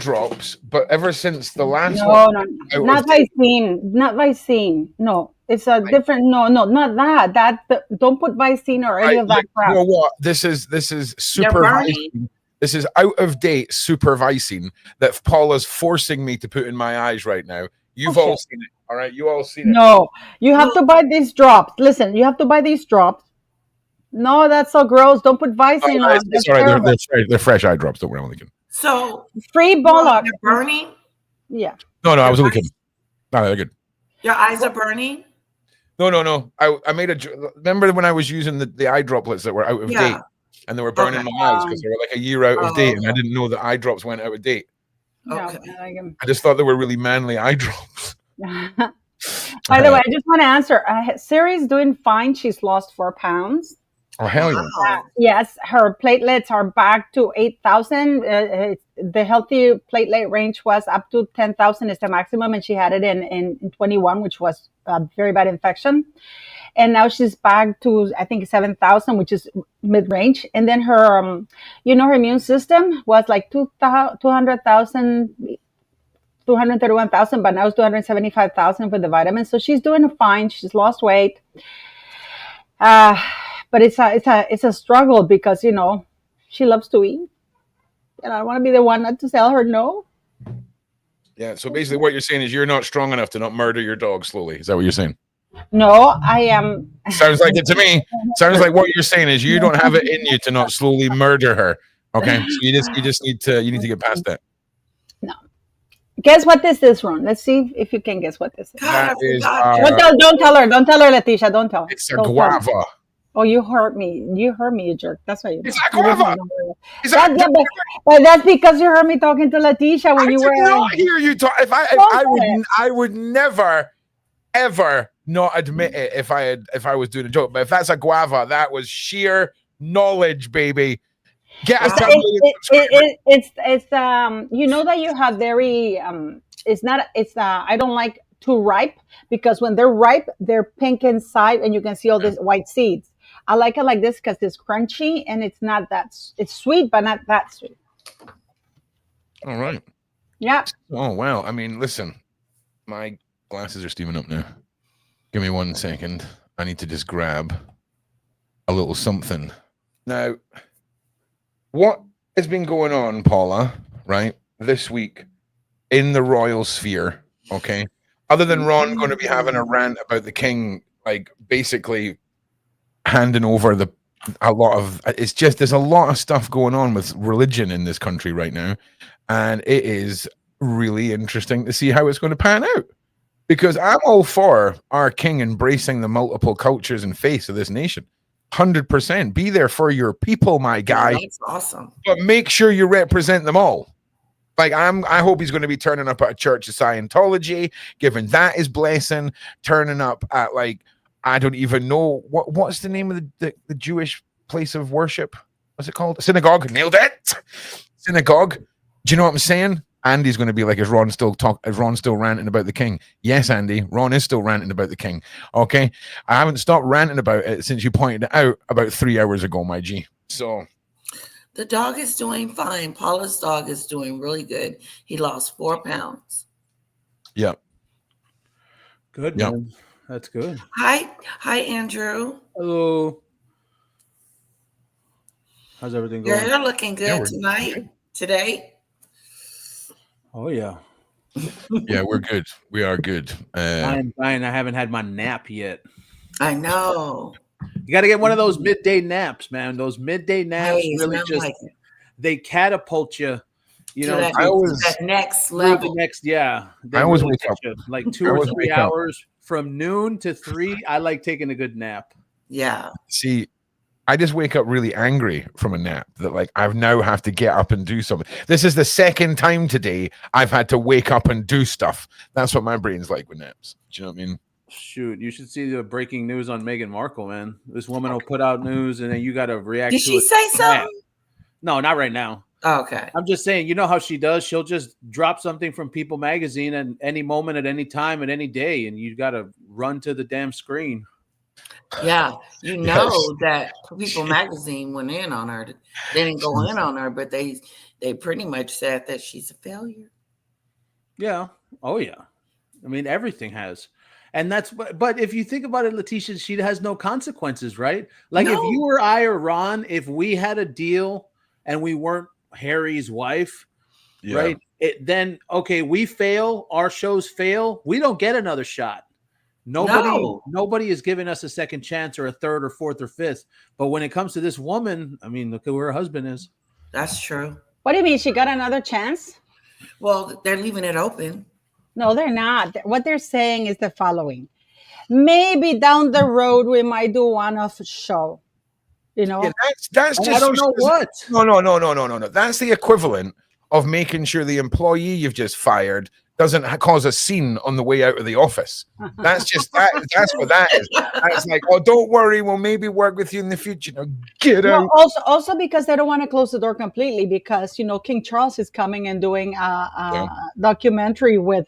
drops, but ever since the last No, one, no, not Vicene, not Vicene. No, it's a different. No, no, not that. Don't put Vicene or any of that crap. You know what? This is supervising. This is out of date supervising that Paula's forcing me to put in my eyes right now. You've all seen it, all right? You all seen it. No, you have to buy these drops. Listen, you have to buy these drops. No, that's so gross. Don't put Vicene on. It's all right. They're fresh eye drops. Don't worry, I'm only kidding. So free Bollock. You're burning? Yeah. No, I was only kidding. No, they're good. Your eyes are burning? No. I made remember when I was using the eye droplets that were out of date and they were burning my eyes because they were like a year out of date and I didn't know that eye drops went out of date. Okay. I just thought they were really manly eye drops. By the way, I just want to answer. Siri's doing fine. She's lost 4 pounds. Oh, hell yeah. Yes, her platelets are back to 8,000. The healthy platelet range was up to 10,000 is the maximum, and she had it in 21, which was a very bad infection. And now she's back to, I think, 7,000, which is mid-range. And then her, her immune system was like 200,000, 231,000, but now it's 275,000 for the vitamins. So she's doing fine. She's lost weight. But it's a struggle because, she loves to eat. And I want to be the one not to tell her no. Yeah, so basically what you're saying is you're not strong enough to not murder your dog slowly. Is that what you're saying? No, I am. Sounds like it to me. Sounds like what you're saying is you don't have it in you to not slowly murder her. Okay, so you just need to get past that. No. Guess what this is, Ron? Let's see if you can guess what this is. Don't tell her. Don't tell her, Leticia. Don't tell. It's a guava. Oh, you hurt me. You hurt me, you jerk. That's why you. It's a guava. But that's because you heard me talking to Leticia when you were. I did not hear you talk. I would never, ever not admit it if I was doing a joke. But if that's a guava, that was sheer knowledge, baby. It's that you have very I don't like too ripe because when they're ripe they're pink inside and you can see all these white seeds. I like it like this because it's crunchy and it's sweet but not that sweet. All right. Yeah. Oh wow. I mean, listen, my glasses are steaming up now. Give me 1 second. I need to just grab a little something. Now, what has been going on, Paula, right, this week in the royal sphere, okay? Other than Ron going to be having a rant about the king, like basically handing over there's a lot of stuff going on with religion in this country right now. And it is really interesting to see how it's going to pan out. Because I'm all for our king embracing the multiple cultures and faiths of this nation. 100%. Be there for your people, my guy. That's awesome. But make sure you represent them all. Like I hope he's going to be turning up at a Church of Scientology, giving that his blessing, turning up at I don't even know what's the name of the Jewish place of worship. What's it called? Synagogue. Nailed it. Synagogue. Do you know what I'm saying? Andy's going to be like, is Ron still ranting about the king? Yes, Andy. Ron is still ranting about the king. Okay. I haven't stopped ranting about it since you pointed it out about 3 hours ago, my G. So the dog is doing fine. Paula's dog is doing really good. He lost 4 pounds. Yeah. Good. Yep. Man. That's good. Hi, Andrew. Hello. How's everything going? You're looking good today. Oh yeah. Yeah, we're good. We are good. I'm fine. I haven't had my nap yet. I know. You got to get one of those midday naps, man. Those midday naps really they catapult you. You know, that next level. I always wake up like 2 or 3 hours from noon to 3. I like taking a good nap. Yeah. See, I just wake up really angry from a nap that I now have to get up and do something. This is the second time today I've had to wake up and do stuff. That's what my brain's like with naps. Do you know what I mean? Shoot, you should see the breaking news on Meghan Markle, man. This woman will put out news and then you got to react to it. Did she say something? No, not right now. Oh, okay. I'm just saying, you know how she does? She'll just drop something from People Magazine at any moment, at any time, at any day, and you got to run to the damn screen. Yeah, you know that People Magazine went in on her. They didn't go in on her, but they pretty much said that she's a failure. Yeah. Oh yeah. I mean, everything has. And that's but if you think about it, Letitia, she has no consequences, right? Like if you or I or Ron, if we had a deal and we weren't Harry's wife, right? Then okay, we fail, our shows fail, we don't get another shot. Nobody is giving us a second chance or a third or fourth or fifth. But when it comes to this woman, I mean, look at where her husband is. That's true. What do you mean? She got another chance? Well, they're leaving it open. No, they're not. What they're saying is the following. Maybe down the road we might do one-off show. You know? Yeah, that's just I don't know what. No. That's the equivalent of making sure the employee you've just fired doesn't cause a scene on the way out of the office. That's just that. That's what that is. That's like, oh, don't worry, we'll maybe work with you in the future. No, get out. Also because they don't want to close the door completely because King Charles is coming and doing a documentary with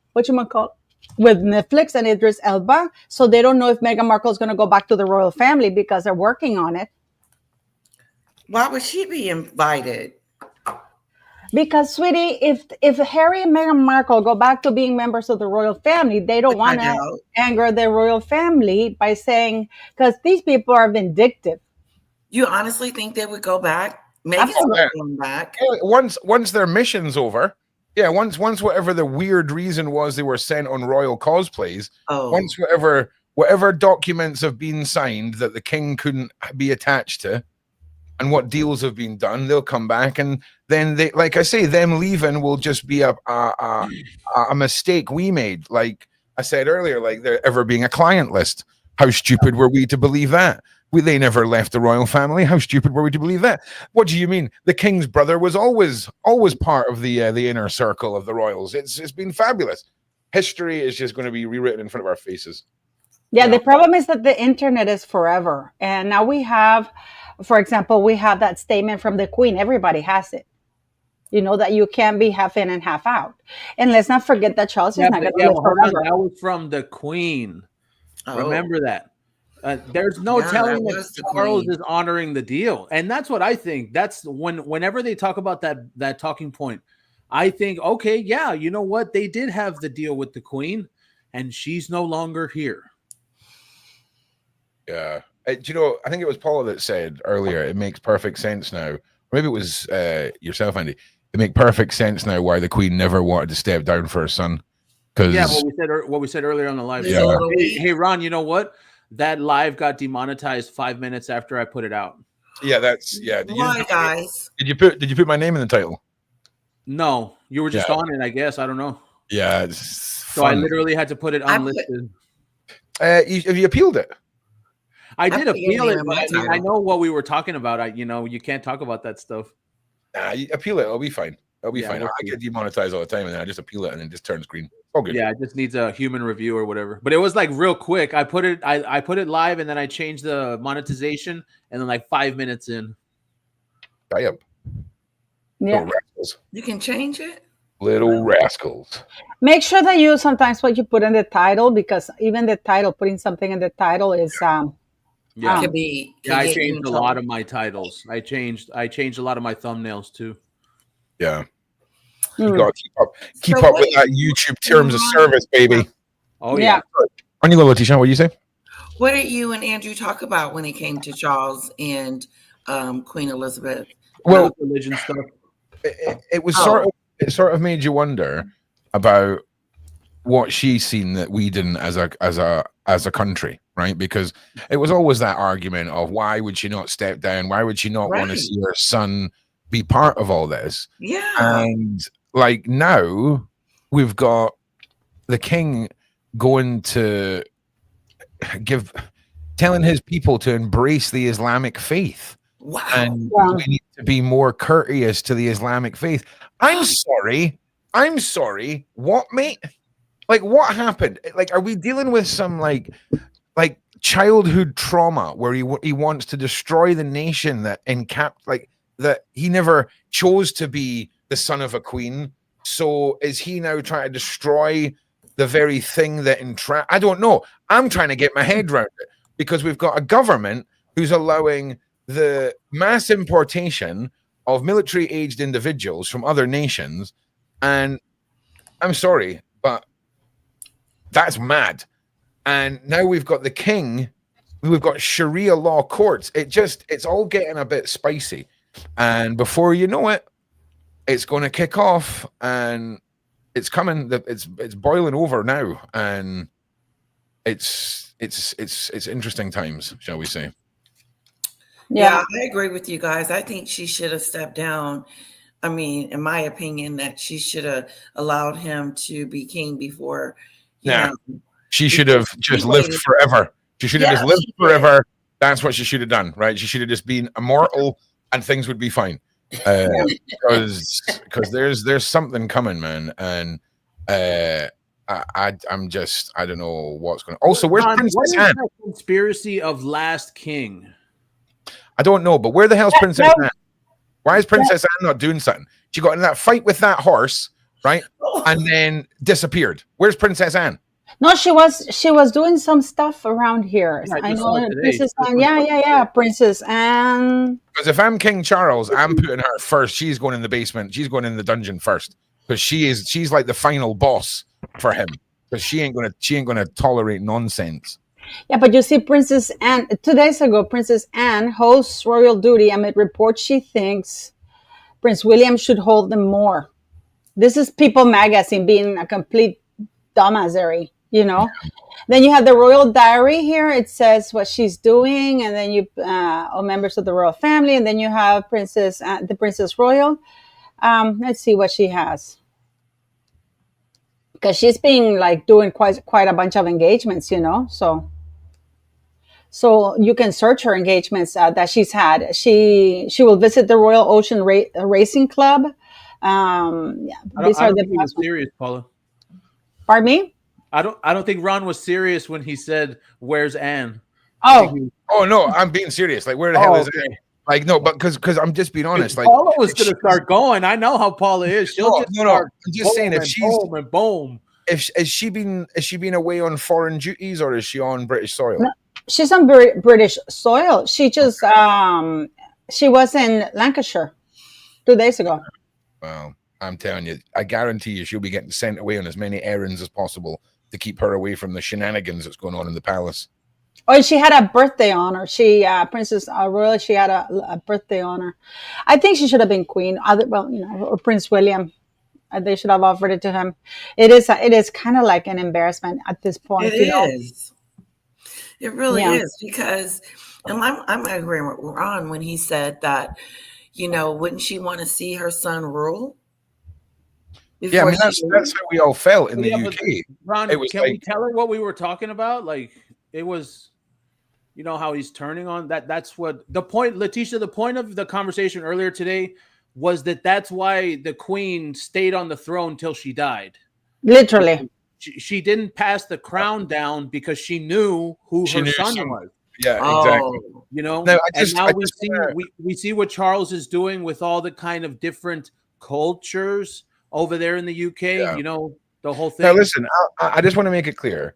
with Netflix and Idris Elba. So they don't know if Meghan Markle is going to go back to the royal family because they're working on it. Why would she be invited? Because, sweetie, if Harry and Meghan Markle go back to being members of the royal family, they don't want to anger the royal family by saying, because these people are vindictive. You honestly think they would go back? Maybe going back. Once their mission's over, once whatever the weird reason was they were sent on royal cosplays, once whatever documents have been signed that the king couldn't be attached to, and what deals have been done, they'll come back, and then they, like I say, them leaving will just be a mistake we made. Like I said earlier, like there ever being a client list. How stupid were we to believe that? They never left the royal family. How stupid were we to believe that? What do you mean? The king's brother was always part of the inner circle of the royals. It's been fabulous. History is just going to be rewritten in front of our faces. Yeah, the problem is that the internet is forever, and now we have. For example, we have that statement from the Queen. Everybody has it. That you can't be half in and half out. And let's not forget that Charles is not going to live forever. That was from the Queen. Remember that. There's no telling that Charles is honoring the deal. And that's what I think. That's whenever they talk about that talking point, I think, okay, yeah, you know what? They did have the deal with the Queen, and she's no longer here. Yeah. I think it was Paula that said earlier, it makes perfect sense now. Or maybe it was yourself, Andy. It makes perfect sense now why the Queen never wanted to step down for her son. Because what we said earlier on the live. Yeah. Hey, Ron, you know what? That live got demonetized 5 minutes after I put it out. Yeah, Why, guys? Did you put my name in the title? No, you were just on it, I guess. I don't know. Yeah, so I literally had to put it unlisted. Have you appealed it? I did appeal it, but I know what we were talking about. You can't talk about that stuff. Nah, you appeal it. It'll be fine. It'll be fine. I get demonetized all the time, and then I just appeal it, and it just turns green. Oh, good. Yeah, it just needs a human review or whatever. But it was like real quick. I put it live, and then I changed the monetization, and then like 5 minutes in. Yeah. Little rascals. You can change it. Little rascals. Make sure that you sometimes what you put in the title, because even the title, putting something in the title is I changed a lot of my titles. I changed a lot of my thumbnails too. Yeah. You got to keep up with that YouTube terms of service, baby. Oh yeah. On you go, Letitia. What do you say? What did you and Andrew talk about when it came to Charles and Queen Elizabeth? Well, religion stuff. It was sort of made you wonder about what she's seen that we didn't as a country, right? Because it was always that argument of why would she not step down? Why would she not want to see her son be part of all this? Yeah. And like now we've got the king going to telling his people to embrace the Islamic faith. Wow. And we need to be more courteous to the Islamic faith. I'm sorry. What, mate? Like, what happened? Like, are we dealing with some like childhood trauma where he wants to destroy the nation that that he never chose to be the son of a queen? So is he now trying to destroy the very thing that I don't know. I'm trying to get my head around it. because we've got a government who's allowing the mass importation of military-aged individuals from other nations. And I'm sorry, but that's mad. And now we've got the king, we've got Sharia law courts. It's all getting a bit spicy. And before you know it, it's going to kick off, and it's coming. It's boiling over now, and it's interesting times, shall we say? Yeah, I agree with you guys. I think she should have stepped down. I mean, in my opinion, that she should have allowed him to be king before. She should have just lived forever. She should have just lived forever. That's what she should have done, right? She should have just been immortal, and things would be fine. Because there's something coming, man, and I'm just, I don't know what's going on. Also, where's Princess Anne? The conspiracy of Last King? I don't know, but where the hell's Princess Anne? Why is Princess Anne not doing something? She got in that fight with that horse, right? And then disappeared. Where's Princess Anne? No, she was doing some stuff around here. Yeah, I know Princess Anne. Yeah, Princess Anne. Because if I'm King Charles, I'm putting her first. She's going in the basement. She's going in the dungeon first. Because she's like the final boss for him. Because she ain't gonna tolerate nonsense. Yeah, but you see, Princess Anne, 2 days ago, Princess Anne hosts royal duty amid reports she thinks Prince William should hold them more. This is People magazine being a complete dumbassery, you know. Then you have the royal diary here. It says what she's doing, and then you all members of the royal family, and then you have the Princess Royal. Let's see what she has. Because she's been like doing quite a bunch of engagements, you know. So you can search her engagements that she's had. She will visit the Royal Ocean Racing Club. These are the was serious, Paula. Pardon me? I don't think Ron was serious when he said, "Where's Anne?" Oh no, I'm being serious. Like, where the hell is Anne? Like, no, but because I'm just being honest. Like, Paula was going to start going. I know how Paula is. She'll just start. I'm just saying, if she's boom and boom. Is she been away on foreign duties, or is she on British soil? No, she's on British soil. She just she was in Lancashire 2 days ago. Well, I'm telling you, I guarantee you, she'll be getting sent away on as many errands as possible to keep her away from the shenanigans that's going on in the palace. Oh, and she had a birthday on her. She Princess Royal. She had a birthday on her. I think she should have been queen. Or Prince William. They should have offered it to him. It is kind of like an embarrassment at this point. It is. It really is, because, and I'm agreeing with Ron when he said that, wouldn't she want to see her son rule? Yeah, I mean, that's how we all felt in the UK. Ron, can we tell her what we were talking about? Like, it was, how he's turning on that. That's what the point, Letitia, the point of the conversation earlier today was that's why the queen stayed on the throne till she died. Literally. She didn't pass the crown down because she knew who her son was. Yeah, exactly. We see what Charles is doing with all the kind of different cultures over there in the UK. Yeah. The whole thing. Now, listen, I just want to make it clear.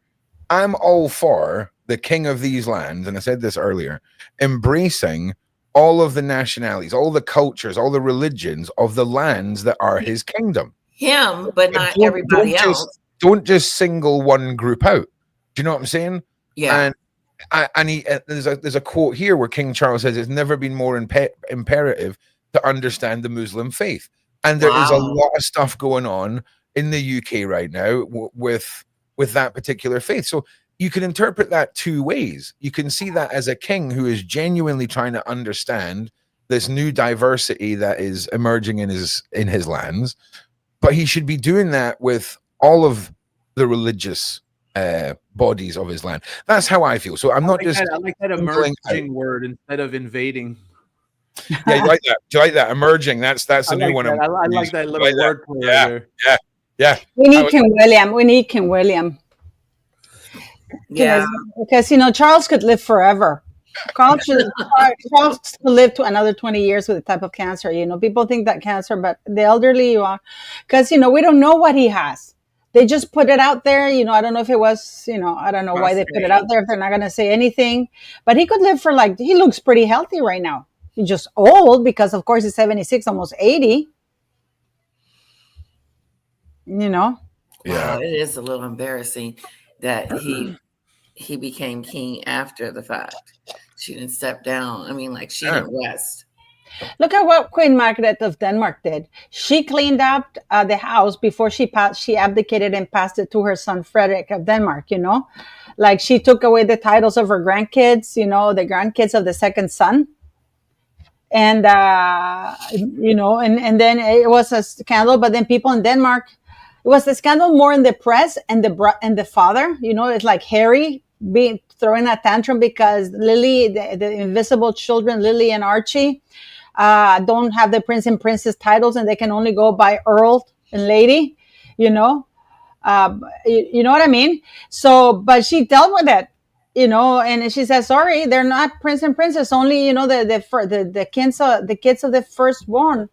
I'm all for the king of these lands, and I said this earlier, embracing all of the nationalities, all the cultures, all the religions of the lands that are his kingdom. Him, but not everybody else. Don't just single one group out. Do you know what I'm saying? Yeah. And there's a quote here where King Charles says it's never been more imperative to understand the Muslim faith. And there is a lot of stuff going on in the UK right now with that particular faith. So you can interpret that two ways. You can see that as a king who is genuinely trying to understand this new diversity that is emerging in his lands, but he should be doing that with all of the religious bodies of his land. That's how I feel. So I like that emerging word instead of invading. Yeah, you like that? Do you like that? Emerging. That's a new one. I like that little word. Yeah. We need King William. Yeah, because Charles could live forever. Charles could live to another 20 years with a type of cancer. People think that cancer, but the elderly you are, because we don't know what he has. they just put it out there. I don't know if it was, I don't know why they put it out there if they're not going to say anything. But he could live for he looks pretty healthy right now. He's just old because, of course, he's 76, almost 80. Wow, it is a little embarrassing that he became king after the fact. She didn't step down. I mean, she didn't rest. Look at what Queen Margaret of Denmark did. She cleaned up the house before she abdicated and passed it to her son Frederick of Denmark. She took away the titles of her grandkids. The grandkids of the second son. And and then it was a scandal. But then people in Denmark, it was a scandal more in the press and the father. It's like Harry being throwing a tantrum because Lily, the invisible children, Lily and Archie, don't have the prince and princess titles, and they can only go by Earl and Lady. You know what I mean? So, but she dealt with it. And she says, sorry, they're not prince and princess, only, the kids of the firstborn,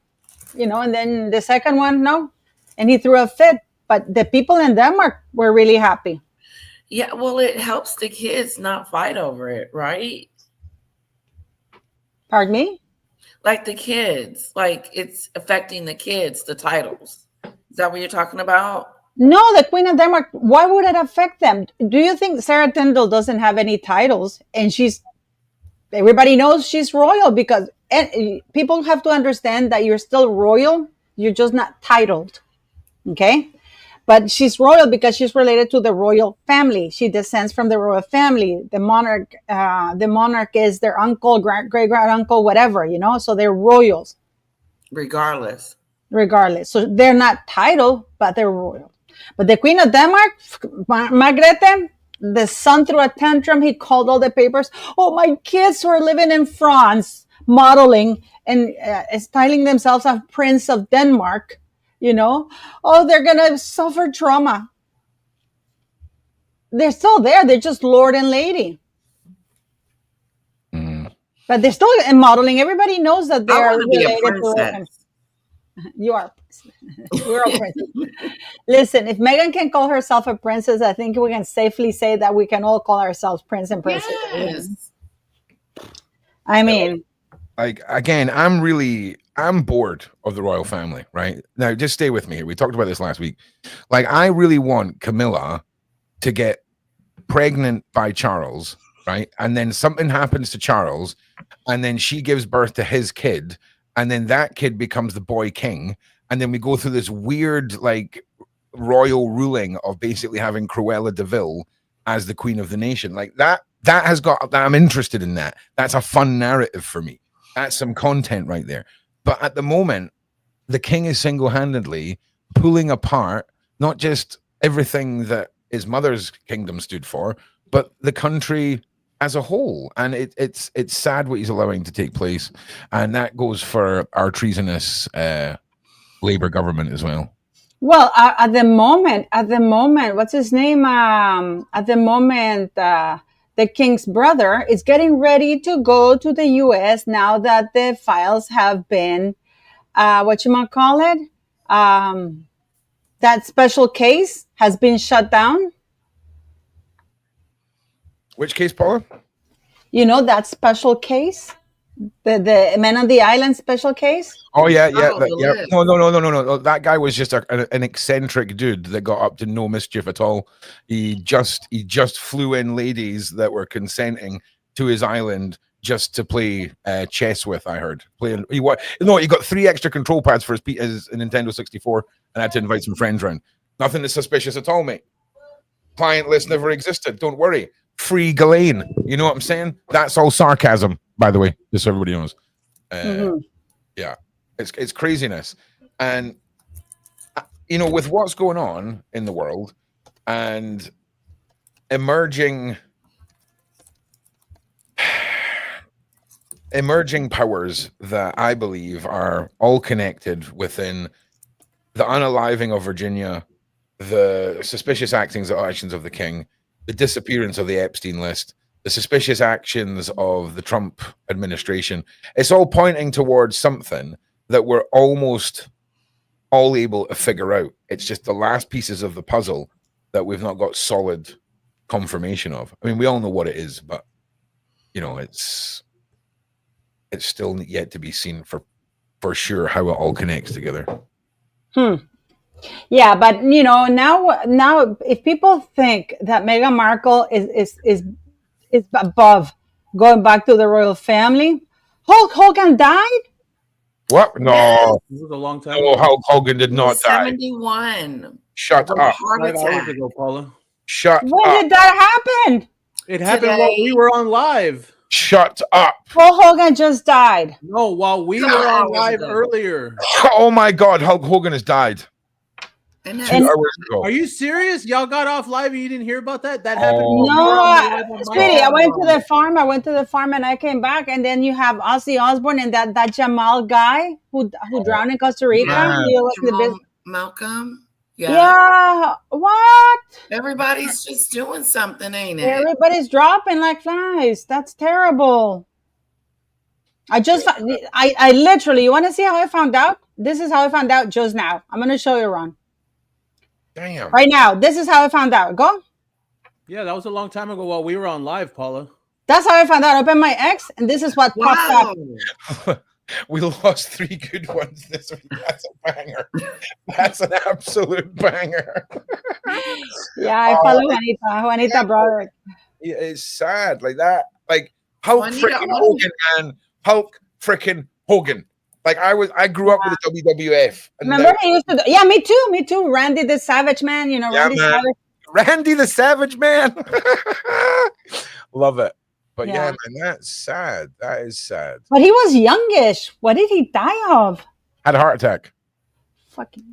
and then the second one, no. And he threw a fit, but the people in Denmark were really happy. Yeah, well, it helps the kids not fight over it, right? Pardon me? The kids, it's affecting the kids, the titles. Is that what you're talking about? No, the Queen of Denmark, why would it affect them? Do you think Sarah Tindall doesn't have any titles? And everybody knows she's royal because people have to understand that you're still royal. You're just not titled. Okay? But she's royal because she's related to the royal family. She descends from the royal family. The monarch is their uncle, great-grand-uncle, whatever, so they're royals. Regardless. So they're not titled, but they're royal. But the Queen of Denmark, Margrethe, the son threw a tantrum. He called all the papers. Oh, my kids who are living in France, modeling and styling themselves as Prince of Denmark, oh, they're going to suffer trauma. They're still there. They're just Lord and Lady. But they're still modeling. Everybody knows that they're related to You are. We're a princess. Listen, if Meghan can call herself a princess, I think we can safely say that we can all call ourselves prince and princess. Yes. I mean, again, I'm bored of the royal family, right? Now, just stay with me here. We talked about this last week. I really want Camilla to get pregnant by Charles, right? And then something happens to Charles, and then she gives birth to his kid, and then that kid becomes the boy king. And then we go through this weird, royal ruling of basically having Cruella de Vil as the queen of the nation. I'm interested in that. That's a fun narrative for me. That's some content right there. But at the moment, the king is single-handedly pulling apart not just everything that his mother's kingdom stood for, but the country as a whole. And it's sad what he's allowing to take place. And that goes for our treasonous Labour government as well. Well, at the moment, what's his name? At the moment, the king's brother is getting ready to go to the U.S. now that the files have been, that special case has been shut down. Which case, Paula? That special case, the Men on the Island special case. Oh yeah. No. That guy was just an eccentric dude that got up to no mischief at all. He just flew in ladies that were consenting to his island just to play chess with. I heard he got 3 extra control pads for his Nintendo 64 and had to invite some friends around. Nothing is suspicious at all, mate. Client list never existed. Don't worry. Free Ghislaine. You know what I'm saying? That's all sarcasm, by the way, just so everybody knows. Yeah, it's craziness. And, with what's going on in the world and emerging powers that I believe are all connected within the unaliving of Virginia, the suspicious actions of the king, the disappearance of the Epstein list, the suspicious actions of the Trump administration. It's all pointing towards something that we're almost all able to figure out. It's just the last pieces of the puzzle that we've not got solid confirmation of. I mean, we all know what it is, but it's still yet to be seen for sure how it all connects together. Yeah, but now if people think that Meghan Markle is above going back to the royal family, Hulk Hogan died. What? No, Yes. This was a long time no, ago. Hulk Hogan did not die. 71. Shut From a up. heart 5 hours attack. ago, Paula. Shut When up. did that happen? It happened Today. while we were on live. Shut up. Hulk Hogan just died. No, while we were Couple on hours live ago. earlier. Oh my God, Hulk Hogan has died And 2 And- hours ago. Are you serious? Y'all got off live and you didn't hear about that? That happened. Oh. while we were on live on my Sweetie, I channel. went to the farm and I came back, and then you have Ozzy Osbourne and that Jamal guy who drowned in Costa Rica. Yeah. He was in the Jamal business. Malcolm. Yeah, what? Everybody's just doing something, ain't it? Everybody's dropping like flies. That's terrible. I literally, you want to see how I found out? This is how I found out just now. I'm going to show you, Ron. Damn. Right now, this is how I found out. Go. Yeah, that was a long time ago while we were on live, Paula. That's how I found out. I opened my X, and this is what popped up. Wow. We lost 3 good ones this week. That's a banger. That's an absolute banger. Yeah, I follow Juanita Broderick. It's sad like that. Like Hulk Juanita, freaking what- Hogan and Hulk freaking Hogan. Like I grew up with the WWF. And Remember he used to yeah, me too. Randy the Savage Man, Yeah, Randy man. Savage. Randy the Savage Man. Love it. But Yeah. yeah, man, that's sad. That is sad. But he was youngish. What did he die of? Had a heart attack. Fucking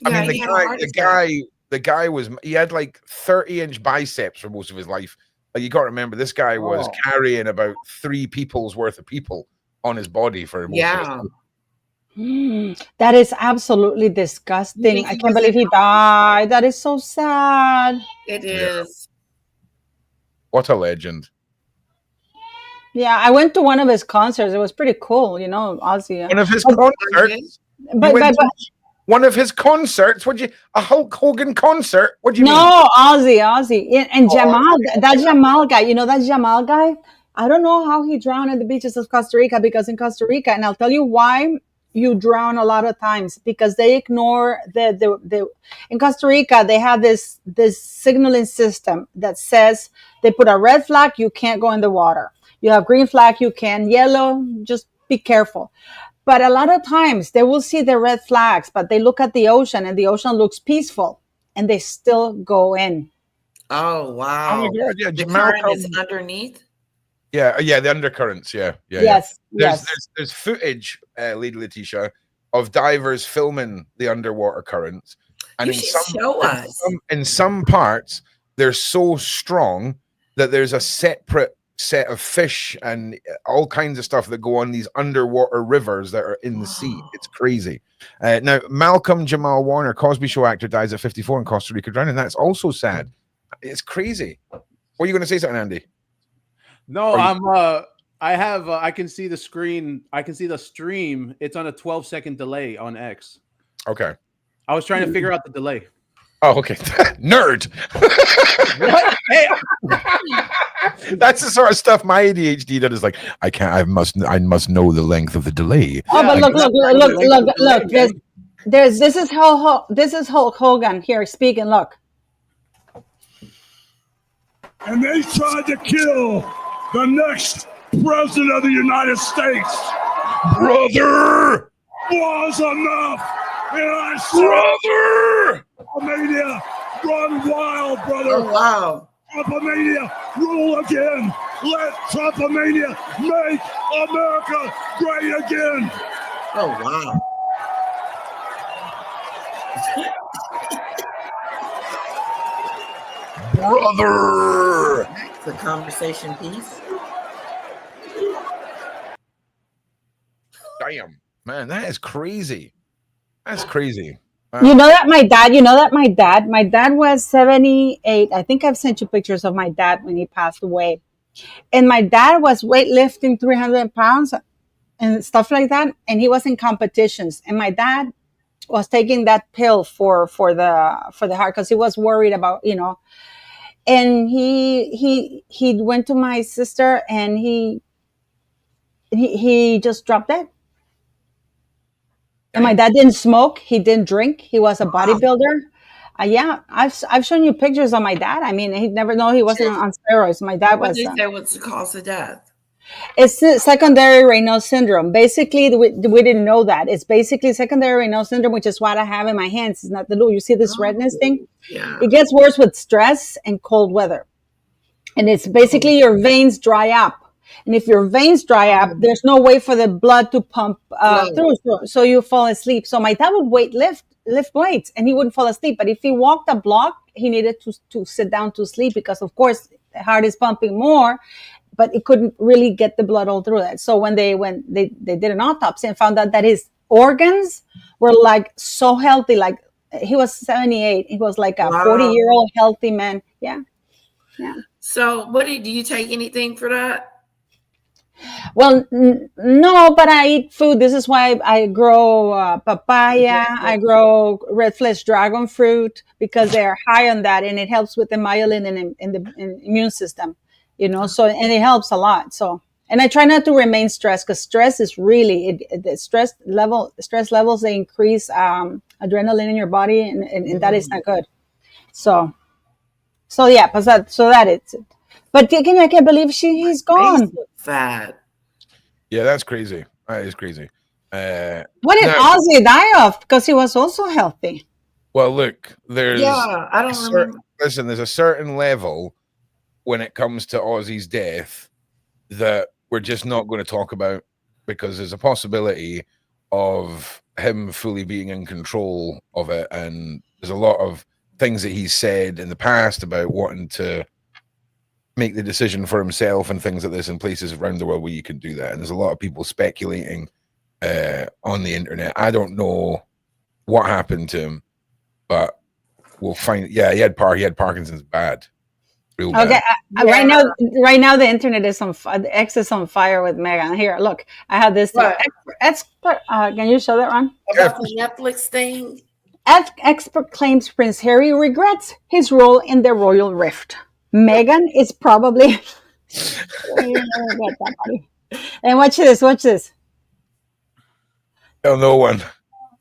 I Yeah, mean, he had a heart attack. the guy was, he had like 30-inch biceps for most of his life. Like you got to remember, this guy was carrying about 3 people's worth of people on his body for most of his Yeah. life. That is absolutely disgusting. think I he can't was believe he died. That is so sad. It is. What a legend. Yeah, I went to one of his concerts. It was pretty cool, Ozzy. One of his But- concerts. But, You went but, to one of his concerts. A Hulk Hogan concert? What do you mean? no, Ozzy. And Oh, Jamal, that Jamal guy, that Jamal guy? I don't know how he drowned at the beaches of Costa Rica, because in Costa Rica, and I'll tell you why you drown a lot of times, because they ignore the in Costa Rica, they have this signaling system that says they put a red flag, you can't go in the water. You have green flag, you can. Yellow, just be careful. But a lot of times they will see the red flags, but they look at the ocean and the ocean looks peaceful and they still go in. Oh, wow. Oh my God, yeah, The Jamal current is underneath. Yeah, the undercurrents. Yeah. Yes. There's footage, Lady Letitia, of divers filming the underwater currents, and You should show us. in some parts they're so strong that there's a separate set of fish and all kinds of stuff that go on these underwater rivers that are in the sea. It's crazy. Now, Malcolm Jamal Warner, Cosby Show actor, dies at 54 in Costa Rica drowning. That's also sad. It's crazy. What are you going to say, something, Andy? No, I can see the screen. I can see the stream. It's on a 12-second delay on X. Okay. I was trying to figure out the delay. Oh, okay. Nerd. What? Hey, That's the sort of stuff my ADHD does. Is like, I must know the length of the delay. Oh, but Yeah, look. This is Hulk Hogan here speaking. Look. And they tried to kill the next president of the United States. Brother! Was enough. And I said, Brother! Trumpomania, run wild, brother. Oh, wow. Trumpomania, rule again. Let Trumpomania make America great again. Oh, wow. Brother! It's a conversation piece. Damn, man, that is crazy. That's crazy. You know that my dad was 78. I think I've sent you pictures of my dad when he passed away. And my dad was weightlifting 300 pounds and stuff like that. And he was in competitions. And my dad was taking that pill for the heart because he was worried about, and he went to my sister and he just dropped dead. And my dad didn't smoke. He didn't drink. He was a bodybuilder. Yeah, I've shown you pictures of my dad. I mean, he'd never know he wasn't on steroids. My dad was. What did they say? What's the cause of death? It's secondary Raynaud syndrome. Basically, we didn't know that. It's basically secondary Raynaud syndrome, which is what I have in my hands. It's not the blue. You see this redness thing? Yeah. It gets worse with stress and cold weather. And it's basically your veins dry up. And if your veins dry up, there's no way for the blood to pump through. So you fall asleep. So my dad would lift weights and he wouldn't fall asleep. But if he walked a block, he needed to sit down to sleep because, of course, the heart is pumping more. But it couldn't really get the blood all through that. So when they did an autopsy and found out that his organs were like so healthy, like he was 78. He was like a 40-year-old healthy man. Yeah. So do you take anything for that? Well, no, but I eat food. This is why I grow papaya. I grow red flesh dragon fruit because they are high on that and it helps with the myelin and the immune system. So, and it helps a lot. So, and I try not to remain stressed because stress is really, the stress levels, they increase adrenaline in your body and that is not good. So yeah, but that is it. But I can't believe he's gone. Fat. Yeah, that's crazy. That is crazy. What did Ozzy die of? Because he was also healthy. Well, look, there's I don't remember. Listen, there's a certain level when it comes to Ozzy's death that we're just not going to talk about because there's a possibility of him fully being in control of it. And there's a lot of things that he's said in the past about wanting to make the decision for himself and things like this in places around the world where you can do that. And there's a lot of people speculating on the internet. I don't know what happened to him, but we'll find. Yeah, he had Parkinson's bad. Okay, right now the internet is on X is on fire with Megan. Here, look, I have this. Can you show that, Ron? About the Netflix thing. Expert claims Prince Harry regrets his role in the royal rift. Meghan is probably. And watch this. Tell no one.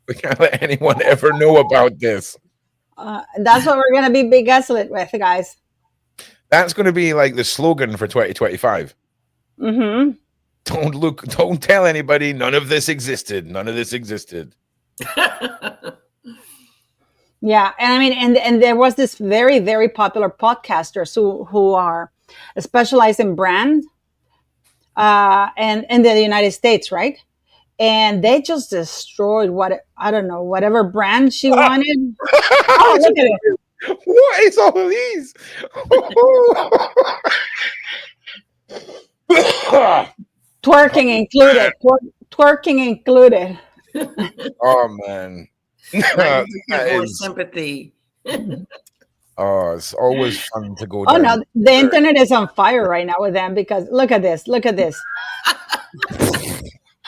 We can't let anyone ever know about this. That's what we're gonna be gaslit with, guys. That's going to be like the slogan for 2025. Mm-hmm. Don't tell anybody. None of this existed. Yeah, and I mean, and there was this very, very popular podcasters who are specialized in brand, and in the United States, right? And they just destroyed whatever brand she wanted. Oh, look at it. What is all of these? Twerking included. Twerking included. Oh man. More sympathy. Oh, it's always fun to go down. Oh no, the internet is on fire right now with them because look at this.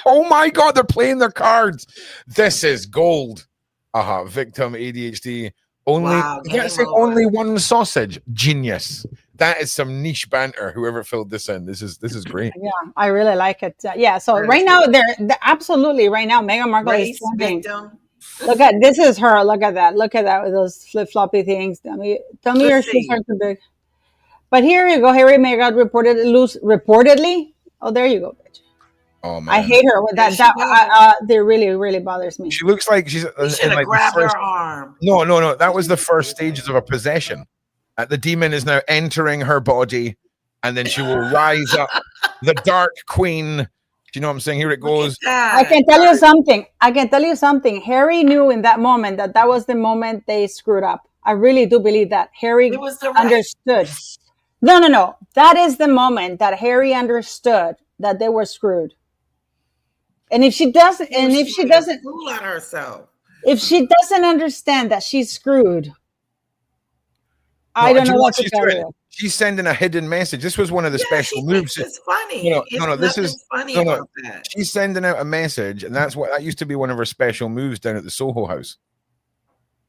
Oh my God, they're playing their cards. This is gold. Victim ADHD. Only one sausage. Genius. That is some niche banter. Whoever filled this in, this is great. Yeah, I really like it. So right now they're absolutely right now. Meghan Markle is trending. Look at this is her. Look at that with those flip floppy things. Tell me your shoes aren't too big. But here you go. Harry and Meghan reportedly. Oh, there you go, bitch. Oh man, I hate her with that. That really, really bothers me. She looks like she's like grabbed her arm. No. That was the first stages of a possession. The demon is now entering her body, and then she will rise up. The Dark Queen. Do you know what I'm saying? Here it goes. I can tell you something. Harry knew in that moment that was the moment they screwed up. I really do believe that Harry understood. No. That is the moment that Harry understood that they were screwed. And if she doesn't fool at herself. If she doesn't understand that she's screwed, I don't know what to tell you. She's sending a hidden message. This was one of the special moves. It's funny. No. This is funny about that. She's sending out a message, and that used to be one of her special moves down at the Soho House.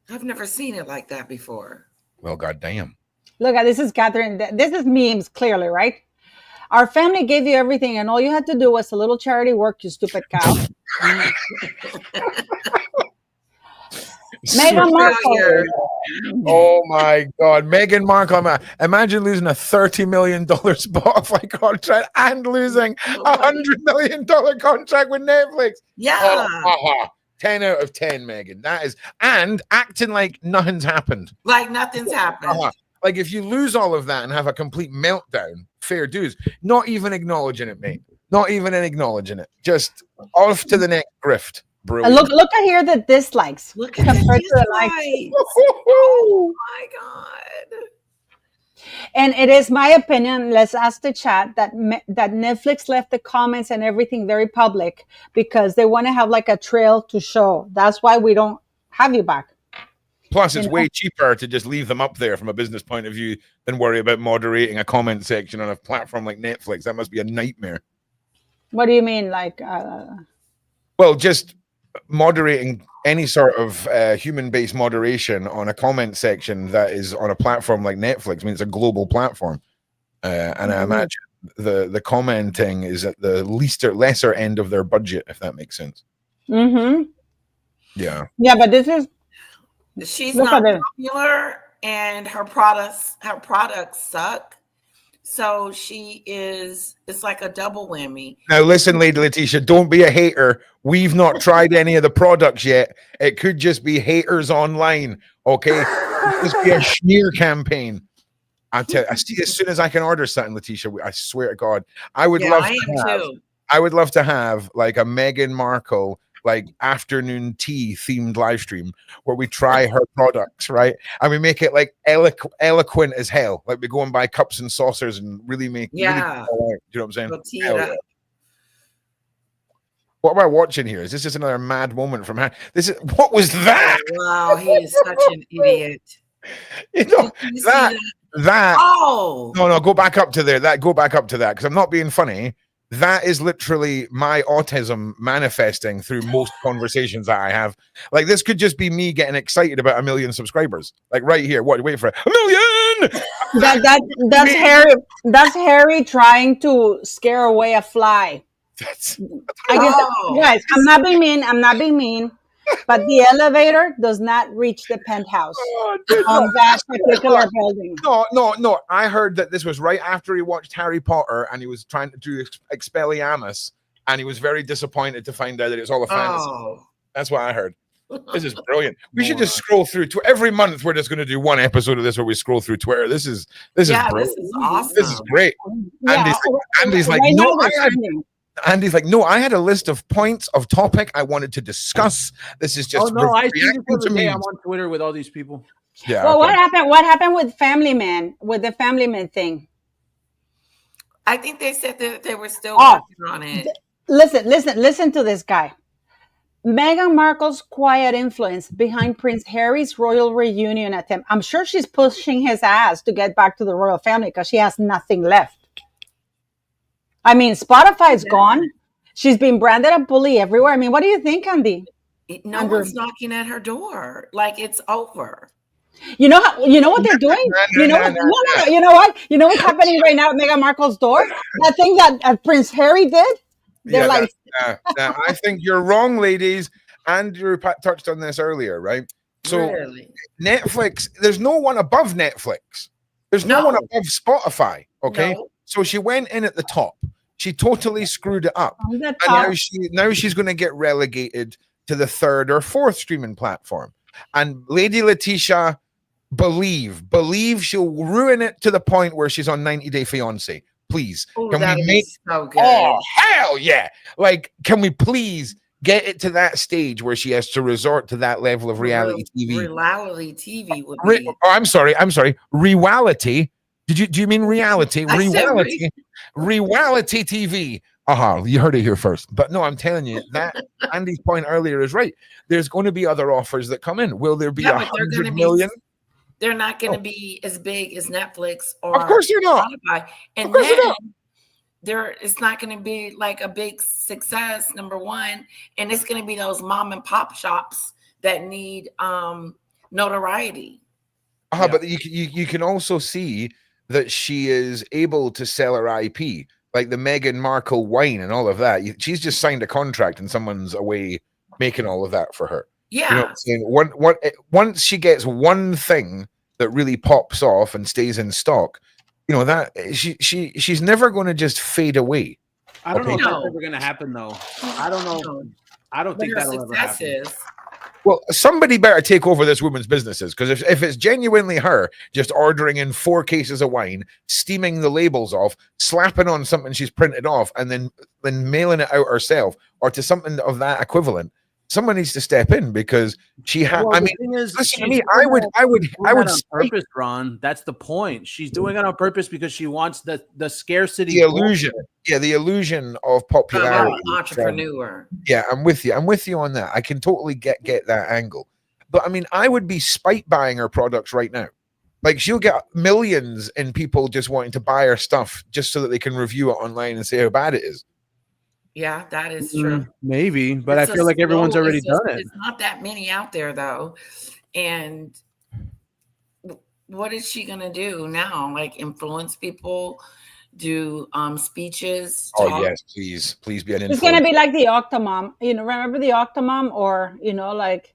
I've never seen it like that before. Well, goddamn. Look, this is Catherine. This is memes, clearly, right? Our family gave you everything, and all you had to do was a little charity work, you stupid cow. Meghan Markle. Oh my God, Meghan Markle! Imagine losing a $30 million Spotify contract and losing a $100 million contract with Netflix. Yeah. 10 out of 10, Meghan. That is, and acting like nothing's happened. Like nothing's happened. Like if you lose all of that and have a complete meltdown, fair dues. Not even acknowledging it, mate. Not even acknowledging it. Just off to the next grift. Brilliant. Look at here the dislikes. Look at compared to the likes. Oh my God. And it is my opinion, let's ask the chat, that Netflix left the comments and everything very public because they want to have like a trail to show. That's why we don't have you back. Plus, it's way cheaper to just leave them up there from a business point of view than worry about moderating a comment section on a platform like Netflix. That must be a nightmare. What do you mean? Like, well, just moderating any sort of human-based moderation on a comment section that is on a platform like Netflix. I mean, it's a global platform, and I imagine the commenting is at the lesser end of their budget, if that makes sense. Mm-hmm. Yeah. Yeah, but this is. She's not popular, and her products suck. So it's like a double whammy. Now listen, Lady Letitia, don't be a hater. We've not tried any of the products yet. It could just be haters online, okay? It could be a smear campaign. I see as soon as I can order something, Letitia, I swear to God, I would love to have like a Meghan Markle like afternoon tea themed live stream where we try her products, right? And we make it like eloquent as hell. Like we go and buy cups and saucers and really make yeah. Really cool, you know what I'm saying? What am I watching here? Is this just another mad moment from her? What was that? Wow, he is such an idiot. You know that. Oh no, go back up to there. Go back up to that because I'm not being funny. That is literally my autism manifesting through most conversations that I have. Like this could just be me getting excited about 1 million subscribers. Like right here. What? Wait for it. 1 million. That's Harry. That's Harry trying to scare away a fly. I guess, guys, I'm not being mean. But the elevator does not reach the penthouse on that particular building. No. I heard that this was right after he watched Harry Potter and he was trying to do Expelliarmus and he was very disappointed to find out that it was all a fantasy. That's what I heard. This is brilliant. We should just scroll through to every month. We're just going to do one episode of this where we scroll through Twitter. This is brilliant. This is awesome. This is great. Yeah, Andy's like, Andy's like, no, I had a list of points of topic I wanted to discuss. This is just. Oh no, I see this every day. I'm on Twitter with all these people. Yeah. Well, what happened? What happened with Family Man? With the Family Man thing? I think they said that they were still working on it. Listen to this guy. Meghan Markle's quiet influence behind Prince Harry's royal reunion attempt. I'm sure she's pushing his ass to get back to the royal family because she has nothing left. I mean, Spotify's gone. She's been branded a bully everywhere. I mean, what do you think, Andy? No one's knocking at her door. Like it's over. You know what they're doing? You know what's happening right now at Meghan Markle's door? That thing that Prince Harry did? They're I think you're wrong, ladies. Andrew touched on this earlier, right? So really? Netflix, there's no one above Netflix. There's no one above Spotify. Okay. No. So she went in at the top. She totally screwed it up. And now she's going to get relegated to the 3rd or 4th streaming platform. And Lady Letitia, believe she'll ruin it to the point where she's on 90 Day Fiance. Please. Can we make so good? Oh, hell yeah. Like, can we please get it to that stage where she has to resort to that level of reality TV? Reality TV would be. I'm sorry. Reality. Do you mean reality? Reality TV. You heard it here first. But no, I'm telling you that Andy's point earlier is right. There's going to be other offers that come in. Will there be 100 million? they're not going to be as big as Netflix or Of course they're not. Spotify. And Of course they're then not. it's not going to be like a big success, number one, and it's going to be those mom and pop shops that need notoriety. But you can also see that she is able to sell her IP, like the Meghan Markle wine and all of that. She's just signed a contract and someone's away making all of that for her. Yeah. You know what I'm saying? Once she gets one thing that really pops off and stays in stock, you know, that she's never going to just fade away. I don't know if that's ever going to happen, though. I don't know. I don't think that'll ever happen. Well, somebody better take over this woman's businesses, because if it's genuinely her just ordering in 4 cases of wine, steaming the labels off, slapping on something she's printed off, and then mailing it out herself or to something of that equivalent, someone needs to step in, because she has. Well, I mean, listen to me. I would on purpose, Ron. That's the point. She's doing it on purpose because she wants the scarcity, the illusion. Yeah, the illusion of popularity. Entrepreneur. Yeah, I'm with you. I'm with you on that. I can totally get that angle. But I mean, I would be spite buying her products right now. Like, she'll get millions in people just wanting to buy her stuff just so that they can review it online and say how bad it is. Yeah, that is true. Maybe, but I feel like everyone's already done it. It's not that many out there, though. And what is she gonna do now? Like, influence people, do speeches? Oh yes, please be an influencer. She's gonna be like the Octomom. You know, remember the Octomom? Or, you know, like,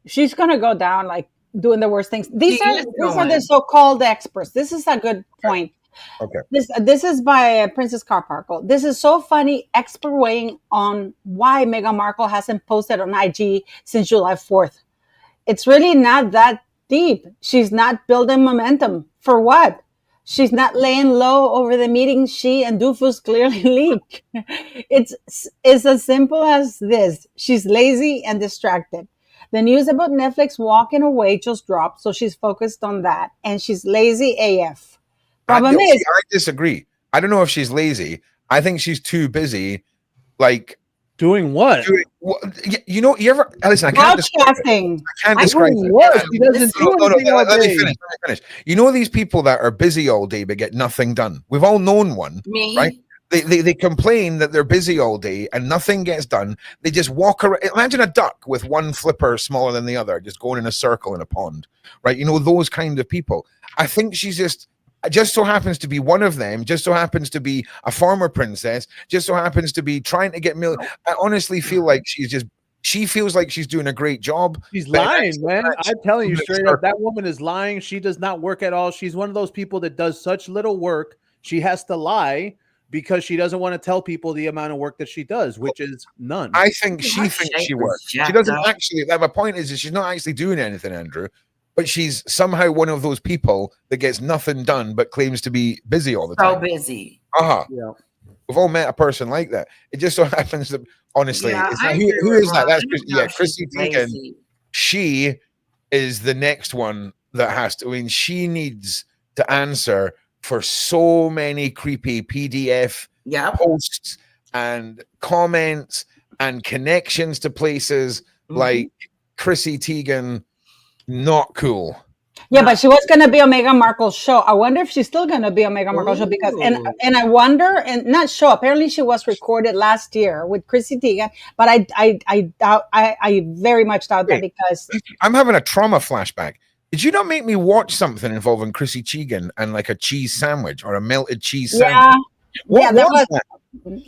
she's gonna go down like doing the worst things. These are the so-called experts. This is a good point. Okay. This is by Princess Carparkle. This is so funny. Expert weighing on why Meghan Markle hasn't posted on IG since July 4th. It's really not that deep. She's not building momentum. For what? She's not laying low over the meetings she and Doofus clearly leak. It's as simple as this. She's lazy and distracted. The news about Netflix walking away just dropped, so she's focused on that. And she's lazy AF. I disagree. I don't know if she's lazy. I think she's too busy, like doing what? You know, you ever listen? I can't describe it. I can't describe it. She doesn't do anything all day. Let me finish. You know these people that are busy all day but get nothing done. We've all known one, right? They complain that they're busy all day and nothing gets done. They just walk around. Imagine a duck with one flipper smaller than the other, just going in a circle in a pond, right? You know, those kind of people. I think she's just so happens to be one of them, just so happens to be a former princess, just so happens to be trying to get millions. I honestly feel like she feels like she's doing a great job. She's lying, man. I'm telling you straight up, that woman is lying. She does not work at all. She's one of those people that does such little work. She has to lie because she doesn't want to tell people the amount of work that she does, which is none. I think she thinks she works. She doesn't actually. My point is she's not actually doing anything, Andrew. But she's somehow one of those people that gets nothing done but claims to be busy all the time. So busy. Yeah. We've all met a person like that. It just so happens that, honestly, it's not, who is that? That's Chrissy Teigen. She is the next one that has to. I mean, she needs to answer for so many creepy PDF posts and comments and connections to places like Chrissy Teigen. Not cool. Yeah, but she was going to be on Meghan Markle's show. I wonder if she's still going to be on Meghan Markle's show, because and I wonder, and not show. Apparently, she was recorded last year with Chrissy Teigen, but I doubt. I very much doubt that, because I'm having a trauma flashback. Did you not make me watch something involving Chrissy Teigen and like a cheese sandwich or a melted cheese sandwich? What was that?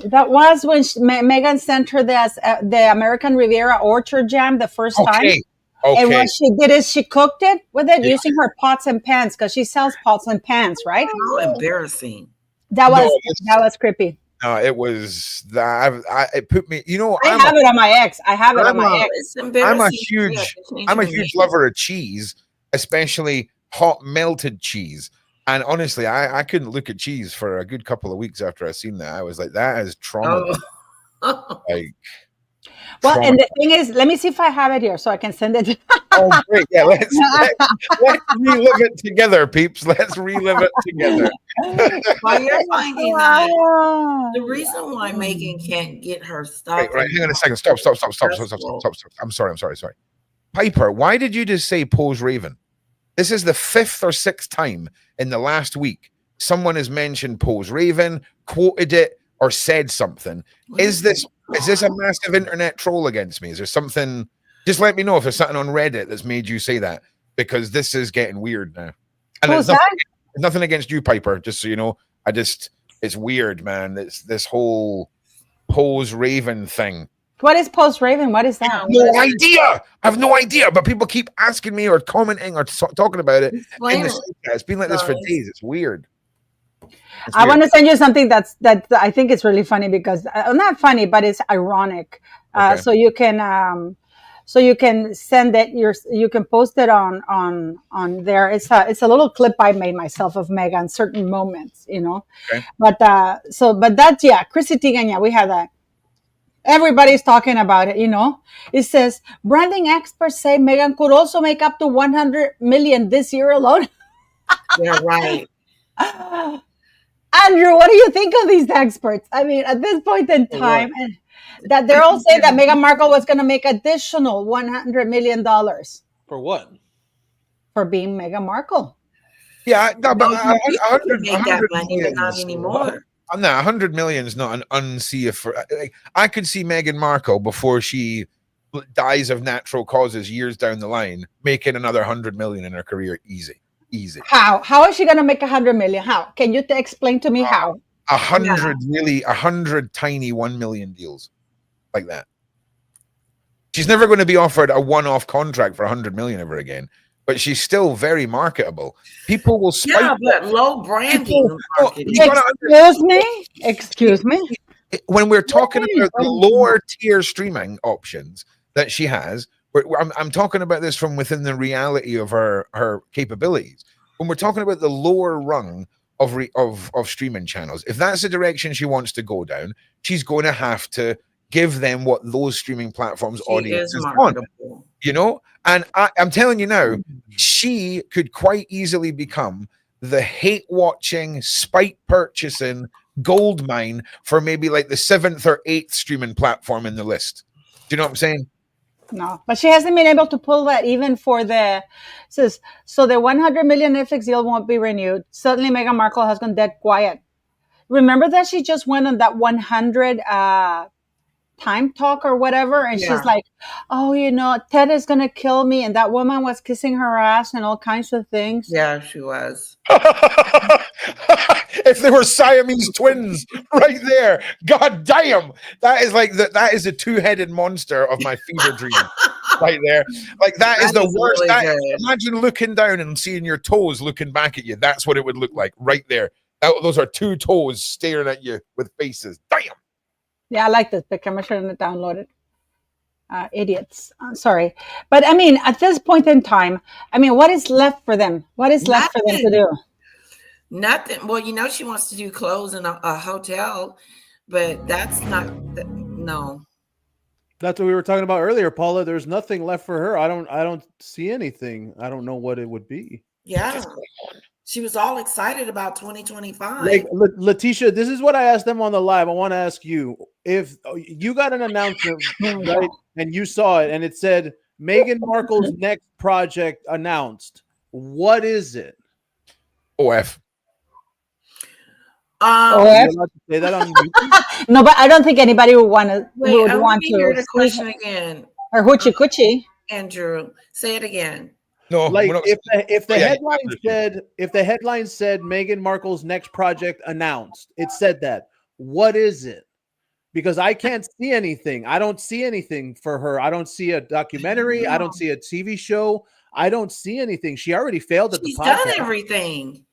That was when Meghan sent her the American Riviera Orchard Jam the first time. Okay. And what she did is she cooked it with it using her pots and pans, because she sells pots and pans, right? How embarrassing. That was creepy. No, it was that. It put me. You know, I have it on my ex. I'm a huge lover of cheese, especially hot melted cheese. And honestly, I couldn't look at cheese for a good couple of weeks after I seen that. I was like, that is trauma. Well, and the thing is, let me see if I have it here so I can send it. Oh, great. Yeah, let's relive it together, peeps. Let's relive it together. Well, you're finding that the reason why Meghan can't get her stuff. Right, hang on a second. Stop. I'm sorry. Piper, why did you just say Pose Raven? This is the 5th or 6th time in the last week someone has mentioned Pose Raven, quoted it, or said something. Is this a massive internet troll against me? Is there something? Just let me know if there's something on Reddit that's made you say that, because this is getting weird now. And it's nothing against you, Piper, just so you know. It's weird, man. It's this whole Pose Raven thing. What is Pose Raven? What is that? I have no idea, but people keep asking me or commenting or talking about it. It's been like this for days. It's weird. I want to send you something that I think it's really funny, because not funny, but it's ironic. Okay. So you can send it. You can post it on there. It's a little clip I made myself of Megan certain moments, you know. Okay. But that's Chrissy Teigen. We have that. Everybody's talking about it, you know. It says branding experts say Megan could also make up to 100 million this year alone. Yeah, right. Andrew, what do you think of these experts? I mean, at this point in time, that they're all saying that Meghan Markle was going to make additional $100 million. For what? For being Meghan Markle. Yeah, no, but 100 million, not anymore. No, 100 million is not an unsafe. I could see Meghan Markle, before she dies of natural causes years down the line, making another 100 million in her career easy. How is she going to make 100 million? How? Can you explain to me how? 100 tiny 1 million deals like that. She's never going to be offered a one-off contract for 100 million ever again. But she's still very marketable. People will spike. Yeah, but low branding. Excuse me. When we're talking about the lower tier streaming options that she has, I'm talking about this from within the reality of her capabilities. When we're talking about the lower rung of streaming channels, if that's the direction she wants to go down, she's going to have to give them what those streaming platforms audiences want. You know, and I'm telling you now, she could quite easily become the hate watching, spite purchasing gold mine for maybe like the 7th or 8th streaming platform in the list. Do you know what I'm saying? No, but she hasn't been able to pull that even for so the 100 million Netflix deal won't be renewed. Suddenly Meghan Markle has gone dead quiet. Remember that she just went on that 100 Time Talk or whatever, and she's like, oh, you know, Ted is gonna kill me, and that woman was kissing her ass and all kinds of things. Yeah, she was. If they were Siamese twins right there, god damn, that is like that is a two-headed monster of my fever dream right there. Like that is the worst. Really imagine looking down and seeing your toes looking back at you. That's what it would look like right there. Those are two toes staring at you with faces. Damn. Yeah, I like this picture. I'm sure to download it. Idiots. Sorry. But I mean, at this point in time, I mean, what is left for them? What is left for them to do? Nothing. Well, you know, she wants to do clothes in a hotel, but that's not, no. That's what we were talking about earlier, Paula. There's nothing left for her. I don't see anything. I don't know what it would be. Yeah. She was all excited about 2025. Like, Letitia, this is what I asked them on the live. I want to ask you, if you got an announcement, right, and you saw it, and it said Meghan Markle's next project announced, what is it? OF. Say that on YouTube? No, but I don't think anybody would want to. Hear the question again. Or hoochie coochie. Andrew, say it again. No, like if the headline said Meghan Markle's next project announced, it said that. What is it? Because I can't see anything. I don't see anything for her. I don't see a documentary. I don't see a TV show. I don't see anything. She already failed at the podcast. She's done everything.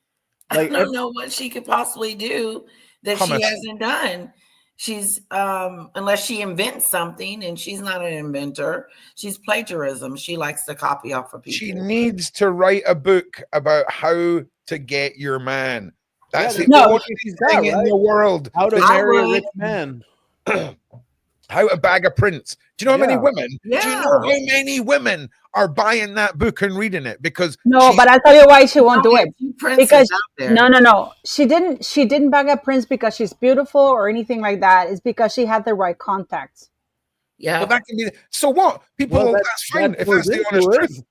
Like, I don't know what she could possibly do that she hasn't done. She's unless she invents something, and she's not an inventor. She's plagiarism. She likes to copy off of people. She needs to write a book about how to get your man. That's the only thing in the world. How to marry a rich man. How to bag a prince. Do you know how many women? Yeah. Do you know how many women are buying that book and reading it? Because but I'll tell you why she won't do it. Because no. She didn't bag a prince because she's beautiful or anything like that. It's because she had the right contacts. Yeah. Well, that can be so what? People that's fine if that's the honest truth.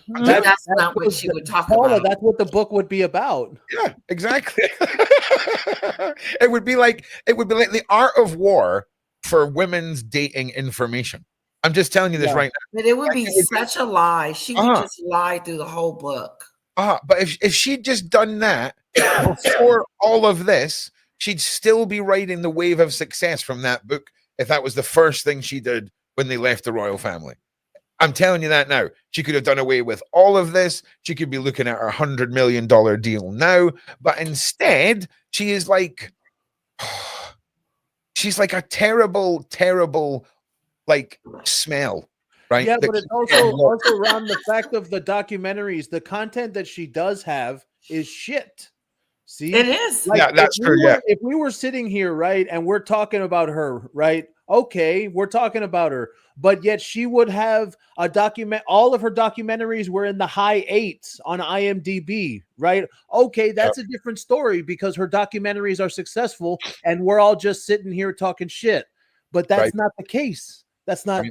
That's not what she would talk about. That's what the book would be about. Yeah, exactly. It would be like the art of war for women's dating information. I'm just telling you this right now. But it would be such a lie. She would just lie through the whole book. But if she'd just done that before all of this, she'd still be riding the wave of success from that book if that was the first thing she did when they left the royal family. I'm telling you that now. She could have done away with all of this. She could be looking at her $100 million deal now. But instead, she is like, she's like a terrible, terrible, like, smell. Right? Yeah, but it's also around the fact of the documentaries. The content that she does have is shit. See, it is. Like, yeah, that's true. Yeah, if we were sitting here, right, and we're talking about her, right? Okay, we're talking about her, but yet she would have a document. All of her documentaries were in the high 8s on IMDb, right? Okay, that's a different story because her documentaries are successful, and we're all just sitting here talking shit. But that's not the case. That's not.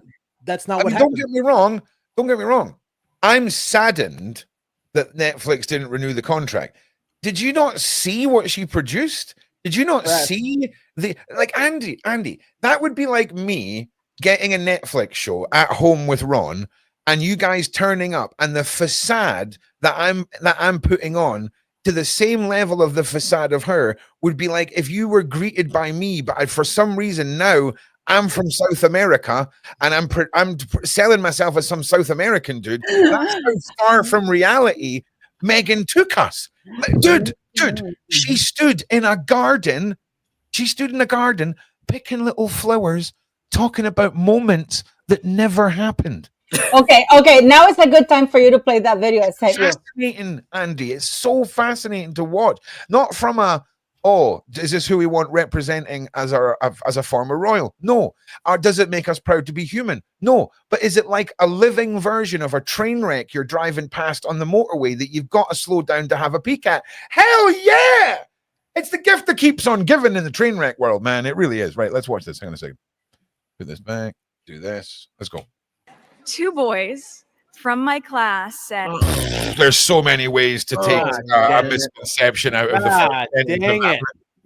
That's not what happened. Don't get me wrong. Don't get me wrong. I'm saddened that Netflix didn't renew the contract. Did you not see what she produced? Did you not see Andy? That would be like me getting a Netflix show at home with Ron, and you guys turning up, and the facade that I'm putting on to the same level of the facade of her would be like if you were greeted by me, but for some reason now I'm from South America and I'm selling myself as some South American dude. That's how far from reality Meghan took us. Dude, she stood in a garden. She stood in a garden picking little flowers, talking about moments that never happened. Okay. Now it's a good time for you to play that video I sent you. Fascinating, Andy. It's so fascinating to watch. Not from a, is this who we want representing as a former royal? No. Or does it make us proud to be human? No. But is it like a living version of a train wreck you're driving past on the motorway that you've got to slow down to have a peek at? Hell yeah! It's the gift that keeps on giving in the train wreck world, man. It really is. Right, let's watch this. Hang on a second. Put this back. Do this. Let's go. 2 boys from my class said, there's so many ways to take a misconception out of the dang it.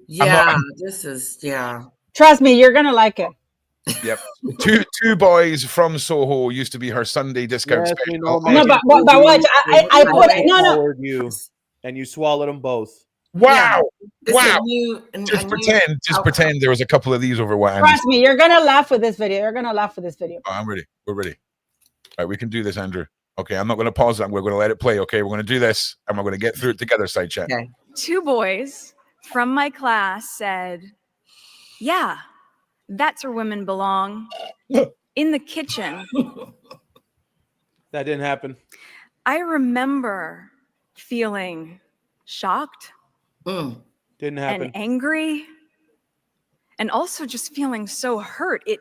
Yeah, Trust me, you're gonna like it. Yep. two boys from Soho used to be her Sunday discount special. No, but watch. I put it. No. You, and you swallowed them both. Wow. Yeah. Wow. Just pretend there was a couple of these over what. Trust me, you're gonna laugh with this video. I'm ready. We're ready. All right, we can do this, Andrew. Okay, I'm not going to pause it. We're going to let it play. Okay, we're going to do this, and we're going to get through it together. Side chat. Okay. 2 boys from my class said, "Yeah, that's where women belong, in the kitchen." That didn't happen. I remember feeling shocked, Didn't happen, and angry, and also just feeling so hurt. It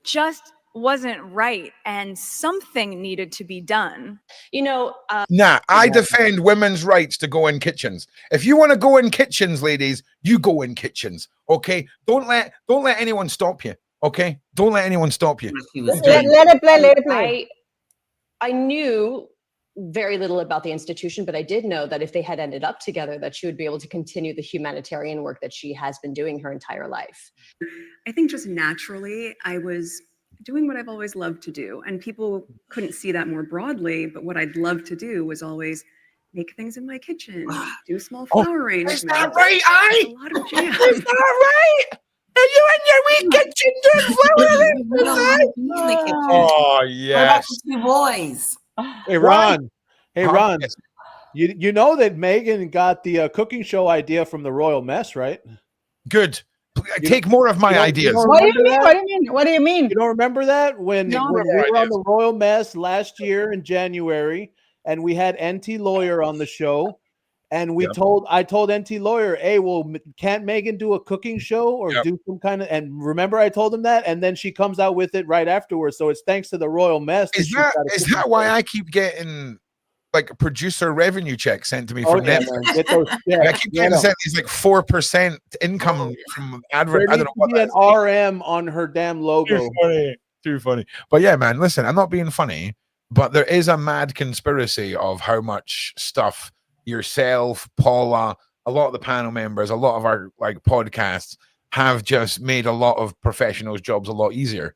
just wasn't right, and something needed to be done. I defend women's rights to go in kitchens. If you want to go in kitchens, ladies, you go in kitchens. Okay, don't let anyone stop you. Okay, don't let anyone stop you. Let it play. I knew very little about the institution, but I did know that if they had ended up together, that she would be able to continue the humanitarian work that she has been doing her entire life. I think just naturally, I was doing what I've always loved to do. And people couldn't see that more broadly, but what I'd love to do was always make things in my kitchen, do small flower arrangements. Is that right, a lot of jam. Is that right? Are you in your wee kitchen doing flower arrangements? Oh, yes. What about 2 boys? Hey, Ron. Yes. You know that Meghan got the cooking show idea from the Royal Mess, right? Good. Take more of my ideas. What do you mean? You don't remember that when we were on the Royal Mess last year in January, and we had NT Lawyer on the show, and I told NT Lawyer, hey, well, can't Meghan do a cooking show or do some kind of? And remember, I told him that, and then she comes out with it right afterwards. So it's thanks to the Royal Mess. Is that why I keep getting like a producer revenue check sent to me from Netflix? I keep getting sent these like 4% income from advert. I don't know what an RM on her damn logo. Too funny. But yeah, man, listen, I'm not being funny. but there is a mad conspiracy of how much stuff yourself, Paula, a lot of the panel members, a lot of our like podcasts have just made a lot of professionals' jobs a lot easier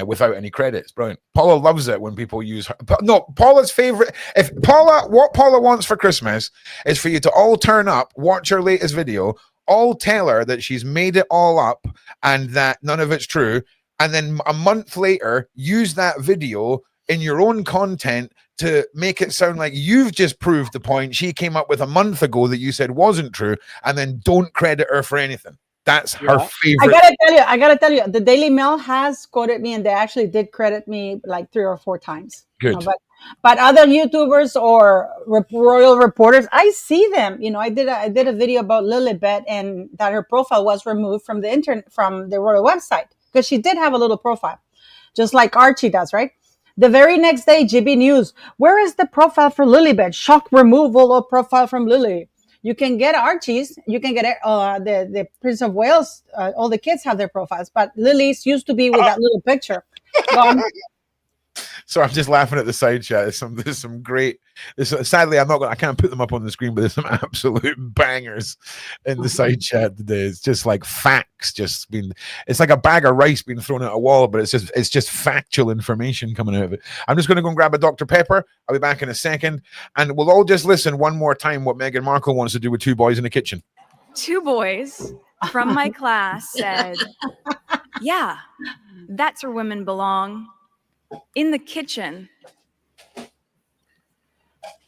without any credits. Brilliant. Paula loves it when people use her. No, Paula's favorite. What Paula wants for Christmas is for you to all turn up, watch her latest video, all tell her that she's made it all up and that none of it's true, and then a month later use that video in your own content to make it sound like you've just proved the point she came up with a month ago that you said wasn't true, and then don't credit her for anything. That's her favorite. I gotta tell you, the Daily Mail has quoted me, and they actually did credit me like 3 or 4 times. Good. But other YouTubers or royal reporters, I see them. I did a video about Lilibet, and that her profile was removed from the internet, from the royal website, because she did have a little profile, just like Archie does, right? The very next day, GB News, where is the profile for Lilibet? Shock removal of profile from Lily. You can get Archie's, you can get the Prince of Wales, all the kids have their profiles, but Lily's used to be with that little picture. So I'm just laughing at the side chat. There's some great. Sadly, I can't put them up on the screen, but there's some absolute bangers in the side chat today. It's just like facts, it's like a bag of rice being thrown at a wall, but it's just factual information coming out of it. I'm just going to go and grab a Dr. Pepper. I'll be back in a second, and we'll all just listen one more time what Meghan Markle wants to do with 2 boys in the kitchen. 2 boys from my class said, "Yeah, that's where women belong. In the kitchen."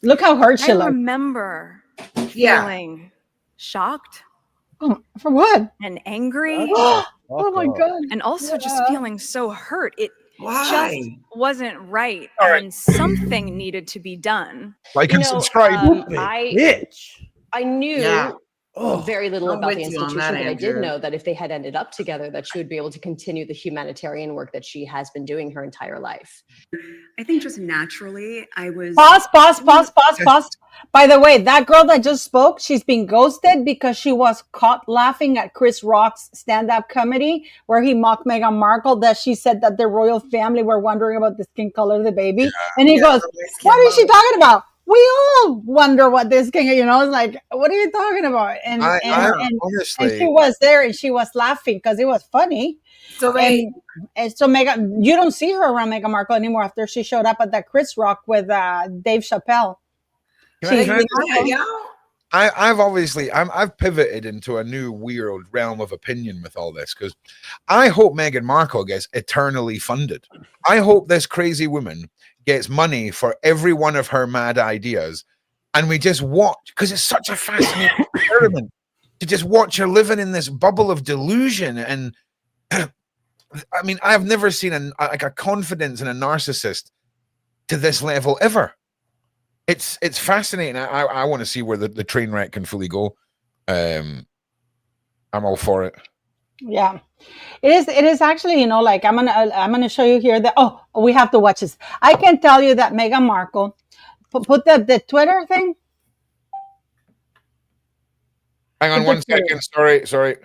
Look how hurt she looked. I remember feeling shocked. Oh, for what? And angry. Oh my God. And also just feeling so hurt. It Why? just wasn't right. And something needed to be done. Like and subscribe. I knew very little I'm about with the you on institution, that, but I did Andrew. know that if they had ended up together, that she would be able to continue the humanitarian work that she has been doing her entire life. I think just naturally, I was. Pause. By the way, that girl that just spoke, she's been ghosted because she was caught laughing at Chris Rock's stand-up comedy where he mocked Meghan Markle, that she said that the royal family were wondering about the skin color of the baby. And he goes, what is she talking about? We all wonder what this king, it's like, what are you talking about? And honestly, and she was there and she was laughing because it was funny. So so Meghan, you don't see her around Meghan Markle anymore after she showed up at that Chris Rock with Dave Chappelle. I've pivoted into a new weird realm of opinion with all this, because I hope Meghan Markle gets eternally funded. I hope this crazy woman gets money for every one of her mad ideas, and we just watch, because it's such a fascinating experiment to just watch her living in this bubble of delusion. And I mean, I've never seen a confidence in a narcissist to this level ever. It's fascinating. I want to see where the train wreck can fully go. I'm all for it. Yeah, it is actually, like I'm gonna show you here that we have to watch this. I can tell you that Meghan Markle put the Twitter thing. Hang on 1 second. Sorry.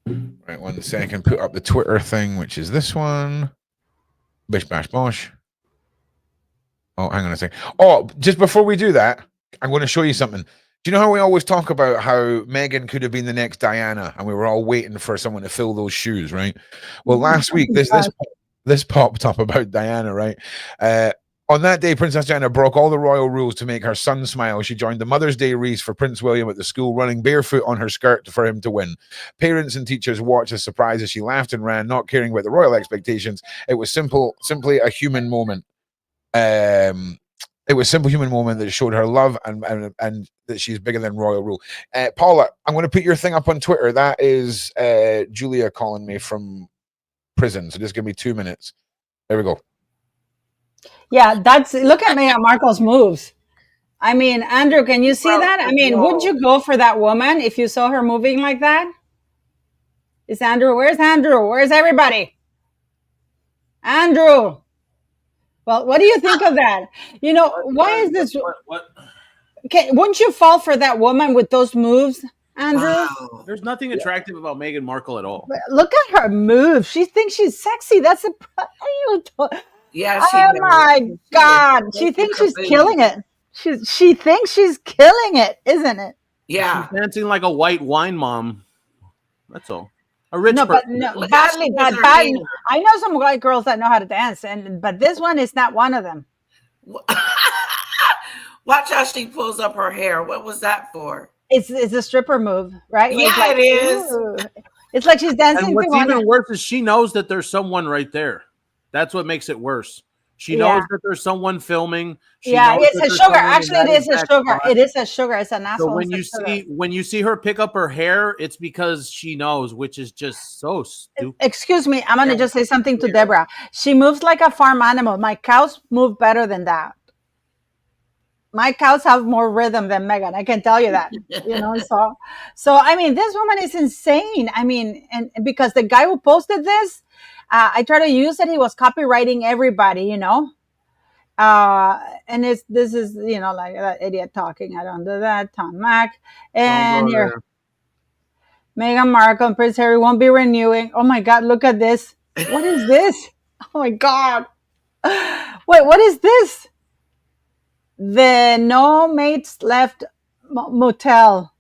Right, 1 second. Put up the Twitter thing, which is this one. Bish bash bosh. Oh, hang on a second. Oh, just before we do that, I'm going to show you something. Do you know how we always talk about how Meghan could have been the next Diana, and we were all waiting for someone to fill those shoes, right? Well, last week this popped up about Diana, right? On that day, Princess Diana broke all the royal rules to make her son smile. She joined the Mother's Day wreath for Prince William at the school, running barefoot on her skirt for him to win. Parents and teachers watched as surprised as she laughed and ran, not caring about the royal expectations. It was simply a human moment. It was a simple human moment that showed her love and that she's bigger than royal rule. Paula, I'm going to put your thing up on Twitter. That is Julia calling me from prison. So just give me 2 minutes. There we go. Yeah, look at Meghan Markle's moves. I mean, Andrew, can you see that? I mean, wouldn't you go for that woman if you saw her moving like that? Is Andrew? Where's Andrew? Where's everybody? Andrew. Well, what do you think of that? Why is this? What? Okay, wouldn't you fall for that woman with those moves, Andrew? Wow. There's nothing attractive about Meghan Markle at all. Look at her moves. She thinks she's sexy. That's a. Yeah, Oh my God. She thinks she's killing it. She thinks she's killing it, isn't it? Yeah. She's dancing like a white wine mom. That's all. A rich person. Badly. I know some white girls that know how to dance, but this one is not one of them. Watch how she pulls up her hair. What was that for? It's a stripper move, right? Yeah, like, it is. Ooh. It's like she's dancing. And what's even worse is she knows that there's someone right there. That's what makes it worse. She knows that there's someone filming. It's a sugar. Actually, it is a sugar. It is a sugar. It's an asshole. So when you see her pick up her hair, it's because she knows, which is just so stupid. Excuse me, I'm gonna just say something to Deborah. She moves like a farm animal. My cows move better than that. My cows have more rhythm than Megan. I can tell you that. So I mean, this woman is insane. I mean, and because the guy who posted this, I tried to use it. He was copywriting everybody, and this is like that idiot talking. I don't do that. Tom Mack and here, Meghan Markle and Prince Harry won't be renewing. Oh my God, look at this. What is this? Oh my God. Wait, what is this? The No Mates Left Motel.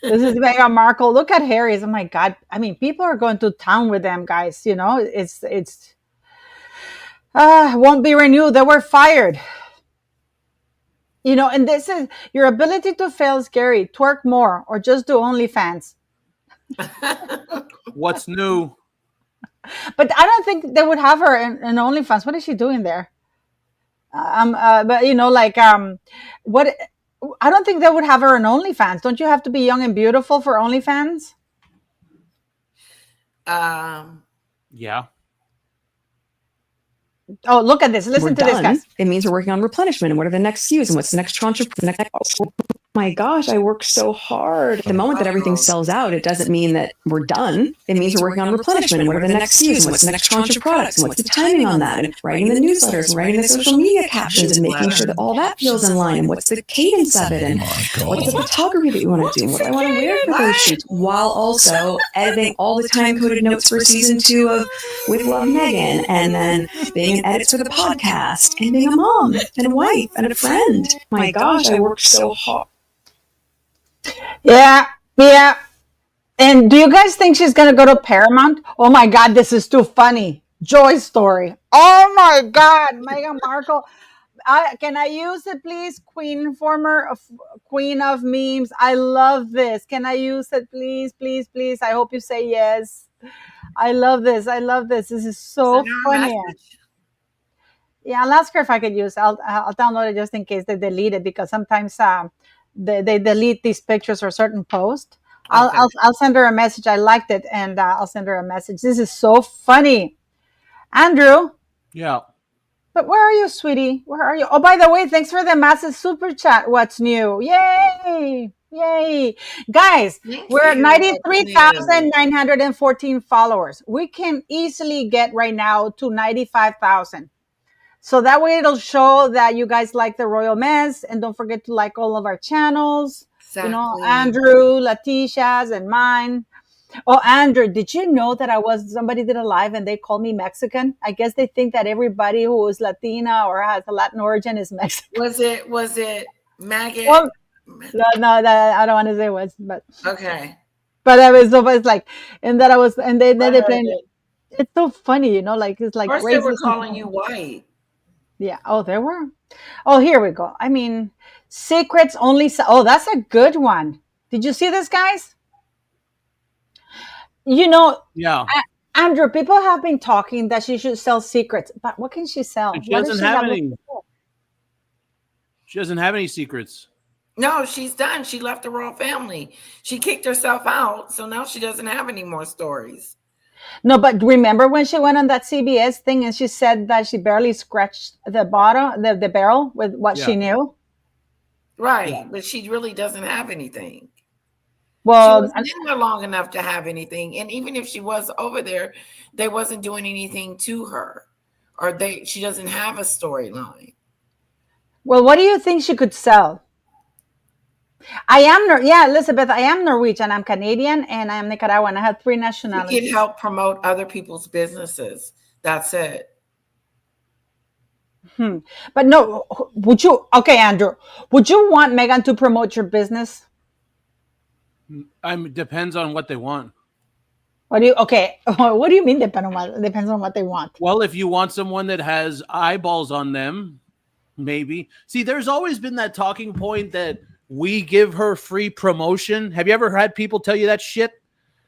This is Meghan Markle. Look at Harry's. Oh my God. I mean, people are going to town with them, guys. It's won't be renewed. They were fired. And this is your ability to fail scary. Twerk more or just do OnlyFans. What's new? But I don't think they would have her in OnlyFans. What is she doing there? What? I don't think they would have her in OnlyFans. Don't you have to be young and beautiful for OnlyFans? Yeah. Oh, look at this. Listen to this, guys. It means we're working on replenishment and what are the next SKUs and what's the next tranche of the next. Oh my gosh, I worked so hard. The moment that everything sells out, it doesn't mean that we're done. It means we're working on replenishment and what are the next SKUs and what's the next tranche of products and what's the timing on that and writing the newsletters and writing the social media captions and making sure that all that feels in line and what's the cadence of it and what's the photography that you want to do and what I want to wear for those shoots while also editing all the time-coded notes for season 2 of With Love Megan and then being an edit for the podcast and being a mom and a wife and a friend. My gosh, I worked so hard. Yeah. And do you guys think she's going to go to Paramount? Oh my God, this is too funny. Joy Story. Oh my God, Meghan Markle. Can I use it, please? Queen of memes. I love this. Can I use it, please? Please, please. I hope you say yes. I love this. This is so funny. Yeah, I'll ask her if I could use it. I'll download it just in case they delete it because sometimes they delete these pictures or certain posts. Okay. I'll send her a message. I liked it, and I'll send her a message. This is so funny, Andrew. Yeah. But where are you, sweetie? Where are you? Oh, by the way, thanks for the massive super chat. What's new? Yay! Guys, we're at 93,914 followers. We can easily get right now to 95,000. So that way it'll show that you guys like the Royal Mess, and don't forget to like all of our channels. Exactly. Andrew, Letitia's, and mine. Oh, Andrew, did you know that somebody did a live and they called me Mexican? I guess they think that everybody who is Latina or has a Latin origin is Mexican. Was it Maggot? Well, no, I don't want to say what, but okay. But I was so it's like, and that I was, and then they played it. It's so funny, like it's like. First they were calling you white. Yeah. Oh, there were. Oh, here we go. I mean, secrets only. Oh, that's a good one. Did you see this, guys? Yeah. Andrew, people have been talking that she should sell secrets, but what can she sell? She doesn't have any. She doesn't have any secrets. No, she's done. She left the royal family. She kicked herself out, so now she doesn't have any more stories. No, but remember when she went on that CBS thing and she said that she barely scratched the bottom, the barrel with what she knew? Right, but she really doesn't have anything. Well, she wasn't in there long enough to have anything. And even if she was over there, they wasn't doing anything to her. Or she doesn't have a storyline. Well, what do you think she could sell? Elizabeth, I am Norwegian, I'm Canadian, and I'm Nicaraguan. I have 3 nationalities. She can help promote other people's businesses. That's it. But no, would you? Okay, Andrew, would you want Meghan to promote your business? Depends on what they want. What do you? Okay, what do you mean? Depends on what they want. Well, if you want someone that has eyeballs on them, maybe. See, there's always been that talking point that we give her free promotion. Have you ever had people tell you that shit?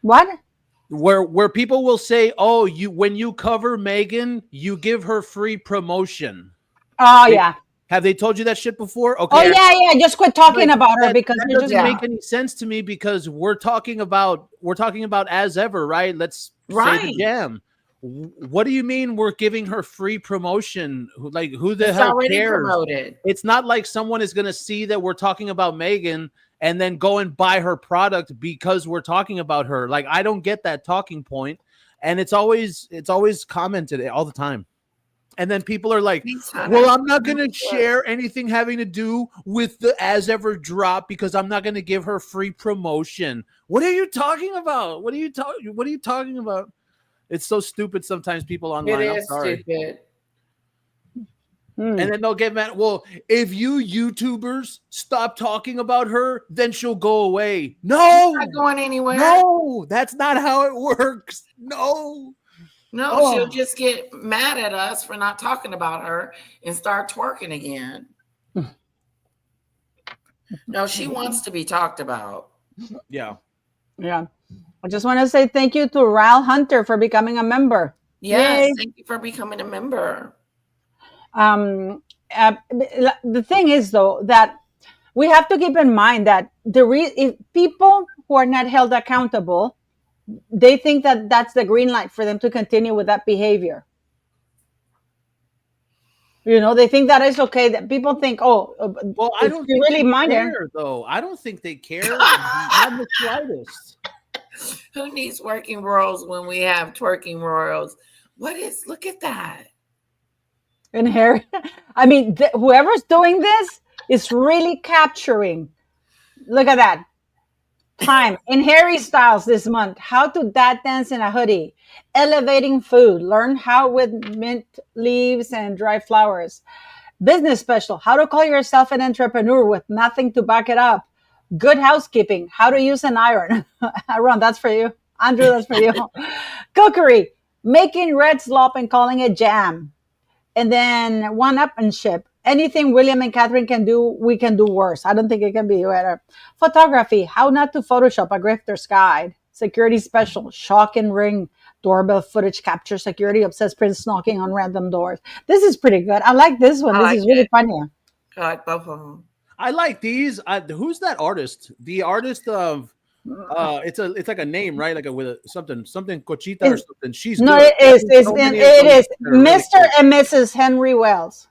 What? Where people will say, "Oh, when you cover Meghan, you give her free promotion." Oh, yeah. Have they told you that shit before? Okay. Oh, yeah. Just quit talking about her because that doesn't make any sense to me because we're talking about as ever, right? Let's say the jam. What do you mean we're giving her free promotion? Like, who the hell already cares? Promoted. It's not like someone is going to see that we're talking about Meghan and then go and buy her product because we're talking about her. Like, I don't get that talking point. And it's always commented all the time. And then people are like, well, I'm not going to share anything having to do with the As Ever drop because I'm not going to give her free promotion. What are you talking about? What are you talking about? It's so stupid sometimes people online. It is stupid. And then they'll get mad. Well, if you YouTubers stop talking about her, then she'll go away. No, she's not going anywhere. No, that's not how it works. No, she'll just get mad at us for not talking about her and start twerking again. No, she wants to be talked about. Yeah. I just want to say thank you to Ral Hunter for becoming a member. Yes, thank you for becoming a member. The thing is, though, that we have to keep in mind that if people who are not held accountable, they think that that's the green light for them to continue with that behavior. You know, they think that it's okay. That people think, I don't think really mind care, though. I don't think they care. Not the slightest. Who needs working royals when we have twerking royals? Look at that. And Harry, I mean, whoever's doing this is really capturing. Look at that. Time in Harry Styles this month. How to dad dance in a hoodie. Elevating food. Learn how with mint leaves and dry flowers. Business special. How to call yourself an entrepreneur with nothing to back it up. Good housekeeping. How to use an iron. Ron, that's for you. Andrew, that's for you. Cookery. Making red slop and calling it jam. And then one-upmanship. Anything William and Catherine can do, we can do worse. I don't think it can be better. Photography. How not to Photoshop a grifter's guide. Security special. Shock and ring. Doorbell footage capture security. Obsessed prince knocking on random doors. This is pretty good. I like this one. This is really funny. I like both of them. I like these. Who's that artist? The artist of it's like a name, right? Like with something Cochita or something. She's no, good. It is Mr. and Mrs. Henry Wells.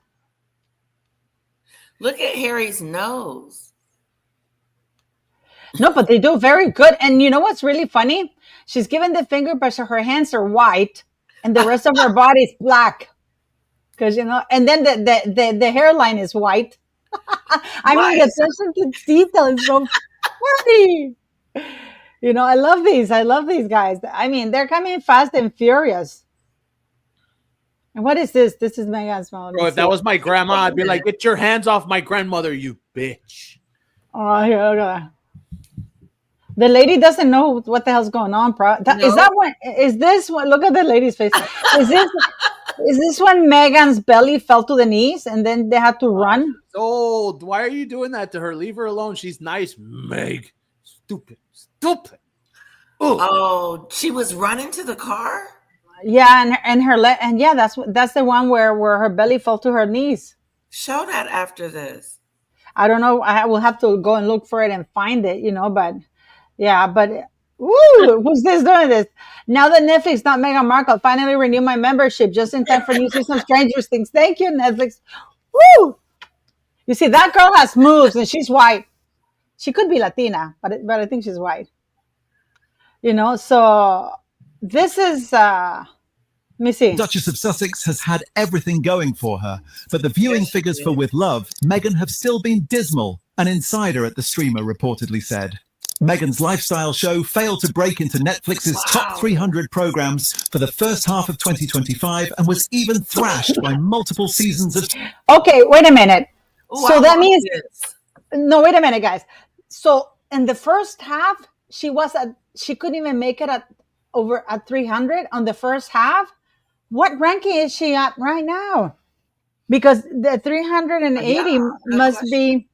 Look at Harry's nose. No, but they do very good. And you know what's really funny? She's given the finger, but her hands are white, and the rest of her body is black. Because and then the hairline is white. I mean, the attention to detail is so funny. I love these. I love these guys. I mean, they're coming fast and furious. And what is this? This is Meghan's mom. Bro, if that was my grandma, I'd be like, get your hands off my grandmother, you bitch. Oh, yeah. The lady doesn't know what the hell's going on. Is this one? Look at the lady's face. Is this when Meghan's belly fell to the knees and then they had to run? Oh, why are you doing that to her? Leave her alone. She's nice, Meg. Stupid. Oh, she was running to the car? Yeah, and that's the one where her belly fell to her knees. Show that after this. I don't know. I will have to go and look for it and find it, but yeah, but who's this doing this? Now that Netflix, not Meghan Markle, finally renew my membership just in time for new season of Stranger Things. Thank you, Netflix. Woo! You see, that girl has moves and she's white. She could be Latina, but I think she's white. So this is let me see. Duchess of Sussex has had everything going for her, but the viewing figures for With Love, Meghan have still been dismal, an insider at the streamer reportedly said. Meghan's lifestyle show failed to break into Netflix's top 300 programs for the first half of 2025 and was even thrashed by multiple seasons of... Okay, wait a minute. Ooh, So I that love means this. no, wait a minute, guys. So in the first half, she couldn't even make it at 300 on the first half. What ranking is she at right now? Because the 380 must be.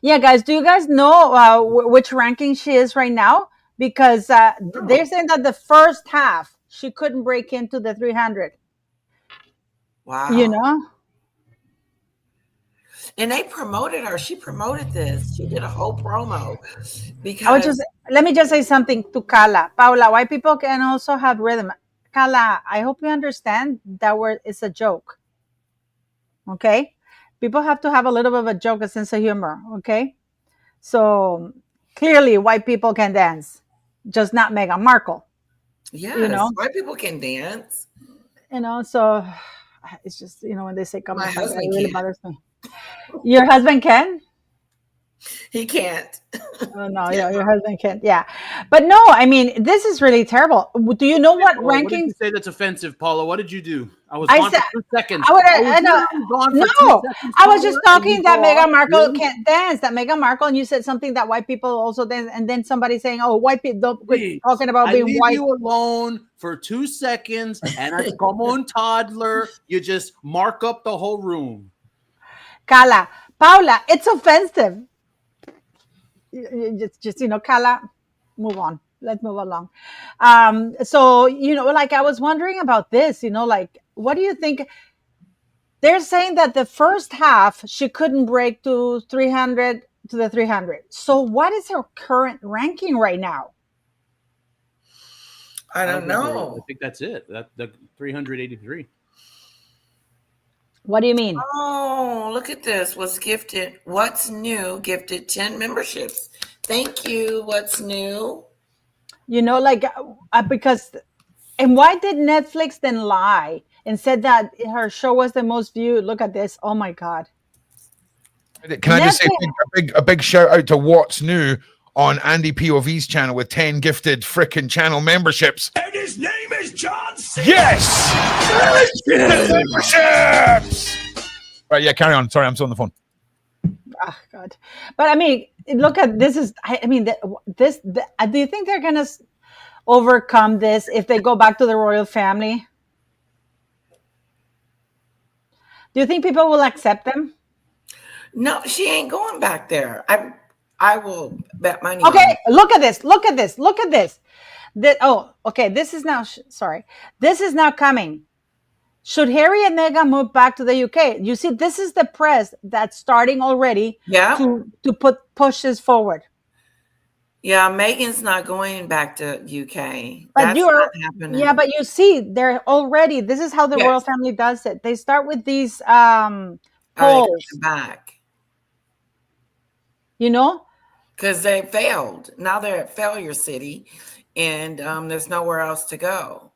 Yeah, guys, do you guys know which ranking she is right now? Because they're saying that the first half she couldn't break into the 300. Wow. You know? And they promoted her. She promoted this. She did a whole promo because Let me just say something to Carla. Paula, white people can also have rhythm. Carla, I hope you understand that word is a joke. Okay? People have to have a little bit of a joke, a sense of humor. Okay? So clearly white people can dance, just not Meghan Markle. yes, You know? white people can dance. You know, so it's just, when they say come My on, husband it really can't. bothers me. Your husband can? He can't. Oh, no, your husband can't. Yeah. But no, I mean, this is really terrible. Do you know what What did ranking? you say that's offensive, Paula? What did you do? I was I gone said- for 2 seconds. I was just talking that Meghan Markle can't dance, that Meghan Markle, and you said something that white people also dance, and then somebody saying, oh, white people don't quit talking about I being leave white. you alone for 2 seconds, and as a common toddler, you just mark up the whole room. Carla, Paula, it's offensive. Just Carla, move on. Let's move along. So, like I was wondering about this, like, what do you think? They're saying that the first half, she couldn't break to 300 to the 300. So what is her current ranking right now? I don't know. I think that's it. The 383. What do you mean? Oh, look at this. Was gifted. What's new? Gifted 10 memberships. Thank you. What's new? Because, and why did Netflix then lie and said that her show was the most viewed? Look at this. Oh my God. Can I just say a big shout out to What's New on Andy POV's channel with 10 gifted frickin' channel memberships. And his name is John C. Yes! Memberships! Right, yeah, carry on. Sorry, I'm still on the phone. Oh God. But I mean, look at this do you think they're going to overcome this if they go back to the royal family? Do you think people will accept them? No, she ain't going back there. I will bet money. Okay, look at this. Look at this. Look at this. Okay. This is now. Sorry, this is now coming. Should Harry and Meghan move back to the UK? You see, this is the press that's starting already. Yeah. To push this forward. Yeah, Meghan's not going back to UK. But That's not happening. Yeah, but you see, they're already. This is how the royal family does it. They start with these polls. Back. Because they failed. Now they're at failure city, and there's nowhere else to go.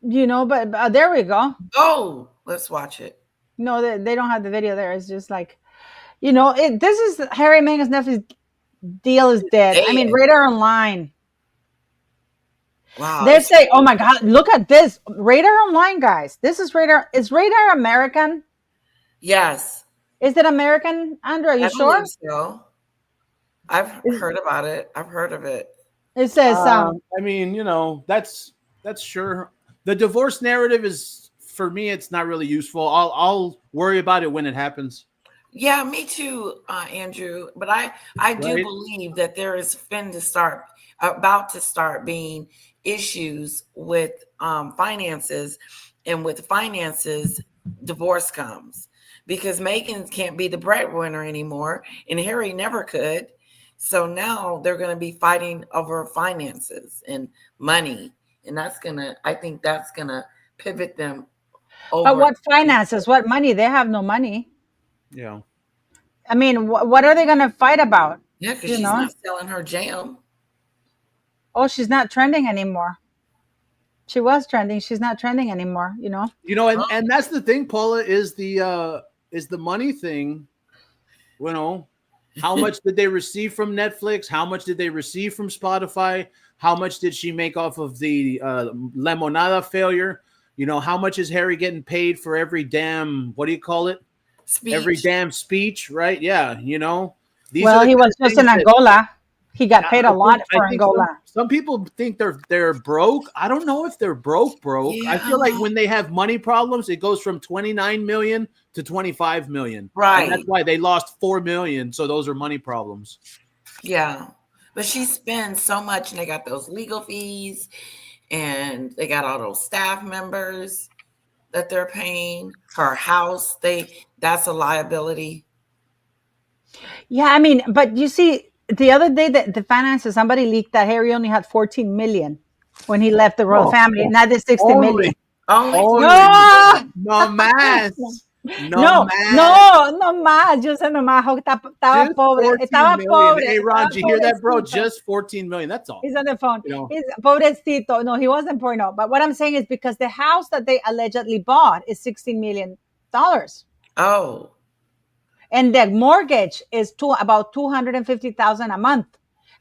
But there we go. Oh, let's watch it. No, they don't have the video there. It's just like, this is Harry and Meghan's nephew's deal is dead. I mean, Radar Online. Wow. They say, oh my God, look at this. Radar Online, guys. This is Radar. Is Radar American? Yes. Is it American, Andrew? Are you sure? I believe so. I've heard about it. I've heard of it. It says, I mean, that's sure. The divorce narrative is, for me, it's not really useful. I'll worry about it when it happens. Yeah, me too, Andrew. But I do believe that there is about to start being issues with finances, and with finances, divorce comes, because Meghan can't be the breadwinner anymore, and Harry never could. So now they're going to be fighting over finances and money, and I think that's gonna pivot them over. But what finances? What money? They have no money. Yeah. I mean, what are they going to fight about? Yeah, because she's not selling her jam. Oh, she's not trending anymore. She was trending. She's not trending anymore. And that's the thing, Paula, is the money thing. How much did they receive from Netflix? How much did they receive from Spotify? How much did she make off of the Lemonada failure? You know, how much is Harry getting paid for every damn, what do you call it? Speech. Every damn speech, right? Yeah, you know. He was just in Angola. He got paid a lot for Angola. Some people think they're broke. I don't know if they're broke. Yeah. I feel like when they have money problems, it goes from 29 million to 25 million. Right. And that's why they lost 4 million. So those are money problems. Yeah. But she spends so much, and they got those legal fees, and they got all those staff members that they're paying. Her house, that's a liability. Yeah, I mean, but you see, the other day the finances, somebody leaked that Harry only had 14 million when he left the royal family, not the 60 million. Only. No más. No más. Yo sé nomás. Estaba pobre. Estaba pobre. Hey, Ron, did you hear that, bro? Just 14 million. That's all. He's on the phone. You know? He's pobrecito. No, he wasn't poor. No, but what I'm saying is because the house that they allegedly bought is $16 million. Oh. And the mortgage is about $250,000 a month.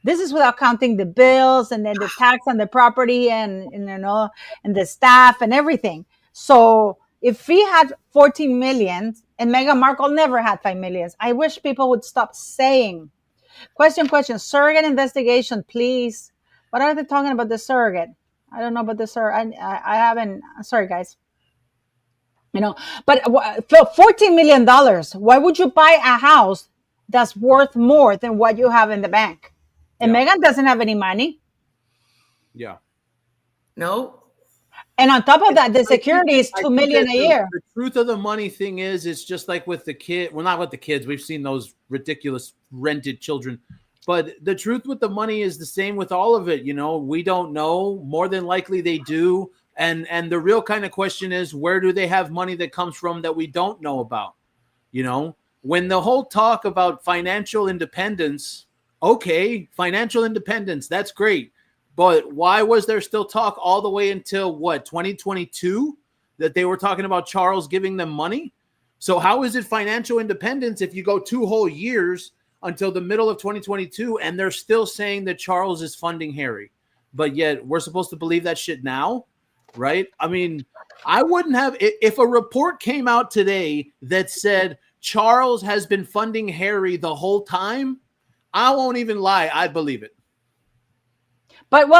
This is without counting the bills and then the tax on the property and you know and the staff and everything. So if he had 14 million and Meghan Markle never had 5 million, I wish people would stop saying. Question. Surrogate investigation, please. What are they talking about the surrogate? I don't know about the surrogate. I haven't. Sorry, guys. You know, but for $14 million, why would you buy a house that's worth more than what you have in the bank? And Meghan doesn't have any money. Yeah. No. And on top of that, the security is $2 million a year. The truth of the money thing is, it's just like with the kid. Well, not with the kids. We've seen those ridiculous rented children. But the truth with the money is the same with all of it. You know, we don't know. More than likely they do. And the real kind of question is, where do they have money that comes from that we don't know about? You know, when the whole talk about financial independence, okay, financial independence, that's great. But why was there still talk all the way until 2022 that they were talking about Charles giving them money? So how is it financial independence if you go 2 whole years until the middle of 2022 and they're still saying that Charles is funding Harry? But yet we're supposed to believe that shit now? Right? I mean, I wouldn't have, if a report came out today that said Charles has been funding Harry the whole time, I won't even lie, I'd believe it. But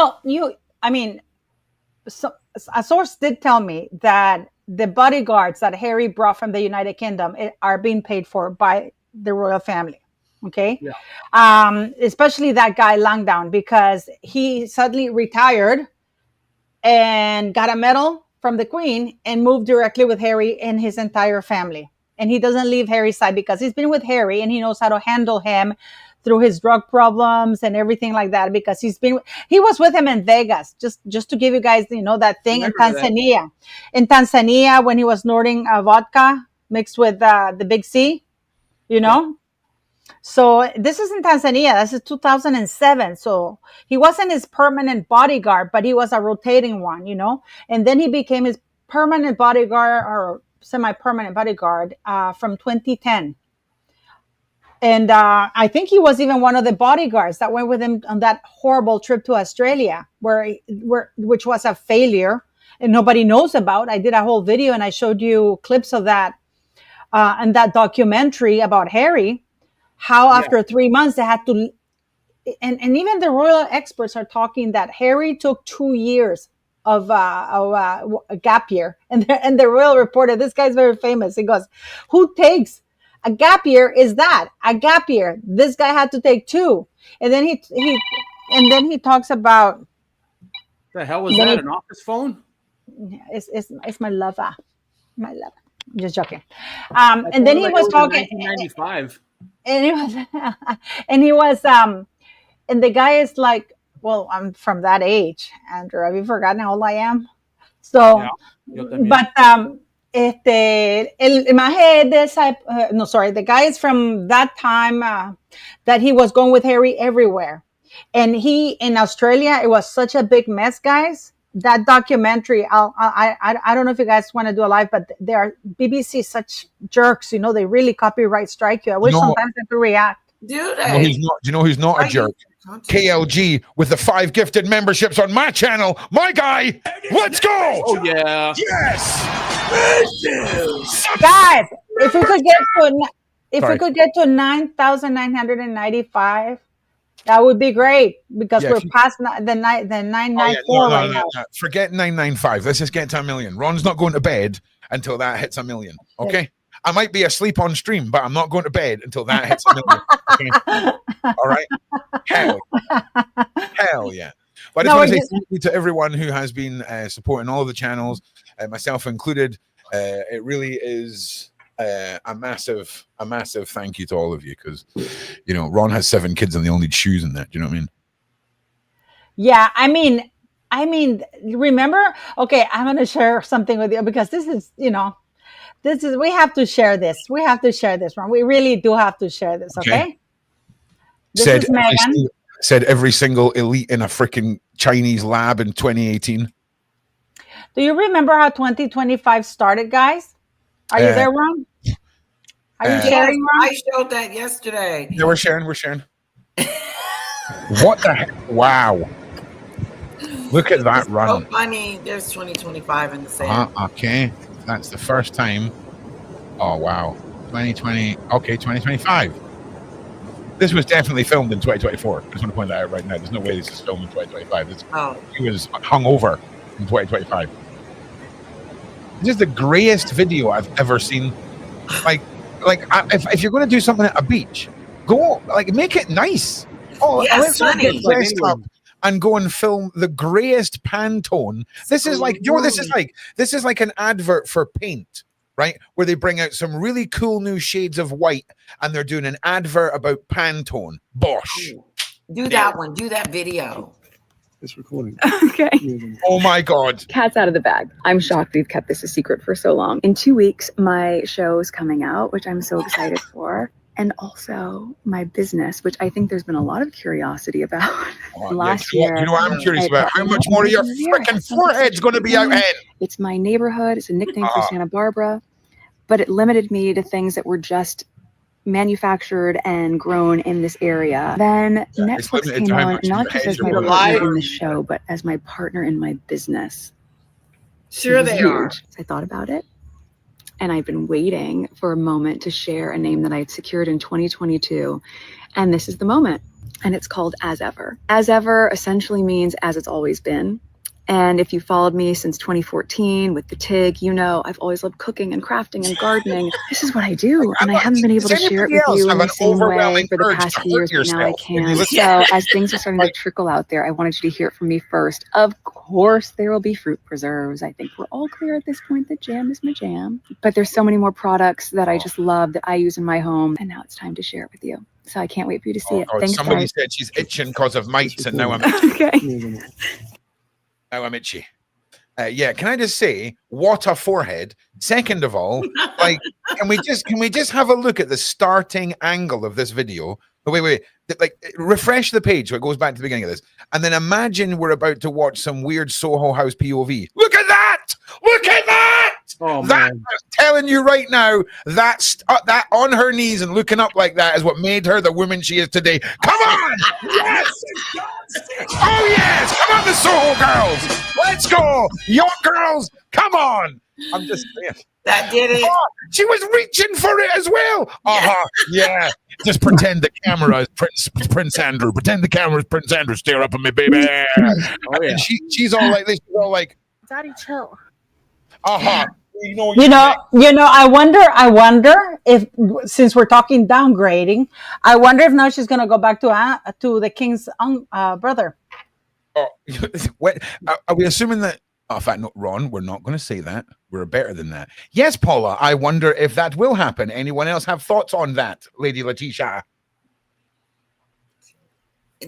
a source did tell me that the bodyguards that Harry brought from the United Kingdom are being paid for by the royal family. Okay. Yeah. Especially that guy Langdown, because he suddenly retired and got a medal from the Queen and moved directly with Harry and his entire family. And he doesn't leave Harry's side because he's been with Harry and he knows how to handle him through his drug problems and everything like that, because he was with him in Vegas, just to give you guys, you know, that thing in Tanzania. In Tanzania, when he was snorting vodka mixed with the Big C, you know. So this is in Tanzania. This is 2007. So he wasn't his permanent bodyguard, but he was a rotating one, you know. And then he became his permanent bodyguard or semi-permanent bodyguard from 2010. And I think he was even one of the bodyguards that went with him on that horrible trip to Australia, which was a failure and nobody knows about. I did a whole video and I showed you clips of that and that documentary about Harry. How after 3 months they had to, and even the royal experts are talking that Harry took 2 years of a gap year, and the royal reporter, this guy's very famous. He goes, "Who takes a gap year? Is that a gap year? This guy had to take 2." And then he talks about the hell was that? An office phone? It's my lover, Just joking. And then he was talking. 1995. And he was, and the guy is like, well, I'm from that age, Andrew. Have you forgotten how old I am? So, but the guy is from that time that he was going with Harry everywhere, and in Australia, it was such a big mess, guys. That documentary, I don't know if you guys want to do a live, but they are BBC such jerks, you know, they really copyright strike you. I wish sometimes they could react. Do You know they? who's not, do you know who's not a jerk? KLG with the 5 gifted memberships on my channel. My guy, let's go. Oh yeah. Yes. Guys, if we could get to Sorry. 9,995, that would be great because Yeah, we're if you- past the 994 Oh, yeah, right now. no. Forget 995. Let's just get to 1 million. Ron's not going to bed until that hits 1 million. Okay. I might be asleep on stream, but I'm not going to bed until that hits 1 million. Okay? All right. Hell yeah. But I just want to say thank you to everyone who has been supporting all of the channels, myself included. It really is a massive thank you to all of you because, you know, Ron has 7 kids and they all need shoes and that. Do you know what I mean? Yeah, I mean, remember? Okay, I'm going to share something with you because this is, we have to share this. We have to share this, Ron. We really do have to share this, okay? This is Megan. Said every single elite in a freaking Chinese lab in 2018. Do you remember how 2025 started, guys? Are you there, Ron? Are you sharing, Ron? I showed that yesterday. Yeah, we're sharing. What the heck? Wow. Look at that run. So funny. There's 2025 in the same. Okay. That's the first time. Oh, wow. 2020. Okay, 2025. This was definitely filmed in 2024. I just want to point that out right now. There's no way this is filmed in 2025. He was hungover in 2025. This is the grayest video I've ever seen. If you're going to do something at a beach, go make it nice. Let's not get dressed up and go and film the grayest Pantone. This is like, this is like an advert for paint, right? Where they bring out some really cool new shades of white and they're doing an advert about Pantone. Bosh. Do that one. Do that video. It's recording. Okay. Oh my God. Cat's out of the bag. I'm shocked we've kept this a secret for so long. In 2 weeks, my show is coming out, which I'm so excited for. And also my business, which I think there's been a lot of curiosity about. Last year. You know what I'm curious about? How much more of your freaking forehead's going to be out ahead? It's my neighborhood. It's a nickname for Santa Barbara. But it limited me to things that were just manufactured and grown in this area. Then Netflix came on not just as my partner in the show, but as my partner in my business. Sure they are. I thought about it. And I've been waiting for a moment to share a name that I had secured in 2022. And this is the moment. And it's called As Ever. As Ever essentially means as it's always been. And if you followed me since 2014 with the TIG, you know I've always loved cooking and crafting and gardening. This is what I do. And I haven't been able to share it with you in the same way for the past few years, but now I can. So as things are starting to trickle out there, I wanted you to hear it from me first. Of course, there will be fruit preserves. I think we're all clear at this point that jam is my jam. But there's so many more products that I just love that I use in my home. And now it's time to share it with you. So I can't wait for you to see it. Thanks, somebody guys. said she's itching because of mites, and now I'm okay. Now I'm itchy. Can I just say, what a forehead? Second of all, can we just have a look at the starting angle of this video? Oh, wait. Refresh the page so it goes back to the beginning of this. And then imagine we're about to watch some weird Soho House POV. Look at that! Look at that! Oh, that I'm telling you right now, that on her knees and looking up like that is what made her the woman she is today. Come on! Yes! Oh yes! Come on, the Soho girls! Let's go! Your girls, come on! I'm just saying. That did it. Oh, she was reaching for it as well. Yeah. Just pretend the camera is Prince Andrew. Pretend the camera is Prince Andrew. Stare up at me, baby. And she's all like this. She's all like, Daddy, chill. I wonder if, since we're talking downgrading, I wonder if now she's gonna go back to the king's brother. What are we assuming that? In fact, no, Ron, we're not going to say that. We're better than that. Yes, Paula, I wonder if that will happen. Anyone else have thoughts on that, Lady Letitia?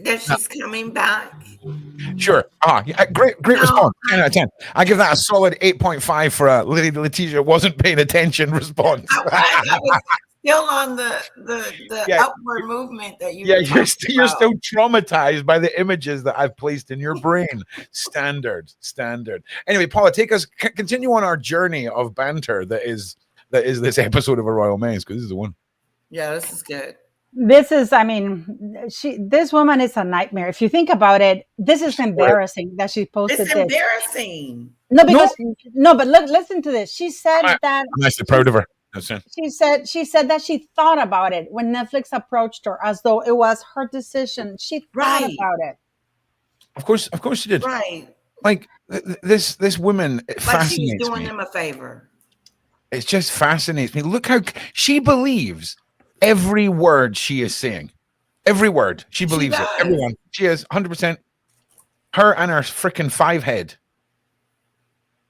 That she's coming back. Sure. Great response. 10 out of 10. I give that a solid 8.5 for a Lady Letitia wasn't paying attention response. I was still on the upward movement that you. Yeah, you're still traumatized by the images that I've placed in your brain. Standard. Anyway, Paula, continue on our journey of banter that is this episode of A Royal Maze, because this is the one. Yeah, this is good. This is, I mean, this woman is a nightmare. If you think about it, this is embarrassing that she posted It's this. embarrassing. No, because no, but look, listen to this. She said that I'm actually proud of her. That's it. she said that she thought about it when Netflix approached her, as though it was her decision. She thought about it. Of course she did. Right. Like this woman Like fascinates she was doing me. them a favor. It just fascinates me. Look how she believes every word she is saying. Every word. She believes it. Everyone. She is 100%. Her and her freaking 5 head.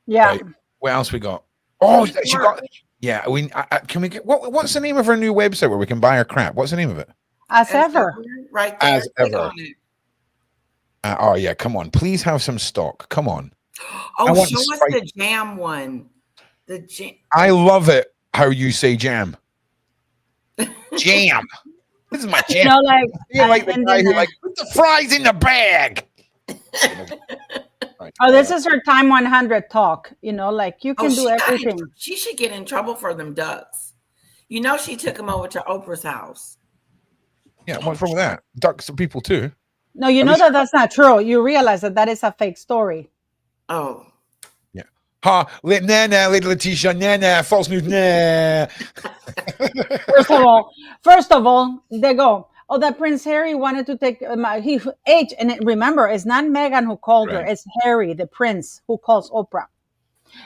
Yeah. Right. What else we got? Oh, she got. Yeah. Can we get what's the name of her new website where we can buy her crap? What's the name of it? As ever. Right there. As ever. Oh yeah. Come on. Please have some stock. Come on. Oh, show us the jam one. The jam. I love it how you say jam. Jam. This is my jam. You know, like, you're like the guy who like put the fries in the bag. Oh, this is her time 100 talk. You know, like you can do everything. She should get in trouble for them ducks. You know, she took them over to Oprah's house. Yeah, what's wrong with that? Ducks are people too. No, you know that's not true. You realize that is a fake story. Oh. Yeah. Ha, nah, little Letitia, nah, false news, nah. First of all, they go, oh, that Prince Harry wanted to take age. And remember, it's not Meghan who called her. It's Harry, the prince, who calls Oprah.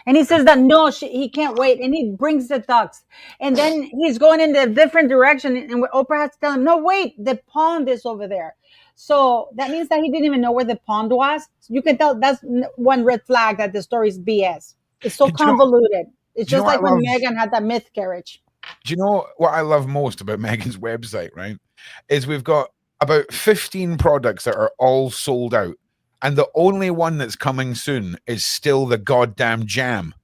And he says that, no, he can't wait. And he brings the ducks. And then he's going in a different direction. And Oprah has to tell him, no, wait, the pond is over there. So that means that he didn't even know where the pond was. So you can tell that's one red flag that the story is BS. It's so convoluted. It's just like when Meghan had that miscarriage. Do you know what I love most about Meghan's website, right? Is we've got about 15 products that are all sold out. And the only one that's coming soon is still the goddamn jam,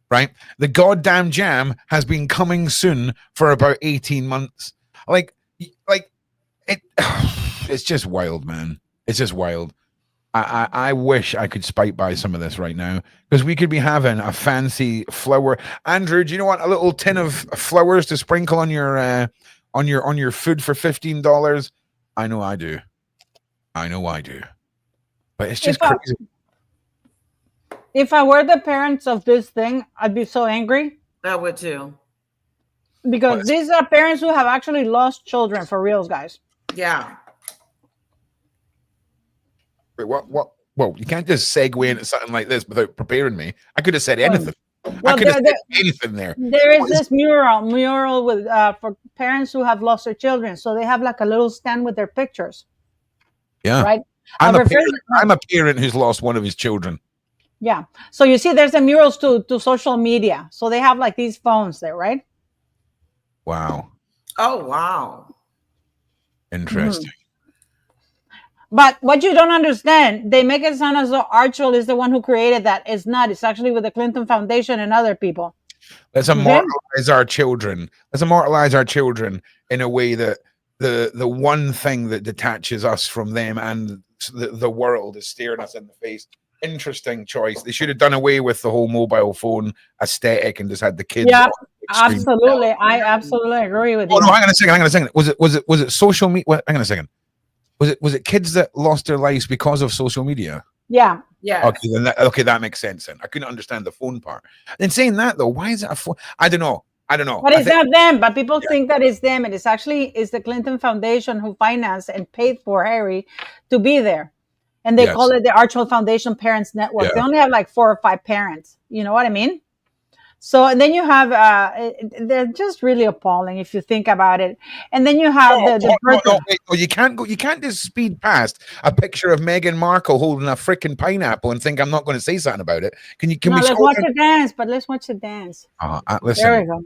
right? The goddamn jam has been coming soon for about 18 months. Like it, it's just wild, man. It's just wild. I wish I could spike by some of this right now because we could be having a fancy flower. Andrew, do you want a little tin of flowers to sprinkle on your food for $15? I know I do. But it's just crazy. If I were the parents of this thing, I'd be so angry. I would too. Because these are parents who have actually lost children for reals, guys. Yeah. Wait, what? Well, you can't just segue into something like this without preparing me. I could have said anything. I could have said anything there. There is this mural with for parents who have lost their children. So they have like a little stand with their pictures. Yeah. Right? I'm a parent who's lost one of his children. Yeah. So you see, there's the murals to social media. So they have like these phones there, right? Wow. Oh, wow. Interesting. But what you don't understand, they make it sound as though Archel is the one who created that. It's not. It's actually with the Clinton Foundation and other people. Let's immortalize our children. Let's immortalize our children in a way that the one thing that detaches us from them and the world is staring us in the face. Interesting choice. They should have done away with the whole mobile phone aesthetic and just had the kids. Yeah, absolutely. I absolutely agree with you. Oh no, hang on a second. Was it social media? Hang on a second. Was it kids that lost their lives because of social media? Yeah. Yeah. Okay, that makes sense then. I couldn't understand the phone part. Then saying that though, why is it a phone? I don't know. But it's not them, but people think that it's them. And it's actually the Clinton Foundation who financed and paid for Harry to be there. And they call it the Archel Foundation Parents Network. Yeah. They only have like 4 or 5 parents. You know what I mean? So, and then you have, they're just really appalling if you think about it. And then you have you can't just speed past a picture of Meghan Markle holding a freaking pineapple and think I'm not going to say something about it. Let's watch it dance, but let's watch it dance. Listen, there we go.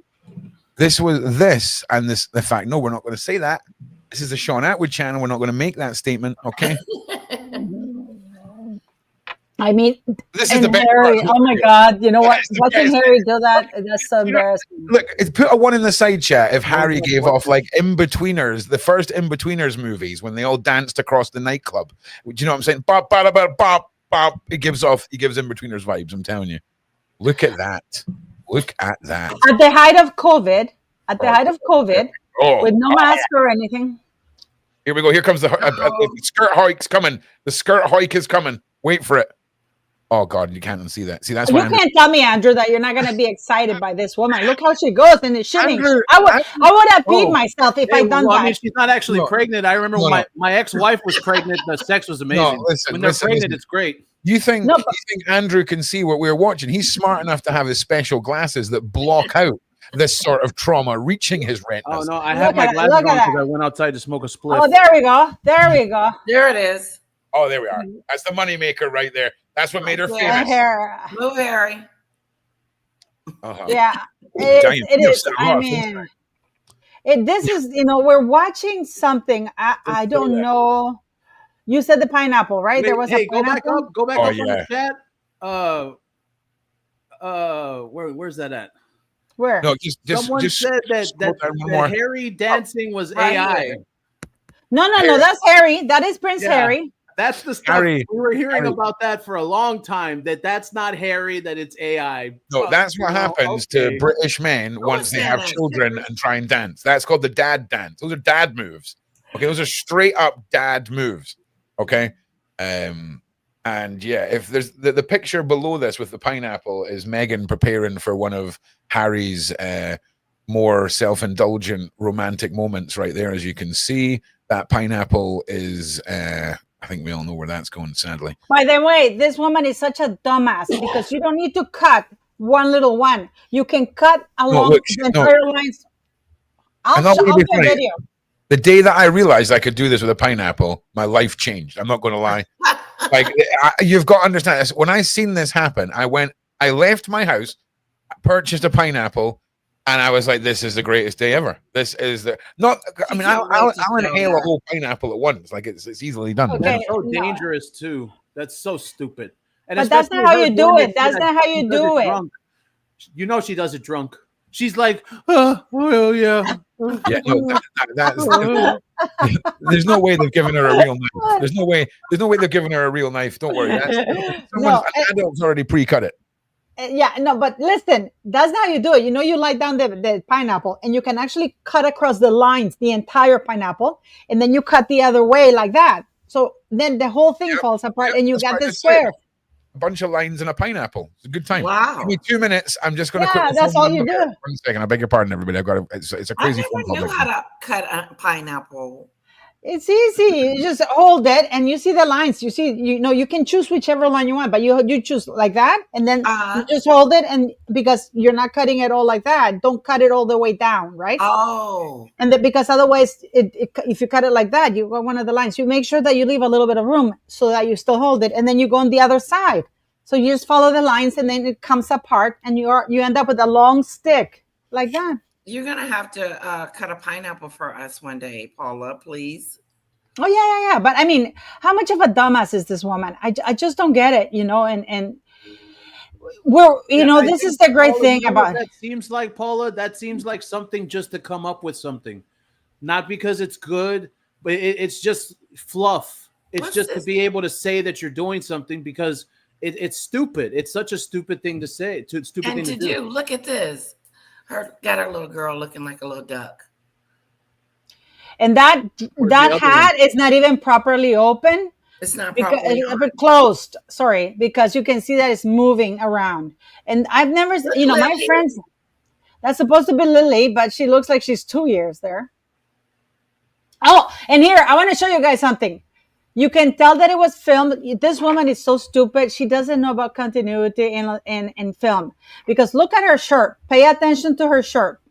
The fact, no, we're not going to say that. This is the Sean Atwood channel. We're not going to make that statement. Okay. I mean, this is the best Harry. Oh my God! You know what? Watching Harry do that, that's so embarrassing. Look, put a 1 in the side chat if Harry gave off like In-Betweeners, the first In-Betweeners movies when they all danced across the nightclub. Do you know what I'm saying? Bop, bop, bop, bop, bop. He gives In-Betweeners vibes. I'm telling you. Look at that. Look at that. At the height of COVID, with no mask or anything. Here we go. Here comes the skirt hike's coming. The skirt hike is coming. Wait for it. Oh God, you can't see that. See, that's you why can't tell me, Andrew, that you're not going to be excited by this woman. Look how she goes in the shimmy. I would have peed myself if I'd done that. I mean, she's not actually pregnant. I remember when my ex-wife was pregnant. The sex was amazing. When they're pregnant, it's great. You think Andrew can see what we're watching? He's smart enough to have his special glasses that block out this sort of trauma reaching his retinas. Oh no, I have my glasses on because I went outside to smoke a spliff. Oh, there we go. There we go. There it is. Oh, there we are. That's the money maker right there. That's what made her famous. Move, Harry. Yeah, it is. I mean, this is, we're watching something. I don't know. You said the pineapple, right? There was a pineapple. Go back up on the chat. Where's that at? Where? No, someone said that Harry dancing was AI. No, that's Harry. That is Prince Harry. That's the stuff we were hearing about that for a long time. That's not Harry. That it's AI. No, that's what happens to British men once they have children and try and dance. That's called the dad dance. Those are dad moves. Okay, those are straight up dad moves. Okay, and yeah, if there's the picture below this with the pineapple is Meghan preparing for one of Harry's more self-indulgent romantic moments right there. As you can see, that pineapple is I think we all know where that's going, sadly. By the way, this woman is such a dumbass because you don't need to cut one little one. You can cut along the entire lines. I'll show you a video. The day that I realized I could do this with a pineapple, my life changed. I'm not going to lie. You've got to understand this. When I seen this happen, I left my house, purchased a pineapple, and I was like, this is the greatest day ever. This is I'll inhale a whole pineapple at once. Like it's easily done. Okay, that's so dangerous too. That's so stupid. And but that's not how you do it. That's not how you do it. Drunk. You know she does it drunk. She's like, well, yeah. Yeah, no, there's no way they've given her a real knife. There's no way they've given her a real knife. Don't worry. An adult's already pre-cut it. Yeah, no, but listen, that's not how you do it. You lay down the pineapple and you can actually cut across the lines, the entire pineapple, and then you cut the other way like that. So then the whole thing falls apart and you got this square. A bunch of lines and a pineapple. It's a good time. Wow. Give me 2 minutes. I'm just going to quickly. That's all you do. 1 second. I beg your pardon, everybody. It's a crazy phone call. I never knew how to cut a pineapple. It's easy. You just hold it and you see the lines. You see, you can choose whichever line you want, but you choose like that. And then you just hold it. And because you're not cutting it all like that, don't cut it all the way down, right? Oh. And because otherwise, if you cut it like that, you got one of the lines. You make sure that you leave a little bit of room so that you still hold it. And then you go on the other side. So you just follow the lines and then it comes apart and you end up with a long stick like that. You're going to have to cut a pineapple for us one day, Paula, please. Oh, yeah. But I mean, how much of a dumbass is this woman? I just don't get it, and we're, this is the great thing about that. Seems like, Paula, that seems like something just to come up with something. Not because it's good, but it's just fluff. It's just to be able to say that you're doing something because it's stupid. It's such a stupid thing to say. Stupid thing to do. Look at this. Got her little girl looking like a little duck. And that hat is not even properly open. It's not properly closed. Sorry, because you can see that it's moving around. And I've never, my friends, that's supposed to be Lily, but she looks like she's 2 years there. Oh, and here, I want to show you guys something. You can tell that it was filmed. This woman is so stupid. She doesn't know about continuity in film. Because look at her shirt. Pay attention to her shirt.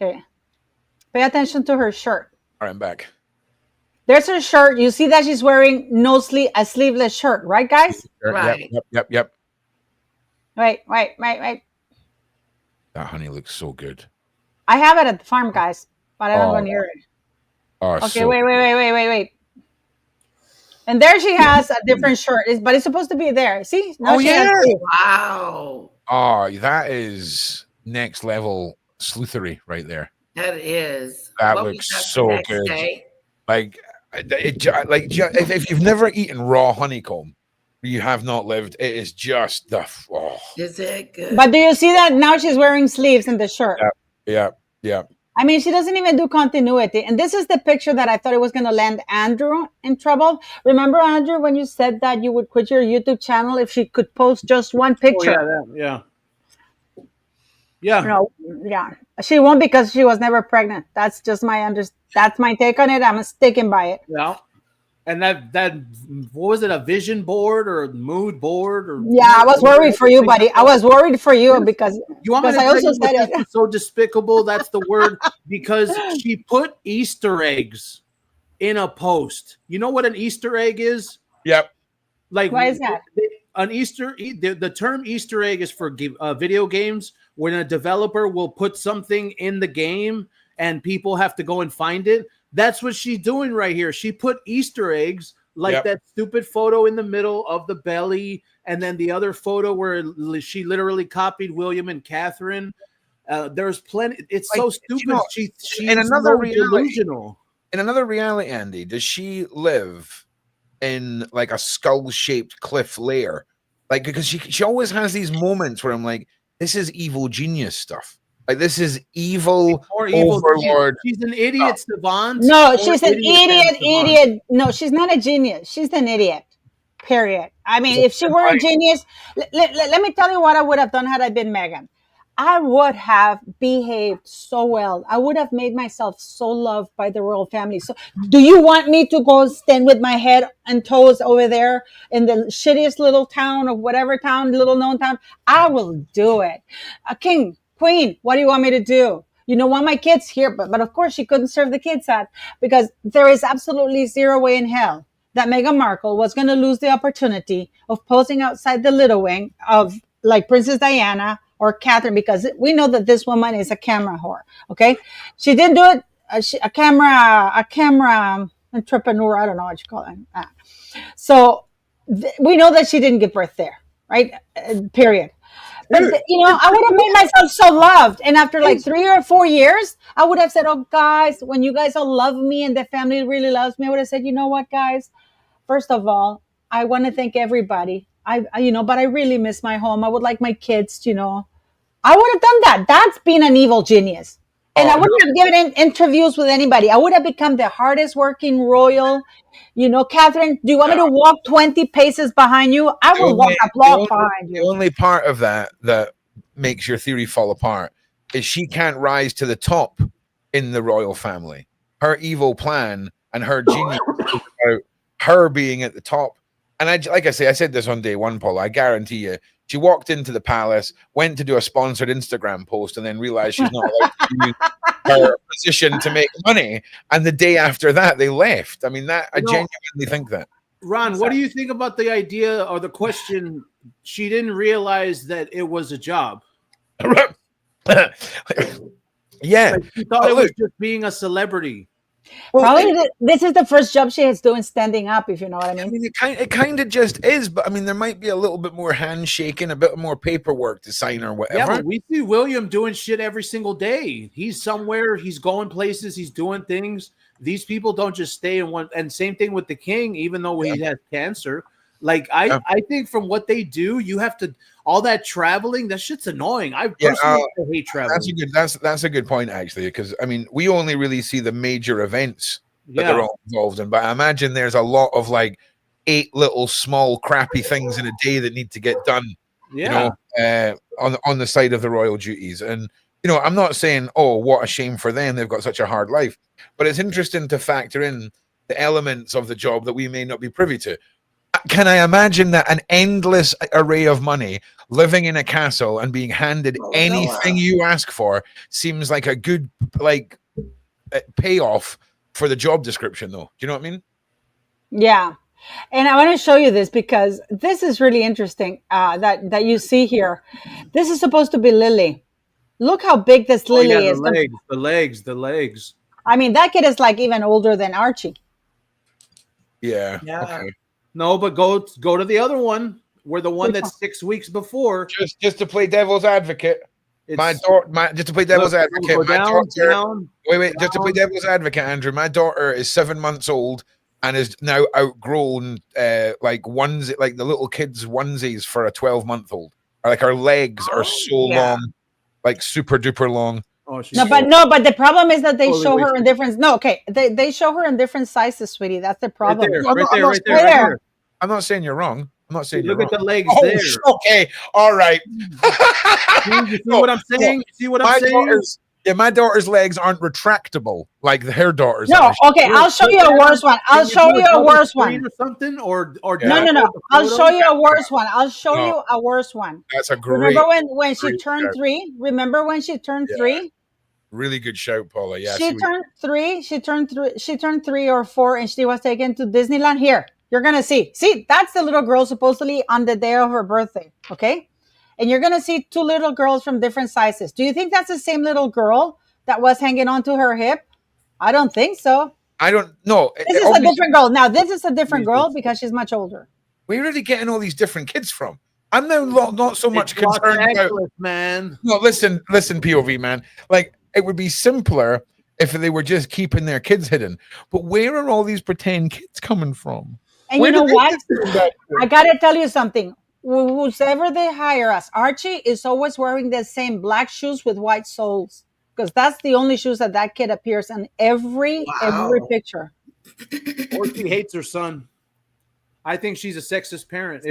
Okay. Pay attention to her shirt. All right, I'm back. There's her shirt. You see that she's wearing a sleeveless shirt, right, guys? Right. Yep. Right. That honey looks so good. I have it at the farm, guys, but I don't go near it. Oh, okay, so wait. And there she has a different shirt, but it's supposed to be there. See? Wow. Oh, that is next level sleuthery right there. That is. That looks so good. Like if you've never eaten raw honeycomb, you have not lived. It is just the. Oh. Is it good? But do you see that now she's wearing sleeves in the shirt? Yeah. I mean, she doesn't even do continuity. And this is the picture that I thought it was going to land Andrew in trouble. Remember, Andrew, when you said that you would quit your YouTube channel if she could post just one picture? Oh, yeah. No, yeah. She won't because she was never pregnant. That's just that's my take on it. I'm sticking by it. Yeah. And that what was it, a vision board or a mood board? Or yeah, I was worried for you, buddy. I was worried for you because you want me to I also said it. So despicable, that's the word, because she put Easter eggs in a post. You know what an Easter egg is? Yep. Like, why is that? The term Easter egg is for video games, when a developer will put something in the game and people have to go and find it. That's what she's doing right here. She put Easter eggs, like that stupid photo in the middle of the belly, and then the other photo where she literally copied William and Catherine. There's plenty. It's like, so stupid. You know, she's in another delusional. In another reality, Andy, does she live in like a skull-shaped cliff lair? Like, because she always has these moments where I'm like, this is evil genius stuff. Like, this is evil overlord. She's an idiot savant. No, she's an idiot. No, she's not a genius. She's an idiot. Period. I mean, if she were a genius, let me tell you what I would have done had I been Meghan. I would have behaved so well. I would have made myself so loved by the royal family. So do you want me to go stand with my head and toes over there in the shittiest little town or whatever town, little known town? I will do it. King, Queen, what do you want me to do? You don't want my kids here, but of course she couldn't serve the kids that, because there is absolutely zero way in hell that Meghan Markle was going to lose the opportunity of posing outside the little wing of like Princess Diana or Catherine, because we know that this woman is a camera whore. Okay, she didn't do it. A camera entrepreneur. I don't know what you call it. So we know that she didn't give birth there, right? Period. But you know, I would have made myself so loved, and after like 3 or 4 years, I would have said, "Oh, guys, when you guys all love me and the family really loves me," I would have said, "You know what, guys? First of all, I want to thank everybody. But I really miss my home. I would like my kids, you know." I would have done that. That's being an evil genius. And I wouldn't have given interviews with anybody. I would have become the hardest working royal. You know, Catherine, do you want me to walk 20 paces behind you? I will walk a block behind you. The only part of that makes your theory fall apart is she can't rise to the top in the royal family. Her evil plan and her genius is about her being at the top. And like I said this on day one, Paul, I guarantee you, she walked into the palace, went to do a sponsored Instagram post, and then realized she's not allowed to use her position to make money. And the day after that, they left. I mean, I genuinely think that. Ron, what do you think about the idea or the question? She didn't realize that it was a job. Yeah. Like she thought it was just being a celebrity. Well, probably this is the first job she is doing standing up, if you know what I mean. I mean, it kind of just is, but I mean, there might be a little bit more handshaking, a bit more paperwork to sign or whatever. Yeah, but we see William doing shit every single day. He's somewhere, he's going places, he's doing things. These people don't just stay in one. And same thing with the king, even though he has cancer. Like I think from what they do, you have to all that traveling. That shit's annoying. I personally hate traveling. That's a good point actually, because I mean we only really see the major events that they're all involved in, but I imagine there's a lot of like 8 little small crappy things in a day that need to get done. Yeah, you know, on the side of the royal duties, and you know I'm not saying what a shame for them, they've got such a hard life, but it's interesting to factor in the elements of the job that we may not be privy to. Can I imagine that an endless array of money, living in a castle and being handed anything you ask for seems like a good payoff for the job description, though? Do you know what I mean? Yeah. And I want to show you this because this is really interesting that you see here. This is supposed to be Lily. Look how big this Lily is. The legs. I mean, that kid is like even older than Archie. Yeah. Okay. No, but go to the other one, where the one that's 6 weeks before. Just to play devil's advocate. Just to play devil's advocate. Just to play devil's advocate, Andrew. My daughter is 7 months old and is now outgrown like the little kids' onesies for a 12-month-old. Like her legs are so long, like super duper long. Oh, but the problem is that they Totally show her wasted. in different. No, okay, they show her in different sizes, sweetie. That's the problem. Right there. I'm not saying you're wrong. I'm not saying Look you're at wrong. the legs Oh, there. okay, all right. You see what I'm saying? You see what I'm saying? My daughter's legs aren't retractable like her daughter's. No, okay, I'll show you a worse one. I'll show you a worse one. Or something, or No. I'll show you a worse one. I'll show you a worse one. That's a great. Remember when she great turned shout. 3? Remember when she turned 3? Really good shout, Paula. Yeah, She turned 3. She turned 3 or 4, and she was taken to Disneyland. Here, you're gonna see. See, that's the little girl supposedly on the day of her birthday. Okay, and you're gonna see 2 little girls from different sizes. Do you think that's the same little girl that was hanging onto her hip? I don't think so. I don't know. This is a different girl. Now, this is a different girl because she's much older. Where are they getting all these different kids from? I'm now not so much concerned about. Man. No, listen, POV, man. Like, it would be simpler if they were just keeping their kids hidden. But where are all these pretend kids coming from? And Where you know do they what? get that from? I gotta tell you something. Whoever they hire us, Archie is always wearing the same black shoes with white soles, because that's the only shoes that kid appears in every picture. Or she hates her son. I think she's a sexist parent. See.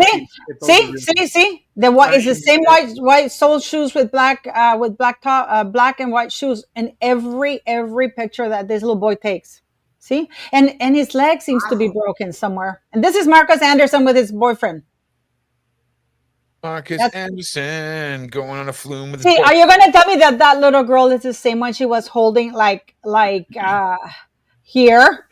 The white is the same white sole shoes with black top, black and white shoes in every picture that this little boy takes. See, and his leg seems to be broken somewhere. And this is Marcus Anderson with his boyfriend. Marcus Anderson going on a flume with. See, are you gonna tell me that little girl is the same one she was holding here?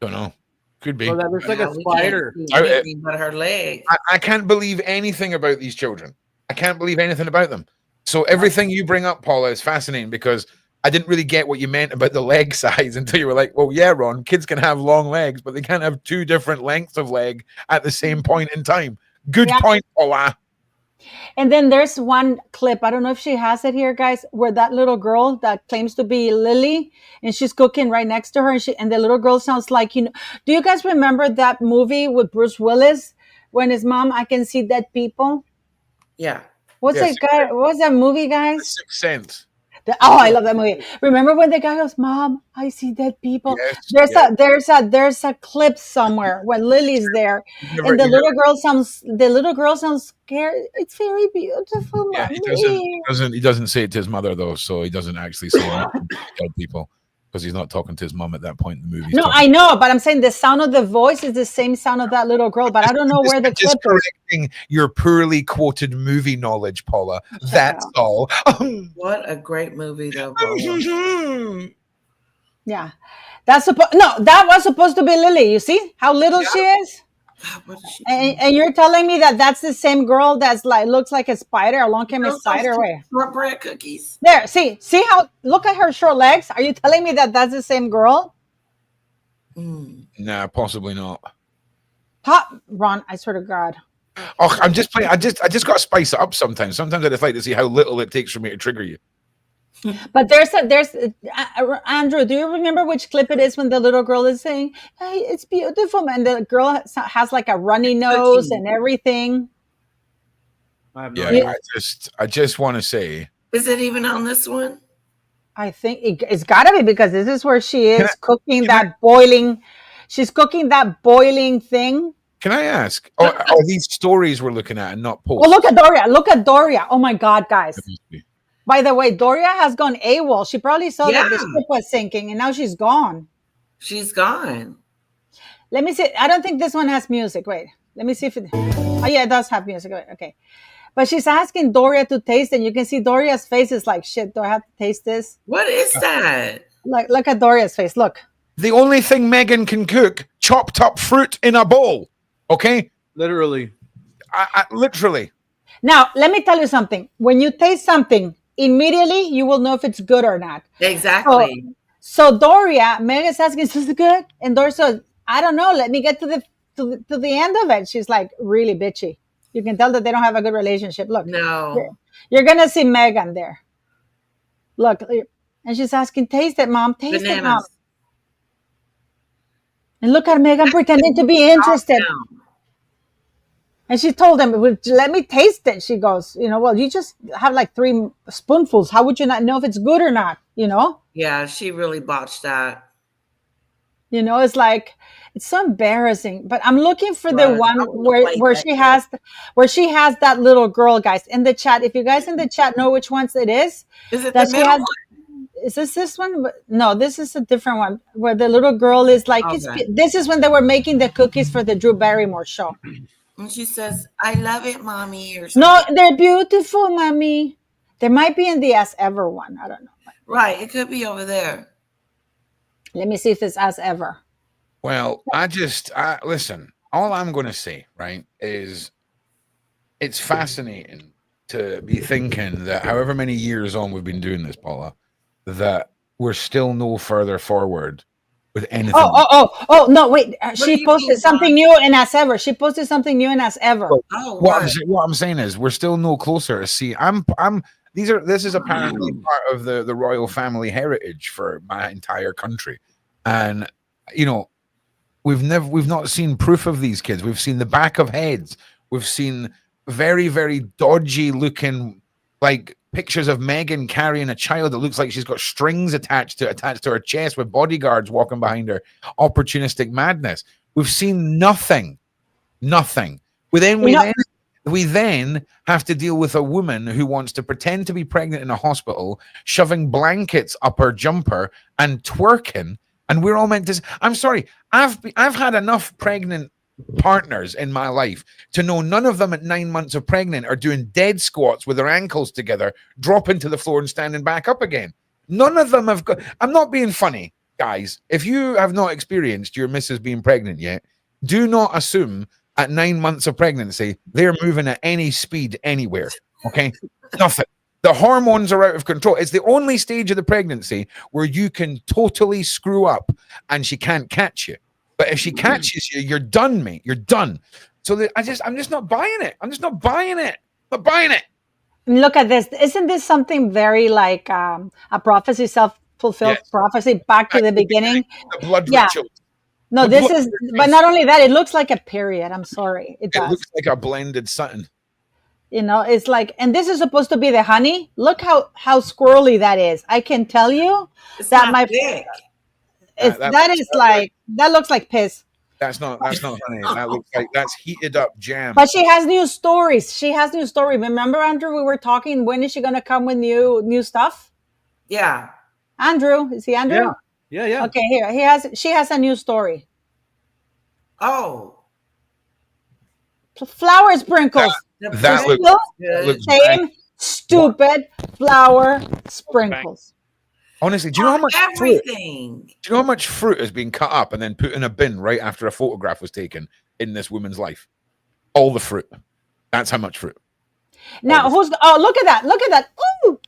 Don't know. Could be. Well, that looks like a spider. But her leg. I can't believe anything about these children. I can't believe anything about them. So everything you bring up, Paula, is fascinating because I didn't really get what you meant about the leg size until you were like, well, yeah, Ron, kids can have long legs, but they can't have 2 different lengths of leg at the same point in time. Good point, Paula. And then there's one clip, I don't know if she has it here, guys, where that little girl that claims to be Lily, and she's cooking right next to her, and the little girl sounds like, do you guys remember that movie with Bruce Willis when his mom, I can see dead people? Yeah. What's that movie, guys? The Sixth Sense. I love that movie. Remember when the guy goes, "Mom, I see dead people." There's a clip somewhere when Lily's there, and the little girl sounds scared. It's very beautiful. Yeah, he doesn't say it to his mother though, so he doesn't actually say dead people because he's not talking to his mom at that point in the movie. No, I know, but I'm saying the sound of the voice is the same sound of that little girl, but I don't know where the clip is. Correcting your poorly quoted movie knowledge, Paula. That's all. What a great movie, though, Paula. Yeah, that was supposed to be Lily. You see how little she is. And you're telling me that that's the same girl that's looks like a spider. Along came a spider. Shortbread cookies. There, see how, look at her short legs. Are you telling me that that's the same girl? Nah, possibly not. Ron, I swear to God. Oh, I'm just playing. I just got to spice it up sometimes. Sometimes I just like to see how little it takes for me to trigger you. But Andrew, do you remember which clip it is when the little girl is saying, "Hey, it's beautiful," and the girl has like a runny nose and everything? I just want to say, is it even on this one? I think it's got to be, because this is where she is cooking that boiling. She's cooking that boiling thing. Can I ask? Are these stories we're looking at and not posts? Oh, look at Doria! Look at Doria! Oh my God, guys! By the way, Doria has gone AWOL. She probably saw that the ship was sinking, and now she's gone. She's gone. Let me see. I don't think this one has music. Wait, let me see if it. Oh yeah, it does have music. Okay, but she's asking Doria to taste, and you can see Doria's face is like, shit. Do I have to taste this? What is that? Look at Doria's face. Look. The only thing Megan can cook: chopped up fruit in a bowl. Okay, literally. Literally. Now, let me tell you something. When you taste something, immediately you will know if it's good or not. Exactly. So Doria, Megan's asking, "Is this good?" And Doria says, "I don't know. Let me get to the end of it." She's like really bitchy. You can tell that they don't have a good relationship. Look, you're gonna see Megan there. Look, and she's asking, "Taste it, Mom. Taste it, Mom." And look at Megan pretending to be interested. And she told him, let me taste it. She goes, well, you just have like 3 spoonfuls. How would you not know if it's good or not? Yeah, she really botched that. It's like, it's so embarrassing. But I'm looking for the one where she has that little girl, guys, in the chat. If you guys in the chat know which ones it is it that the she middle has. one? Is this one? No, this is a different one where the little girl is like, this is when they were making the cookies for the Drew Barrymore show. And she says, I love it, mommy. Or no, they're beautiful, mommy. There might be in the As Ever one. I don't know. Right. It could be over there. Let me see if it's As Ever. Well, listen, all I'm going to say, right, is it's fascinating to be thinking that however many years on we've been doing this, Paula, that we're still no further forward with anything. Oh, no, wait. She posted something new in As Ever. She posted something new in As Ever. What I'm saying is we're still no closer to see. This is apparently part of the royal family heritage for my entire country. And we've not seen proof of these kids. We've seen the back of heads. We've seen very, very dodgy looking like pictures of Meghan carrying a child that looks like she's got strings attached to her chest with bodyguards walking behind her. Opportunistic madness. We've seen nothing. We then have to deal with a woman who wants to pretend to be pregnant in a hospital, shoving blankets up her jumper and twerking. And we're all meant to. I'm sorry. I've had enough pregnant partners in my life to know none of them at 9 months of pregnant are doing dead squats with their ankles together, dropping to the floor and standing back up again. None of them have got. I'm not being funny, guys. If you have not experienced your missus being pregnant yet, do not assume at 9 months of pregnancy they're moving at any speed anywhere. Okay, nothing. The hormones are out of control. It's the only stage of the pregnancy where you can totally screw up and she can't catch you. But if she catches you, you're done, mate. You're done. So I'm just not buying it. I'm just not buying it. Not buying it. Look at this. Isn't this something very like a prophecy, self-fulfilled prophecy back to the beginning? The blood ritual. No, this is, but not only that, it looks like a period. I'm sorry. It does. Looks like a blended something. It's like, and this is supposed to be the honey. Look how squirrely that is. I can tell you that my big. That looks like piss. That's not honey. That looks like that's heated up jam. But she has new stories. Remember, Andrew, we were talking, when is she gonna come with new stuff? Yeah. Andrew, is he Andrew? Yeah. Okay, she has a new story. Oh. Flower sprinkles. That looks same stupid flower sprinkles. Honestly, do you know how much everything? Do you know how much fruit has been cut up and then put in a bin right after a photograph was taken in this woman's life? All the fruit. That's how much fruit. Now, look at that. Look at that. Ooh.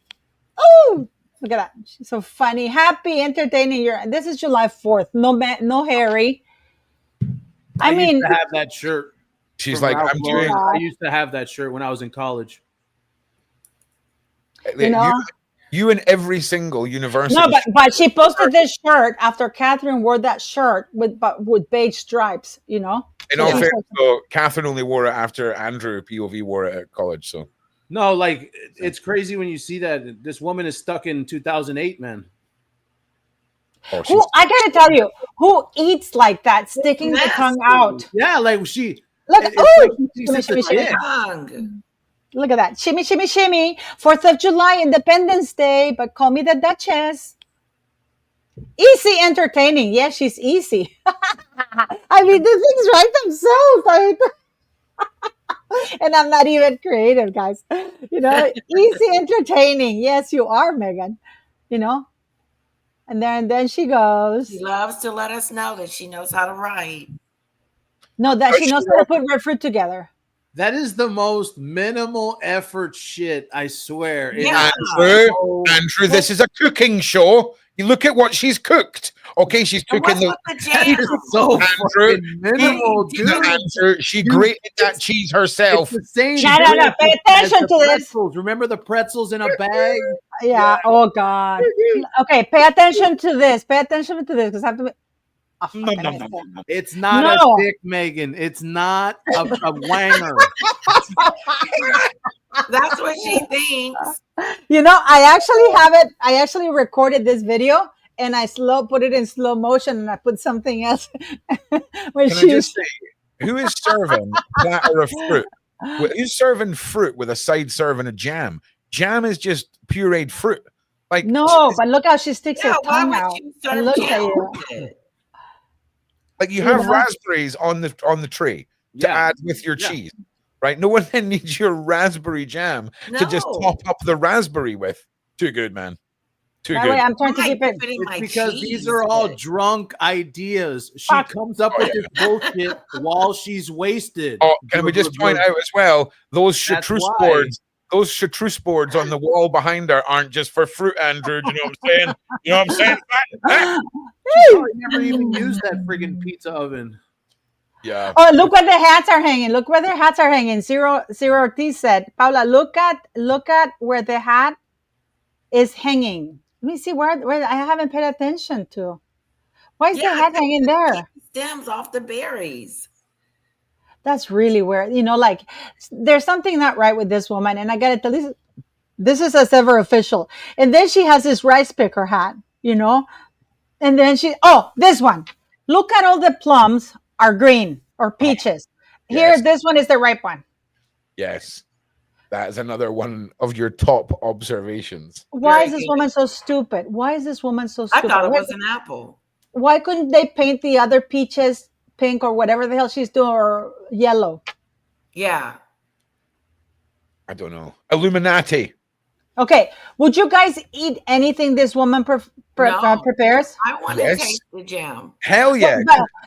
Look at that. She's so funny, happy, entertaining. This is July 4th. No Harry. I mean, used to have that shirt. She's like, I used to have that shirt when I was in college. You and every single university. No, but she posted this shirt after Catherine wore that shirt with beige stripes. In all fairness, so Catherine only wore it after Andrew POV wore it at college. So no, like it's crazy when you see that this woman is stuck in 2008, man. I gotta tell you, who eats like that, sticking the tongue out? Yeah, like she. Look, shimmy. Look at that. Shimmy, shimmy, shimmy. 4th of July, Independence Day, but call me the Duchess. Easy entertaining. Yeah, she's easy. I mean, the things write themselves. And I'm not even creative, guys. Easy entertaining. Yes, you are, Megan. And then she goes. She loves to let us know that she knows how to write. No, that she knows how to put red fruit together. That is the most minimal effort shit, I swear. Yeah. Andrew, this is a cooking show. You look at what she's cooked. Okay, she's cooking the jam? So minimal, dude. Andrew, she grated that cheese herself. It's the same. No, pay attention to this. Remember the pretzels in a bag? Yeah. Oh God. Okay, pay attention to this. Pay attention to this because I have to. It's not a stick, Megan. It's not a wanger. That's what she thinks. You know, I actually have it. I actually recorded this video and I put it in slow motion and I put something else. Can I just say, who is serving platter of fruit? Who's serving fruit with a side serving of jam? Jam is just pureed fruit. Like no, but look how she sticks her tongue out. And look at you. Like you have raspberries on the tray to add with your cheese, right? No one then needs your raspberry jam to just top up the raspberry with. Too good, man. Too good. Way, I'm trying to keep it. It's because these are all drunk ideas. She comes up with this bullshit while she's wasted. Oh, can we just point out as well, those chartreuse boards, on the wall behind her aren't just for fruit, Andrew. Do you know what I'm saying? You know what I'm saying? She probably never even used that friggin' pizza oven. Yeah. Oh, look where the hats are hanging. Look where their hats are hanging. Zero Ortiz said, Paula, look at where the hat is hanging. Let me see where I haven't paid attention to. Why is the hat hanging there? Stems off the berries. That's really weird. You know, like there's something not right with this woman. And I got to tell you, this is as ever official. And then she has this rice picker hat, you know, and then this one. Look at all the plums are green or peaches. Here, this one is the ripe one. Yes. That is another one of your top observations. Why is this woman so stupid? Why is this woman so stupid? I thought it was an apple. Why couldn't they paint the other peaches pink or whatever the hell she's doing, or yellow? Yeah. I don't know. Illuminati. Okay. Would you guys eat anything this woman prepares? I want to taste the jam. Hell yeah.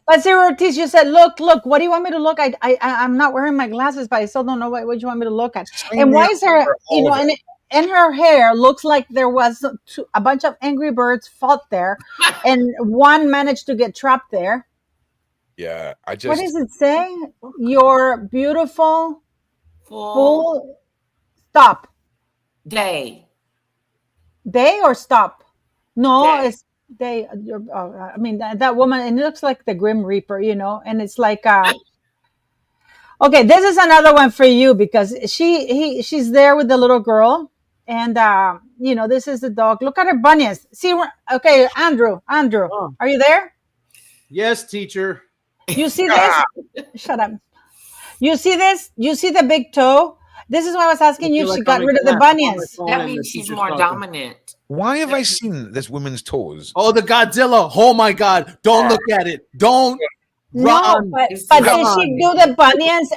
But Zero Ortiz, you said, look, what do you want me to look at? I'm not wearing my glasses, but I still don't know what you want me to look at. And why is her, you know, and her hair looks like there was a bunch of Angry Birds fought there and one managed to get trapped there. Yeah, what does it say? Your beautiful full stop. Day or stop? No, it's day. I mean, that woman, and it looks like the Grim Reaper, you know, and it's like, okay, this is another one for you because she's there with the little girl, and you know, this is the dog. Look at her bunions. See, okay, Andrew, are you there? Yes, teacher. You see this? Shut up. You see this? You see the big toe? This is why I was asking you. She got rid of the bunions. That means she's more dominant. Why have I seen this woman's toes? Oh, the Godzilla. Oh my God. Don't look at it. Don't run. No, but did she do the bunions?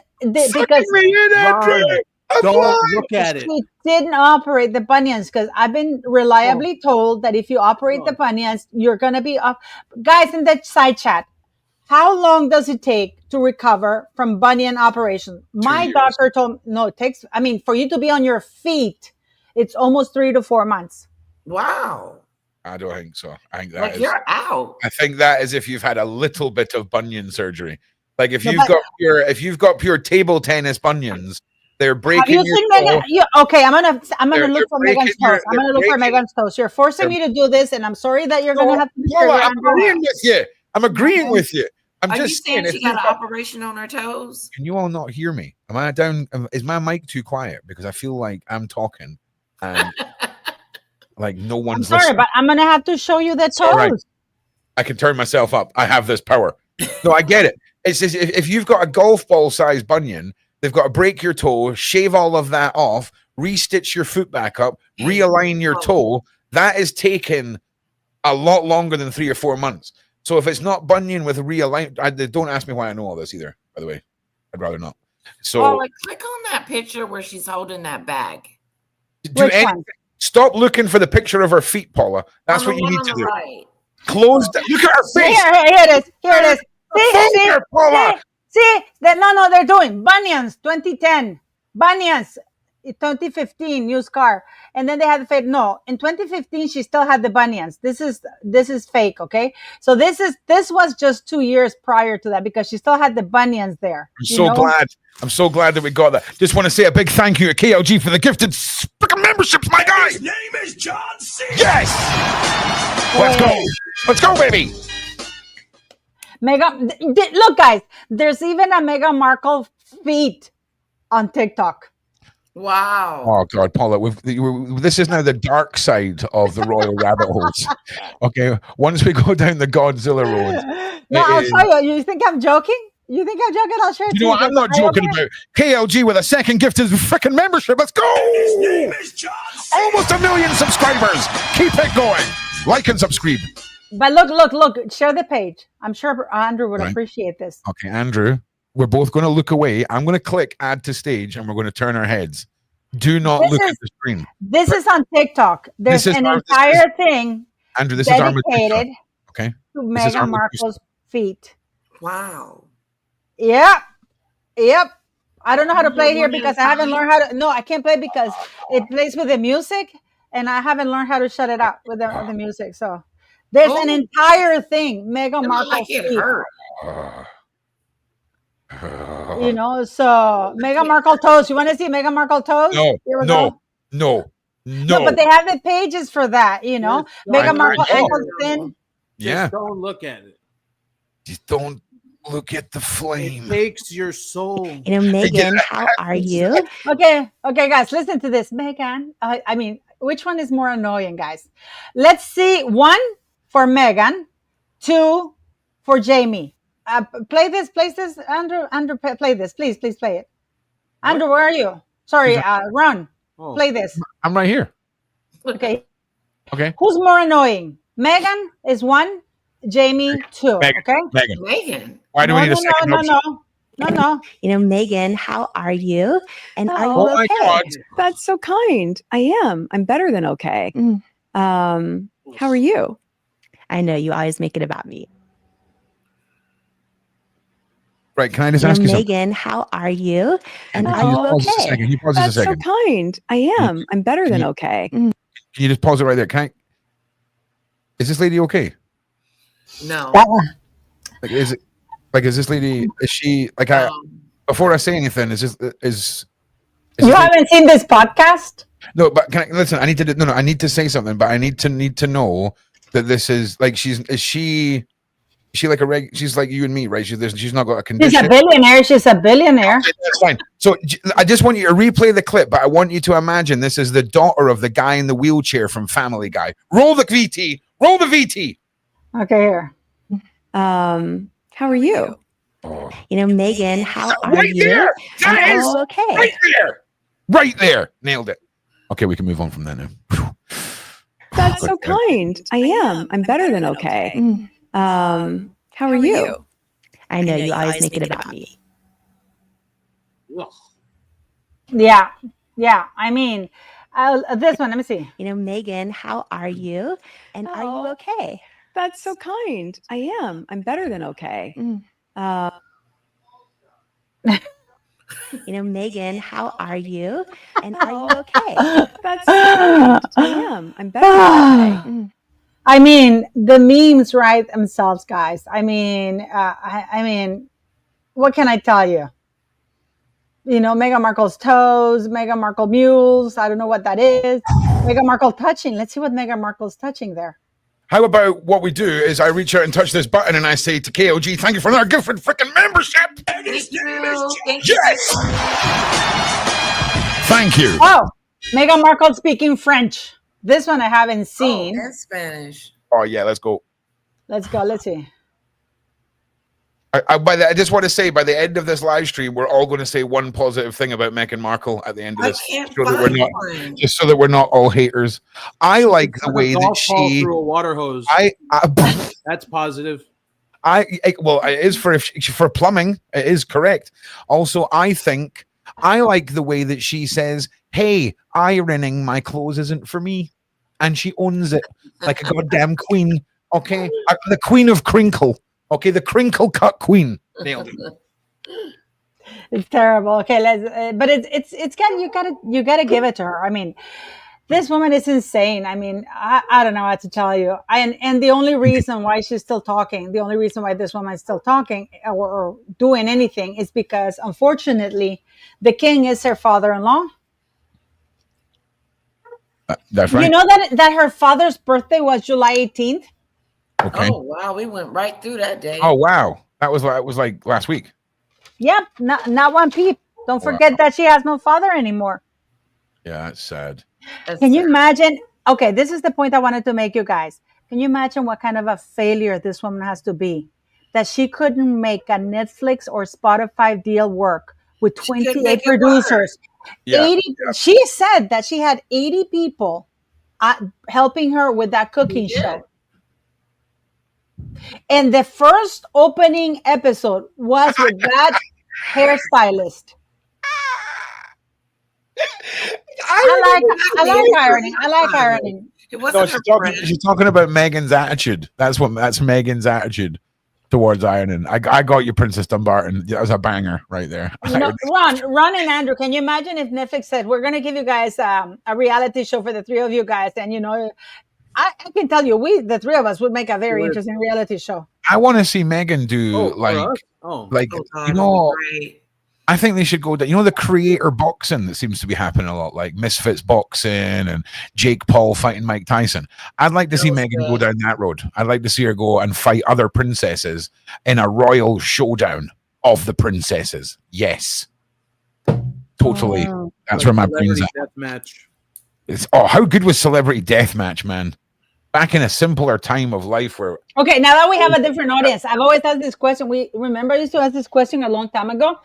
Don't look at it. She didn't operate the bunions because I've been reliably told that if you operate the bunions, you're going to be up. Guys in the side chat, how long does it take to recover from bunion operation? My doctor told me, it takes, for you to be on your feet, it's almost 3 to 4 months. Wow. I don't think so. I think that you're out. I think that is if you've had a little bit of bunion surgery. Like if you've got pure table tennis bunions, they're breaking. Have you seen Megan? Okay, I'm gonna look for Megan's toes. I'm gonna look for Megan's toes. You're forcing me to do this, and I'm sorry that you're gonna have to. I'm agreeing with you. I'm agreeing with you. Are you saying she got an operation on her toes? Can you all not hear me? Am I down? Is my mic too quiet? Because I feel like I'm talking and like no one's listening. Sorry, but I'm gonna have to show you the toes. Right. I can turn myself up. I have this power. No, I get it. It's just, if you've got a golf ball sized bunion, they've got to break your toe, shave all of that off, re-stitch your foot back up, realign your toe. That is taking a lot longer than 3 or 4 months. So if it's not bunion with realignment, don't ask me why I know all this either, by the way. I'd rather not. So click on that picture where she's holding that bag. Stop looking for the picture of her feet, Paula. That's what you need to do. Right. Close that. Look at her face. Here it is. Here it is. See, no, they're doing bunions 2010, bunions 2015 used car, and then they had the fake. No, in 2015 she still had the bunions. This is fake. Okay, so this was just 2 years prior to that because she still had the bunions there. I'm so glad that we got that. Just want to say a big thank you to KLG for the gifted memberships, my guy. His name is John C. Yes. Let's go, baby. Look, guys, there's even a Meghan Markle feet on TikTok. Wow. Oh God, Paula, this is now the dark side of the royal rabbit holes. Okay, once we go down the Godzilla road. No, I'll show you. You think I'm joking? You think I'm joking? I'll share it to you. You know what? I'm not joking about KLG with a second gifted freaking membership. Let's go! Almost 1 million subscribers. Keep it going. Like and subscribe. But look. Share the page. I'm sure Andrew would appreciate this. Okay, Andrew, we're both going to look away. I'm going to click add to stage and we're going to turn our heads. Do not look at the screen. This is on TikTok. There's an entire thing Andrew, this dedicated is okay. to Meghan Markle's feet. Wow. Yep. I don't know how to play here because I haven't learned how to. No, I can't play because it plays with the music, and I haven't learned how to shut it out with the music. So there's an entire thing, Meghan Markle's feet. You know, so Meghan Markle toes. You want to see Meghan Markle toes? No. But they have the pages for that. You know, Meghan Markle ankles thin. Just don't look at it. Just don't look at the flame. It takes your soul. You know, Meghan, how are you? Okay, guys, listen to this. Meghan, I mean, which one is more annoying, guys? Let's see. 1 for Meghan, 2 for Jamie. Play this, Andrew. Andrew, play this, please play it. Andrew, where are you? Sorry, Ron. Play this. I'm right here. Okay. Who's more annoying? Meghan is 1, Jamie 2. Meghan, okay. Meghan. Why do we need a second? No. You know, Meghan, how are you? And are you Oh my okay? God. That's so kind. I am. I'm better than okay. How are you? I know you always make it about me. Right, can I just ask you something? Meghan, how are you? And Can are you pause this a okay? second? Can you pause this a That's so second? kind. I am. I'm better than okay. Can you just pause it right there? Is this lady okay? No. Is this lady? Is she like? Before I say anything, is you haven't seen this podcast? No, but can I listen? I need to no. I need to say something, but I need to know that this is like is she like a she's like you and me, right? She's not got a condition. She's a billionaire. Okay, that's fine. So I just want you to replay the clip, but I want you to imagine this is the daughter of the guy in the wheelchair from Family Guy. Roll the VT. Roll the VT. Okay, here. How are you? You know, Meghan, how are Right you? there. And That are is you okay? right there. Nailed it. Okay, we can move on from that now. That's so kind. I am. I'm better than okay. How are you? I know you always make it about me. Yeah. I mean, this one. Let me see. You know, Meghan, how are you? And are you okay? That's so kind. I am. I'm better than okay. You know, Meghan, how are you? And are you okay? That's so kind. I am. I'm better than okay. I mean, the memes write themselves, guys. I mean, I mean, what can I tell you? You know, Meghan Markle's toes, Meghan Markle mules. I don't know what that is. Meghan Markle touching. Let's see what Meghan Markle's touching there. How about what we do is I reach out and touch this button and I say to KOG, thank you for another gift for freaking membership. Thank you. Yes. Thank you. Oh, Meghan Markle speaking French. This one I haven't seen. And Spanish. Oh yeah, let's go. Let's go. Let's see. I just want to say, by the end of this live stream, we're all going to say one positive thing about Meghan Markle at the end of this, just so that we're not all haters. I like the way that she through a water hose. That's positive. Well, it is for plumbing. It is correct. Also, I like the way that she says, "Hey, ironing my clothes isn't for me," and she owns it like a goddamn queen. Okay, the queen of crinkle. Okay, the crinkle cut queen. Nailed it. It's terrible. Okay, but it's you gotta give it to her. I mean, this woman is insane. I mean, I don't know what to tell you. And the only reason why she's still talking, the only reason why this woman is still talking or doing anything is because, unfortunately, the king is her father-in-law. That's right. You know that her father's birthday was July 18th? Okay. Oh wow, we went right through that day. Oh wow, that was like last week. Yep, not one peep. Don't forget that she has no father anymore. Yeah, that's sad. Can you imagine? Okay, this is the point I wanted to make, you guys. Can you imagine what kind of a failure this woman has to be? That she couldn't make a Netflix or Spotify deal work with 28 producers. Yeah, 80. She said that she had 80 people helping her with that cooking show. And the first opening episode was with that hairstylist. I like ironing. It wasn't she's talking about Megan's attitude. That's Megan's attitude towards ironing. I got you, Princess Dumbarton. That was a banger right there. No, Ron and Andrew, can you imagine if Netflix said, we're going to give you guys a reality show for the three of you guys? And, you know, I can tell you, the three of us would make a very interesting reality show. I want to see Megan do you know, I think they should go down. You know, the creator boxing that seems to be happening a lot, like Misfits boxing and Jake Paul fighting Mike Tyson. I'd like to see Megan go down that road. I'd like to see her go and fight other princesses in a royal showdown of the princesses. Yes, totally. That's where my brain's at. Match. How good was Celebrity Deathmatch, man? Back in a simpler time of life where. Okay, now that we have a different audience, I've always asked this question. I used to ask this question a long time ago.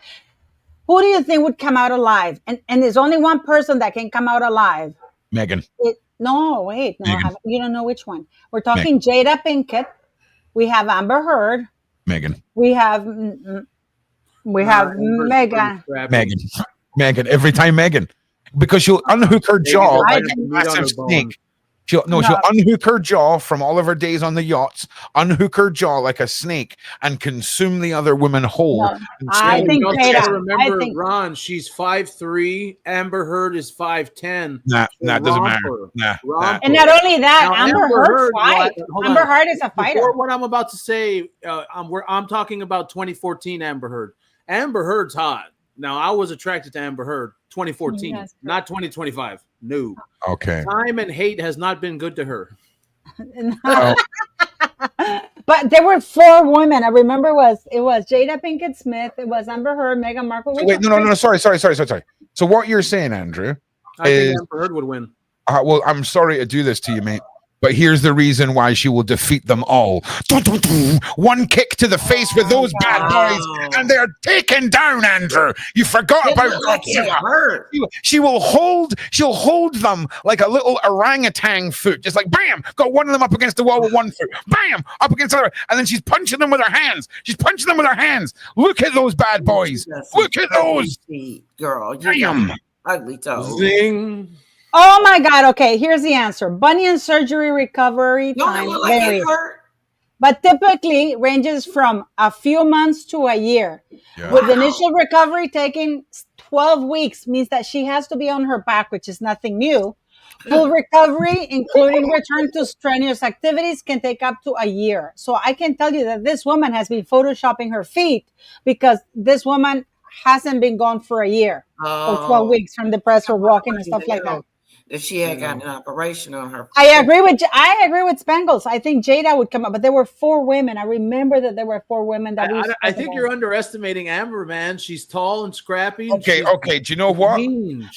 Who do you think would come out alive? And there's only one person that can come out alive. Megan. No, you don't know which one. We're talking Jada Pinkett. We have Amber Heard. Megan. We have Megan. Megan. Every time Megan. Because she'll unhook her jaw like a massive snake. She'll unhook her jaw from all of her days on the yachts, unhook her jaw like a snake, and consume the other women whole. No, I think remember, Ron, she's 5'3". Amber Heard is 5'10". Nah, doesn't matter. Nah. And not only that, now, Amber Heard is a fighter. Before what I'm about to say, I'm talking about 2014 Amber Heard. Amber Heard's hot. Now, I was attracted to Amber Heard 2014, not 2025. No. Okay. Time and hate has not been good to her. But there were 4 women. I remember it was Jada Pinkett Smith, it was Amber Heard, Meghan Markle. Wait, no. Sorry. So what you're saying, Andrew, I think Amber Heard would win. Well, I'm sorry to do this to you, mate. But here's the reason why she will defeat them all. One kick to the face with those bad boys, and they're taken down, Andrew. You forgot about Godzilla. She'll hold them like a little orangutan foot, just like bam, got one of them up against the wall with one foot, bam, up against the other, and then she's punching them with her hands. Look at those bad boys. Look at those. Girl, damn. Ugly toes. Zing. Oh my God. Okay, here's the answer. Bunion surgery recovery time varies. But typically ranges from a few months to a year. Yeah. With initial recovery taking 12 weeks means that she has to be on her back, which is nothing new. Full recovery, including return to strenuous activities, can take up to a year. So I can tell you that this woman has been photoshopping her feet because this woman hasn't been gone for a year or 12 weeks from the press or walking and stuff like that. If she had gotten an operation on her. I agree with Spangles. I think Jada would come up, but there were 4 women. I remember that there were 4 women that I think you're underestimating Amber, man. She's tall and scrappy. Okay. Do you know what?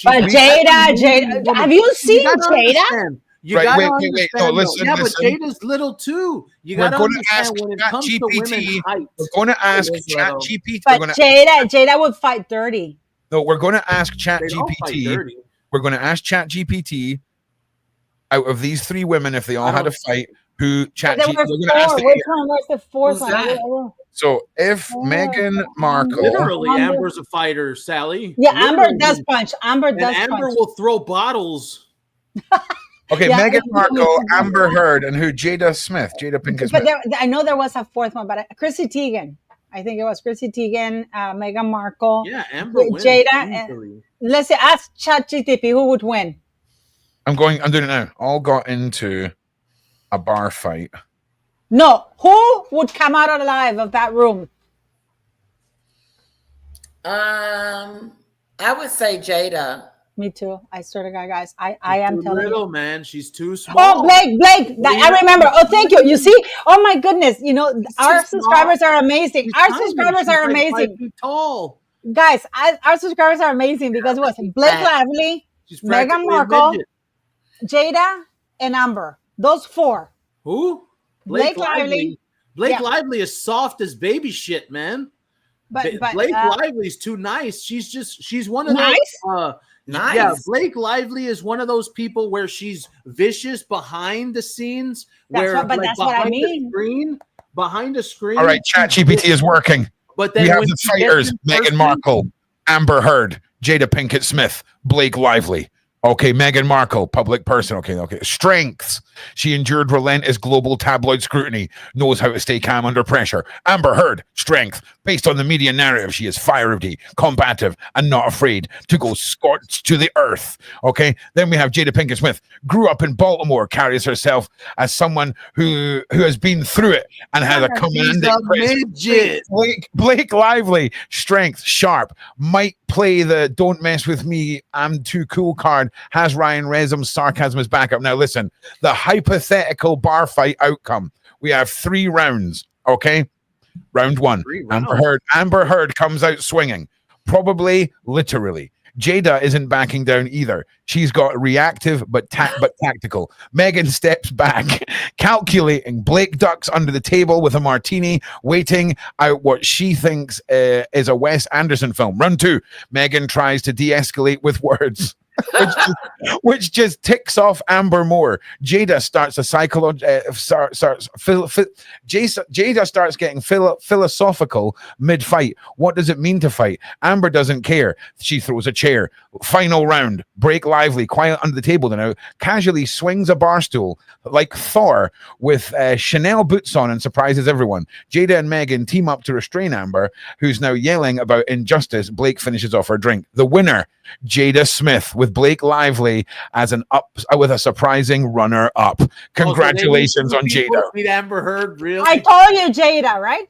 But Jada, have you seen Jada? Wait. No, listen. Yeah, but Jada's little too. You got to understand when it comes to women's height. We're going to ask ChatGPT. But Jada would fight dirty. No, we're going to ask ChatGPT. We're going to ask ChatGPT out of these 3 women, if they all had a fight, who ChatGPT. Which one was the 4th one? So if Meghan Markle, literally, Amber's a fighter, Sally. Yeah, Amber does punch. Amber will throw bottles. Okay, Meghan Markle, Amber Heard, and who? Jada Pinkett Smith. But I know there was a 4th one, but Chrissy Teigen. I think it was Chrissy Teigen, Meghan Markle. Yeah, Amber wins. Jada. Let's say, ask ChatGPT who would win. I'm doing it now. All got into a bar fight. No, who would come out alive of that room? I would say Jada. Me too. I swear to God, guys. I am telling little, you. man. She's too small. Oh, Blake. I remember. Oh, thank you. You see? Oh my goodness. You know, our subscribers are amazing. Our subscribers are amazing. 5 feet tall. Guys, our subscribers are amazing because it was Blake Lively, Meghan Markle, Jada, and Amber. Those four. Who? Blake Lively. Blake Lively is soft as baby shit, man. But Blake Lively's too nice. She's one of those. Nice. Yeah, Blake Lively is one of those people where she's vicious behind the scenes. That's what I mean. Behind the screen. All right, ChatGPT is working. But then we have the fighters: Meghan Markle, Amber Heard, Jada Pinkett Smith, Blake Lively. Okay, Meghan Markle, public person. Okay. Strengths. She endured relentless global tabloid scrutiny, knows how to stay calm under pressure. Amber Heard, strength. Based on the media narrative, she is fiery, combative, and not afraid to go scorched to the earth. Okay, then we have Jada Pinkett Smith. Grew up in Baltimore, carries herself as someone who has been through it and has a commanding presence. Blake Lively, strength, sharp, might play the "don't mess with me, I'm too cool" card. Has Ryan Resum's sarcasm as backup. Now listen, the hypothetical bar fight outcome. We have 3 rounds. Okay, round 1. Amber Heard comes out swinging, probably literally. Jada isn't backing down either. She's got reactive but tactical. Meghan steps back, calculating. Blake ducks under the table with a martini, waiting out what she thinks is a Wes Anderson film. Round 2. Meghan tries to de-escalate with words. which just ticks off Amber more. Jada starts a Jada starts getting philosophical mid-fight. What does it mean to fight? Amber doesn't care. She throws a chair. Final round. Blake Lively, quiet under the table now, casually swings a bar stool like Thor with Chanel boots on and surprises everyone. Jada and Meghan team up to restrain Amber, who's now yelling about injustice. Blake finishes off her drink. The winner, Jada Smith, with Blake Lively as with a surprising runner-up. Congratulations on Jada. Meet Amber Heard, really? I told you, Jada, right?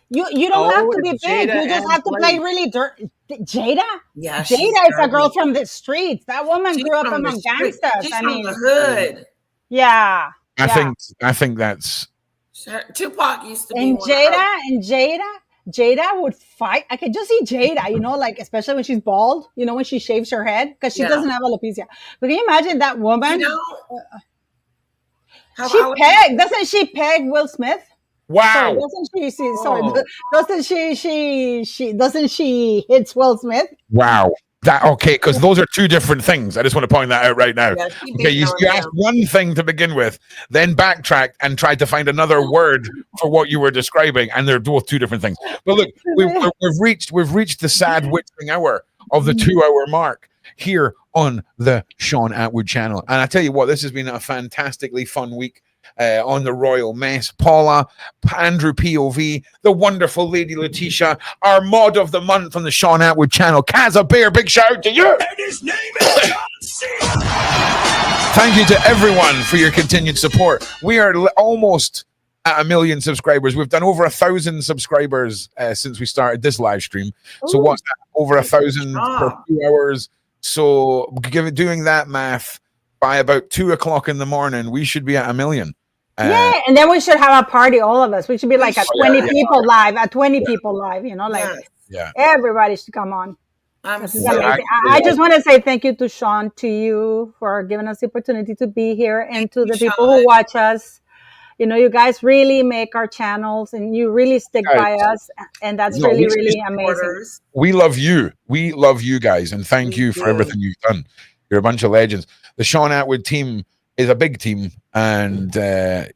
You don't have to be big. You just have to play really dirty. Jada? Yeah, Jada is a girl from the streets. That woman grew up among gangsters. She's from the hood. Yeah. I think that's Tupac used to be. And Jada would fight. I could just see Jada, you know, like especially when she's bald, you know, when she shaves her head because she doesn't have alopecia. But can you imagine that woman? You know, doesn't she peg Will Smith? Wow. Doesn't she hits Will Smith? Wow. Because those are 2 different things. I just want to point that out right now. Yeah, okay, you asked one thing to begin with, then backtracked and tried to find another word for what you were describing, and they're both 2 different things. But look, we've reached the sad witching hour of the 2-hour mark here on the Sean Atwood channel. And I tell you what, this has been a fantastically fun week. On the Royal Mess, Paula, Andrew POV, the wonderful Lady Letitia, our mod of the month on the Sean Atwood channel, Kaza Bear, big shout out to you. And his name is John C. Thank you to everyone for your continued support. We are almost at 1 million subscribers. We've done over 1,000 subscribers since we started this live stream. So what's that? Over 1,000 per 2 hours. So doing that math, by about 2 o'clock in the morning, we should be at 1 million. Yeah, and then we should have a party, all of us. We should be like at 20 people live, people live, you know, like everybody should come on. I just want to say thank you to Sean, to you for giving us the opportunity to be here, and to the people who watch us. You know, you guys really make our channels, and you really stick by us, and that's really amazing. We love you. We love you guys, and thank you for everything you've done. You're a bunch of legends. The Sean Atwood team is a big team, and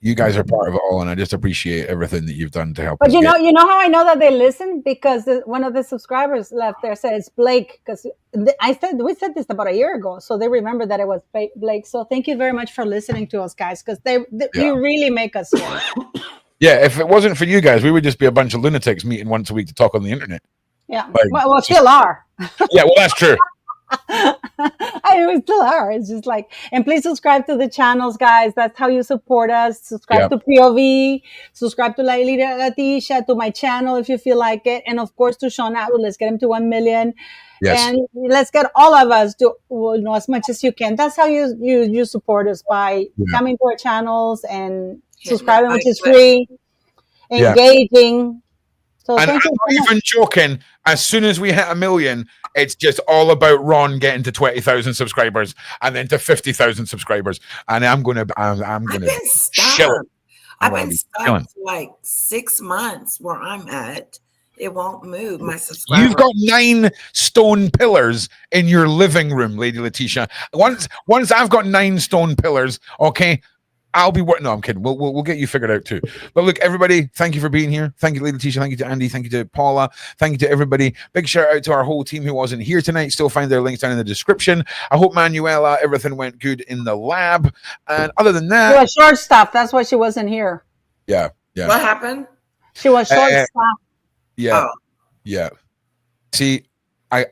you guys are part of it all, and I just appreciate everything that you've done to help. But you know how I know that they listen? Because one of the subscribers left there said it's Blake, because we said this about a year ago, so they remember that it was Blake. So thank you very much for listening to us, guys, because you really make us here. Yeah, if it wasn't for you guys, we would just be a bunch of lunatics meeting once a week to talk on the internet. Yeah, well, still are. Yeah, well, that's true. I always tell her, it's just like, and please subscribe to the channels, guys. That's how you support us. Subscribe to POV, subscribe to Leticia, to my channel if you feel like it, and of course to Sean Atwood. Let's get him to 1 million. Yes. And let's get all of us to, as much as you can. That's how you support us, by coming to our channels and subscribing, which is free, engaging. So and I'm not even joking. As soon as we hit 1 million, it's just all about Ron getting to 20,000 subscribers and then to 50,000 subscribers. And I'm gonna chill. I've been stuck for like 6 months where I'm at. It won't move. My subscribers. You've got 9 stone pillars in your living room, Lady Leticia. Once I've got 9 stone pillars, okay, I'll be working. No, I'm kidding. We'll get you figured out too. But look, everybody, thank you for being here. Thank you, Lady Leticia. Thank you to Andy. Thank you to Paula. Thank you to everybody. Big shout out to our whole team who wasn't here tonight. Still find their links down in the description. I hope Manuela, everything went good in the lab. And other than that, she was short staffed. That's why she wasn't here. Yeah. What happened? She was short staffed. Yeah. See, we're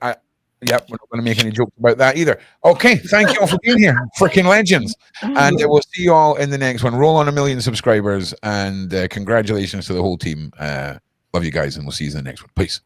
not going to make any jokes about that either. Okay, thank you all for being here. Freaking legends. And we'll see you all in the next one. Roll on 1 million subscribers, and congratulations to the whole team. Love you guys, and we'll see you in the next one. Peace.